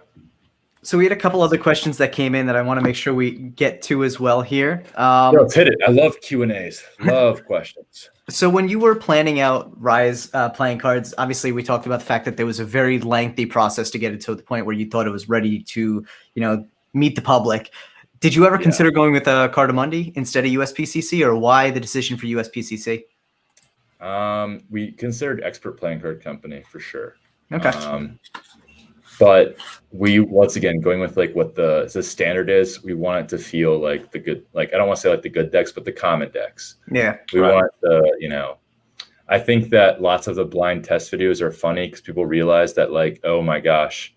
So we had a couple other questions that came in that I want to make sure we get to as well here. Let's hit it. I love Q&As. Love questions. So when you were planning out Rise playing cards, obviously we talked about the fact that there was a very lengthy process to get it to the point where you thought it was ready to, meet the public. Did you ever consider going with Cardamundi instead of USPCC, or why the decision for USPCC? We considered Expert Playing Card Company for sure. Okay. But we, once again, going with like what the standard is, we want it to feel like the good, like I don't want to say like the good decks, but the common decks. Yeah. We want the, I think that lots of the blind test videos are funny because people realize that like, oh my gosh,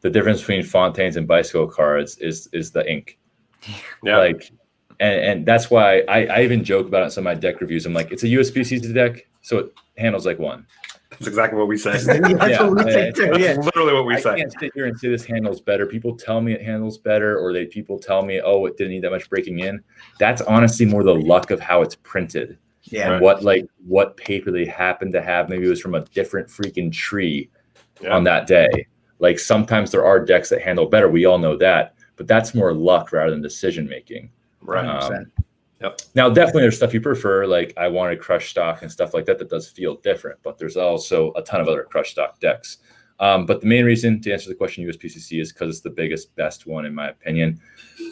the difference between Fontaines and bicycle cards is the ink. Yeah. Like, and that's why I even joke about it in some of my deck reviews. I'm like, it's a USPCC deck, so it handles like one. That's exactly what we say. That's what we say too. Yeah. That's literally what we say. I can't sit here and say this handles better. People tell me it handles better, or people tell me, oh, it didn't need that much breaking in. That's honestly more the luck of how it's printed. Yeah. And what paper they happen to have. Maybe it was from a different freaking tree on that day. Like sometimes there are decks that handle better. We all know that, but that's more luck rather than decision making. Right. Yep. Now, definitely there's stuff you prefer. Like I wanted crush stock and stuff like that. That does feel different, but there's also a ton of other crush stock decks. But the main reason to answer the question USPCC is because it's the biggest, best one, in my opinion.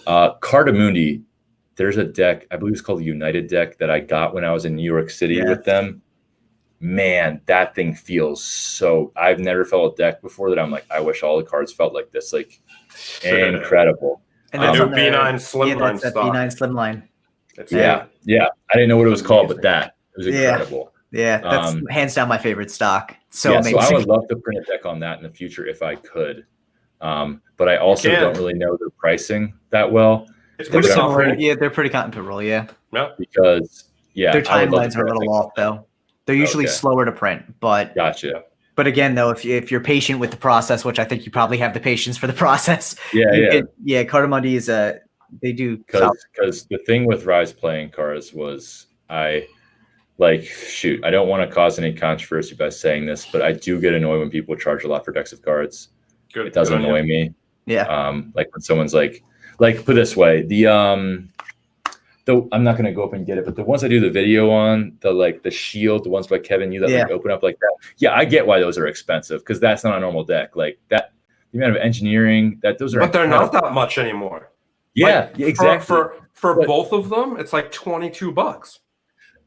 Cardamundi, there's a deck, I believe it's called the United deck that I got when I was in New York City with them. Man, that thing feels so, I've never felt a deck before that I'm like, I wish all the cards felt like this. Like incredible. And the new B9 Slimline stock. B9 Slimline. Yeah. I didn't know what it was called, but it was incredible. Yeah, that's hands down my favorite stock. So amazing. So I would love to print a deck on that in the future if I could. But I also don't really know their pricing that well. It's pretty similar. Yeah, they're pretty comparable. Yeah. Because their timelines are a little off though. They're usually slower to print, but gotcha. But again, though, if you're patient with the process, which I think you probably have the patience for the process. Cardamundi is they do because the thing with Rise playing cards was I don't want to cause any controversy by saying this, but I do get annoyed when people charge a lot for decks of cards. Good. It does annoy me. Yeah. Like when someone's like put it this way, I'm not gonna go up and get it, but the ones I do the video on, the shield, the ones by Kevin, open up like that. Yeah, I get why those are expensive because that's not a normal deck. Like that, the amount of engineering that those are. But they're not that much anymore. Yeah, exactly. For both of them, it's like $22.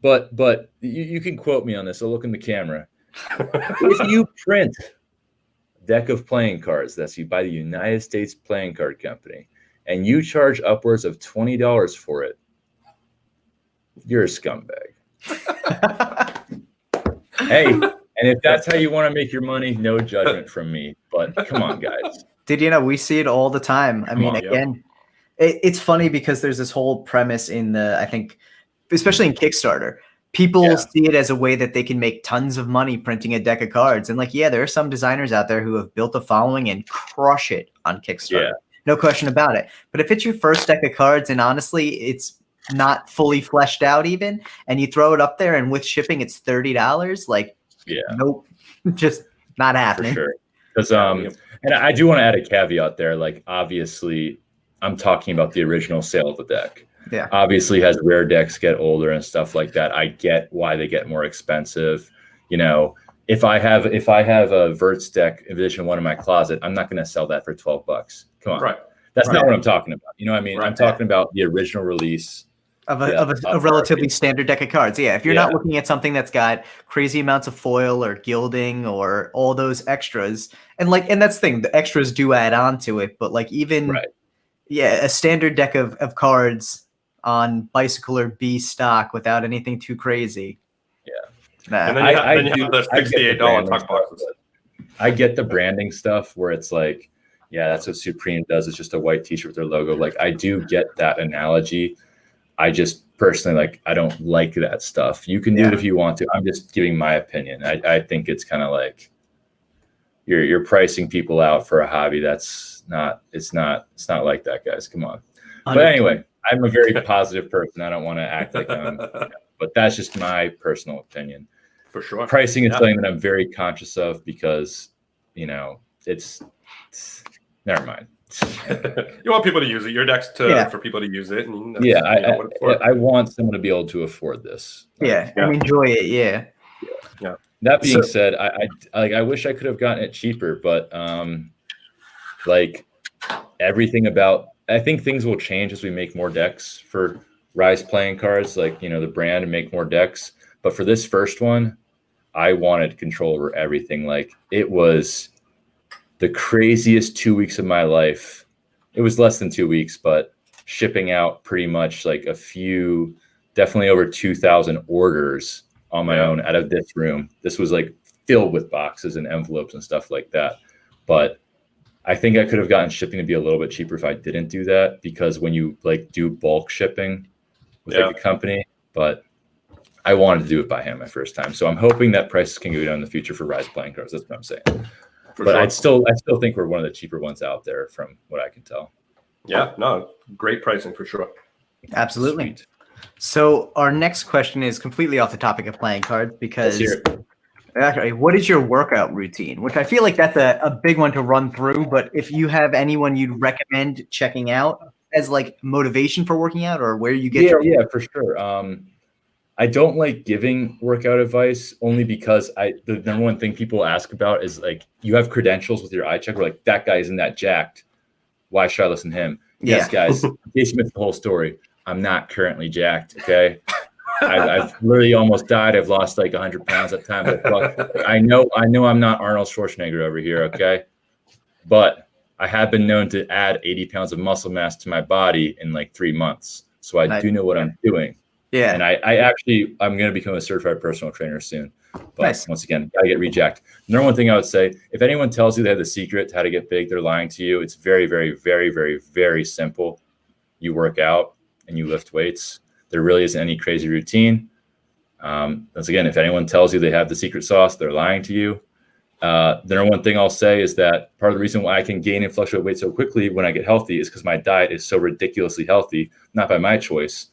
But you can quote me on this. I'll look in the camera. If you print a deck of playing cards that's by the United States Playing Card Company, and you charge upwards of $20 for it, you're a scumbag. Hey, and if that's how you want to make your money, no judgment from me. But come on, guys. We see it all the time. I mean, again, it's funny because there's this whole premise I think, especially in Kickstarter, people see it as a way that they can make tons of money printing a deck of cards. And there are some designers out there who have built a following and crush it on Kickstarter. Yeah. No question about it. But if it's your first deck of cards and honestly, it's not fully fleshed out even, and you throw it up there and with shipping, it's $30, nope, just not happening. For sure. Because, and I do want to add a caveat there. Like, obviously, I'm talking about the original sale of the deck. Yeah. Obviously, as rare decks get older and stuff like that, I get why they get more expensive. If I have a Verts deck edition 1 in my closet, I'm not going to sell that for $12. Come on. Right. That's not what I'm talking about. You know what I mean? Right. I'm talking about the original release of a relatively standard deck of cards. Yeah. If you're not looking at something that's got crazy amounts of foil or gilding or all those extras, and that's the thing, the extras do add on to it, but a standard deck of cards on Bicycle or B stock without anything too crazy. Yeah. And then you have the $68 tuck boxes. I get the branding stuff where it's like, yeah, that's what Supreme does. It's just a white t-shirt with their logo. Like, I do get that analogy. I just personally, I don't like that stuff. You can do it if you want to. I'm just giving my opinion. I think it's kind of like you're pricing people out for a hobby. It's not like that, guys. Come on. But anyway, I'm a very positive person. I don't want to act like but that's just my personal opinion. For sure. Pricing is something that I'm very conscious of because, it's never mind. You want people to use it. Your deck's for people to use it. And yeah, I want someone to be able to afford this. And enjoy it. Yeah. That being said, I wish I could have gotten it cheaper, but like everything about, I think things will change as we make more decks for Rise playing cards, like, you know, the brand, and make more decks. But for this first one, I wanted control over everything. Like, it was the craziest 2 weeks of my life. It was less than 2 weeks, but shipping out pretty much like definitely over 2,000 orders on my own out of this room. This was like filled with boxes and envelopes and stuff like that. But I think I could have gotten shipping to be a little bit cheaper if I didn't do that, because when you like do bulk shipping with like a company, but I wanted to do it by hand my first time. So I'm hoping that prices can go down in the future for Rise playing cards. That's what I'm saying. But I still think we're one of the cheaper ones out there from what I can tell. Yeah, no, great pricing for sure. Absolutely. Sweet. So our next question is completely off the topic of playing cards, because what is your workout routine? Which I feel like that's a big one to run through, but if you have anyone you'd recommend checking out as like motivation for working out, or where you get for sure. I don't like giving workout advice, only because the number one thing people ask about is like, you have credentials with your eye check. We're like, that guy isn't that jacked. Why should I listen to him? Yes, guys, in case you missed the whole story, I'm not currently jacked. Okay. I've literally almost died. I've lost like 100 pounds at time. But I know I'm not Arnold Schwarzenegger over here. Okay. But I have been known to add 80 pounds of muscle mass to my body in like 3 months. So I do know what I'm doing. Yeah. And I'm going to become a certified personal trainer soon. But once again, gotta get rejacked. Number one thing I would say, if anyone tells you they have the secret to how to get big, they're lying to you. It's very, very, very, very, very simple. You work out and you lift weights. There really isn't any crazy routine. Once again, if anyone tells you they have the secret sauce, they're lying to you. The number one thing I'll say is that part of the reason why I can gain and fluctuate weight so quickly when I get healthy is because my diet is so ridiculously healthy, not by my choice.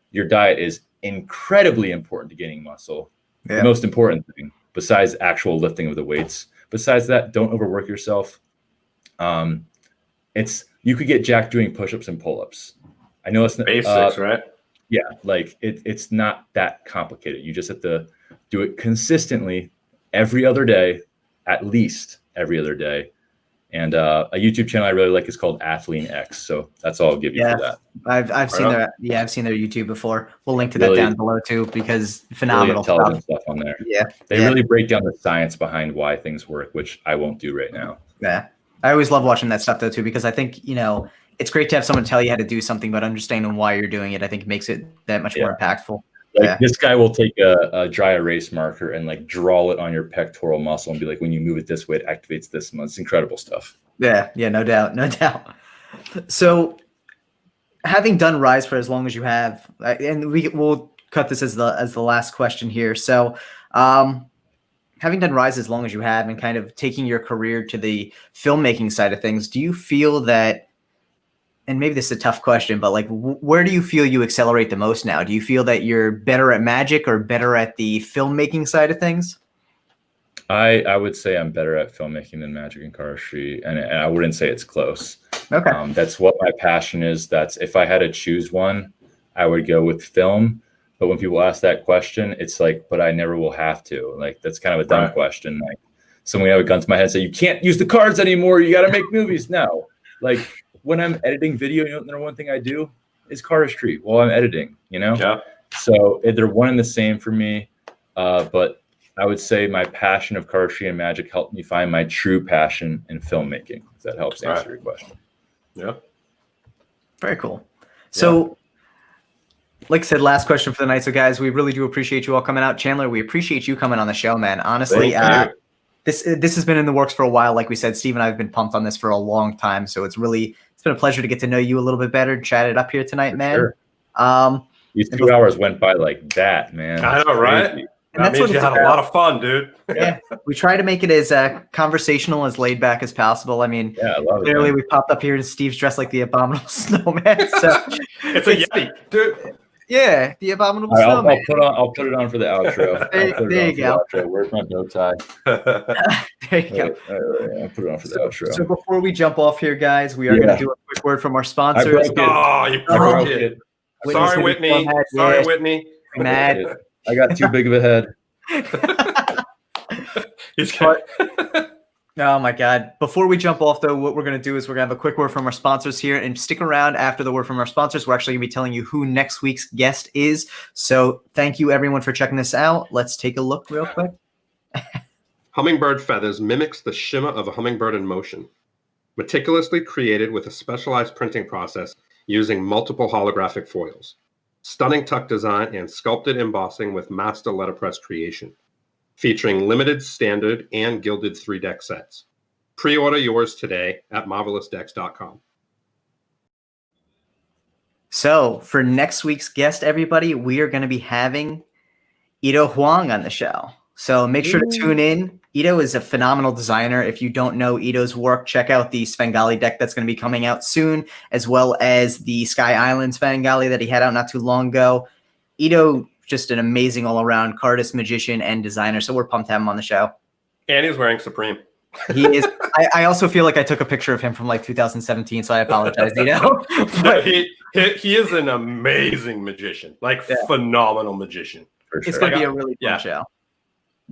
Your diet is incredibly important to gaining muscle. The most important thing, besides actual lifting of the weights. Besides that, don't overwork yourself. You could get jacked doing push-ups and pull-ups. I know it's basics, right? Yeah, like it's not that complicated. You just have to do it consistently every other day, at least every other day. And a YouTube channel I really like is called Athlean X. So that's all I'll give you for that. I've seen their YouTube before. We'll link to that down below too, because phenomenal really intelligent stuff on there. Yeah. They really break down the science behind why things work, which I won't do right now. Yeah. I always love watching that stuff though too, because I think, it's great to have someone tell you how to do something, but understanding why you're doing it, I think makes it that much more impactful. Like this guy will take a dry erase marker and like draw it on your pectoral muscle and be like, when you move it this way, it activates this much. It's incredible stuff. Yeah, no doubt. So having done Rise for as long as you have, and we'll cut this as the last question here. So having done Rise as long as you have and kind of taking your career to the filmmaking side of things, do you feel that, and maybe this is a tough question, but like, where do you feel you accelerate the most now? Do you feel that you're better at Magic or better at the filmmaking side of things? I would say I'm better at filmmaking than Magic and Cardistry, and I wouldn't say it's close. Okay. That's what my passion is. That's if I had to choose one, I would go with film. But when people ask that question, it's like, but I never will have to. Like, that's kind of a dumb question. Like, someone have a gun to my head and say, you can't use the cards anymore. You got to make movies. No. Like, when I'm editing video, the number one thing I do is cardistry while I'm editing, Yeah. So they're one and the same for me. But I would say my passion of cardistry and Magic helped me find my true passion in filmmaking. If that helps answer your question. Yeah. Very cool. So, like I said, last question for the night. So, guys, we really do appreciate you all coming out. Chandler, we appreciate you coming on the show, man. Honestly, this has been in the works for a while. Like we said, Steve and I have been pumped on this for a long time. So it's been a pleasure to get to know you a little bit better, chat it up here tonight, man. Sure. These 2 hours went by like that, man. I know, right? And that means you had a lot of fun, dude. Yeah, we try to make it as conversational, as laid back as possible. I mean, I love clearly we popped up here and Steve's dressed like the abominable snowman. So it's a Yeti, dude. Yeah, the abominable All right, snowman. I'll put it on for the outro. There you go. Where's my bow tie? There you go. I'll put it on for the outro. So before we jump off here, guys, we are going to do a quick word from our sponsors. broke it. Oh, you broke it. Sorry, Whitney. Sorry, Whitney. Mad. I got too big of a head. Oh my God. Before we jump off though, what we're going to do is we're going to have a quick word from our sponsors here, and stick around after the word from our sponsors. We're actually going to be telling you who next week's guest is. So thank you everyone for checking this out. Let's take a look real quick. Hummingbird feathers mimics the shimmer of a hummingbird in motion. Meticulously created with a specialized printing process using multiple holographic foils. Stunning tuck design and sculpted embossing with master letterpress creation. Featuring limited, standard, and gilded 3-deck sets. Pre-order yours today at marvelousdecks.com. So for next week's guest, everybody, we are going to be having Ito Huang on the show. So make sure to tune in. Ito is a phenomenal designer. If you don't know Ito's work, check out the Svengali deck that's going to be coming out soon, as well as the Sky Island Svengali that he had out not too long ago. Ito, just an amazing all-around cardist, magician, and designer. So we're pumped to have him on the show. And he's wearing Supreme. He is. I also feel like I took a picture of him from like 2017, so I apologize, No, he is an amazing magician, phenomenal magician. For sure. It's going to be a really fun show.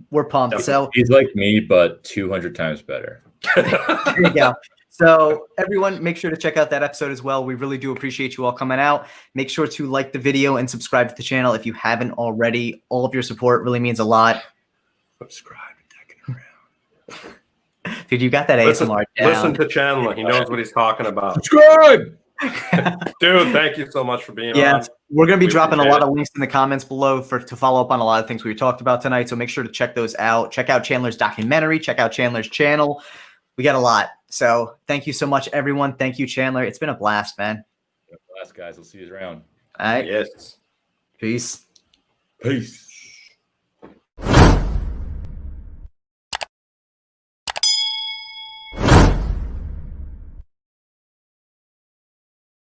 We're pumped. Definitely. So he's like me, but 200 times better. there you go. So everyone, make sure to check out that episode as well. We really do appreciate you all coming out. Make sure to like the video and subscribe to the channel if you haven't already. All of your support really means a lot. Subscribe to Deckin Around. Dude, you got that ASMR down. Listen to Chandler. He knows what he's talking about. Subscribe! Dude, thank you so much for being on. We're going to be dropping a lot of links in the comments below to follow up on a lot of things we talked about tonight. So make sure to check those out. Check out Chandler's documentary. Check out Chandler's channel. We got a lot. So thank you so much, everyone. Thank you, Chandler. It's been a blast, man. Guys. We'll see you around. All right. Yes. Peace. Peace.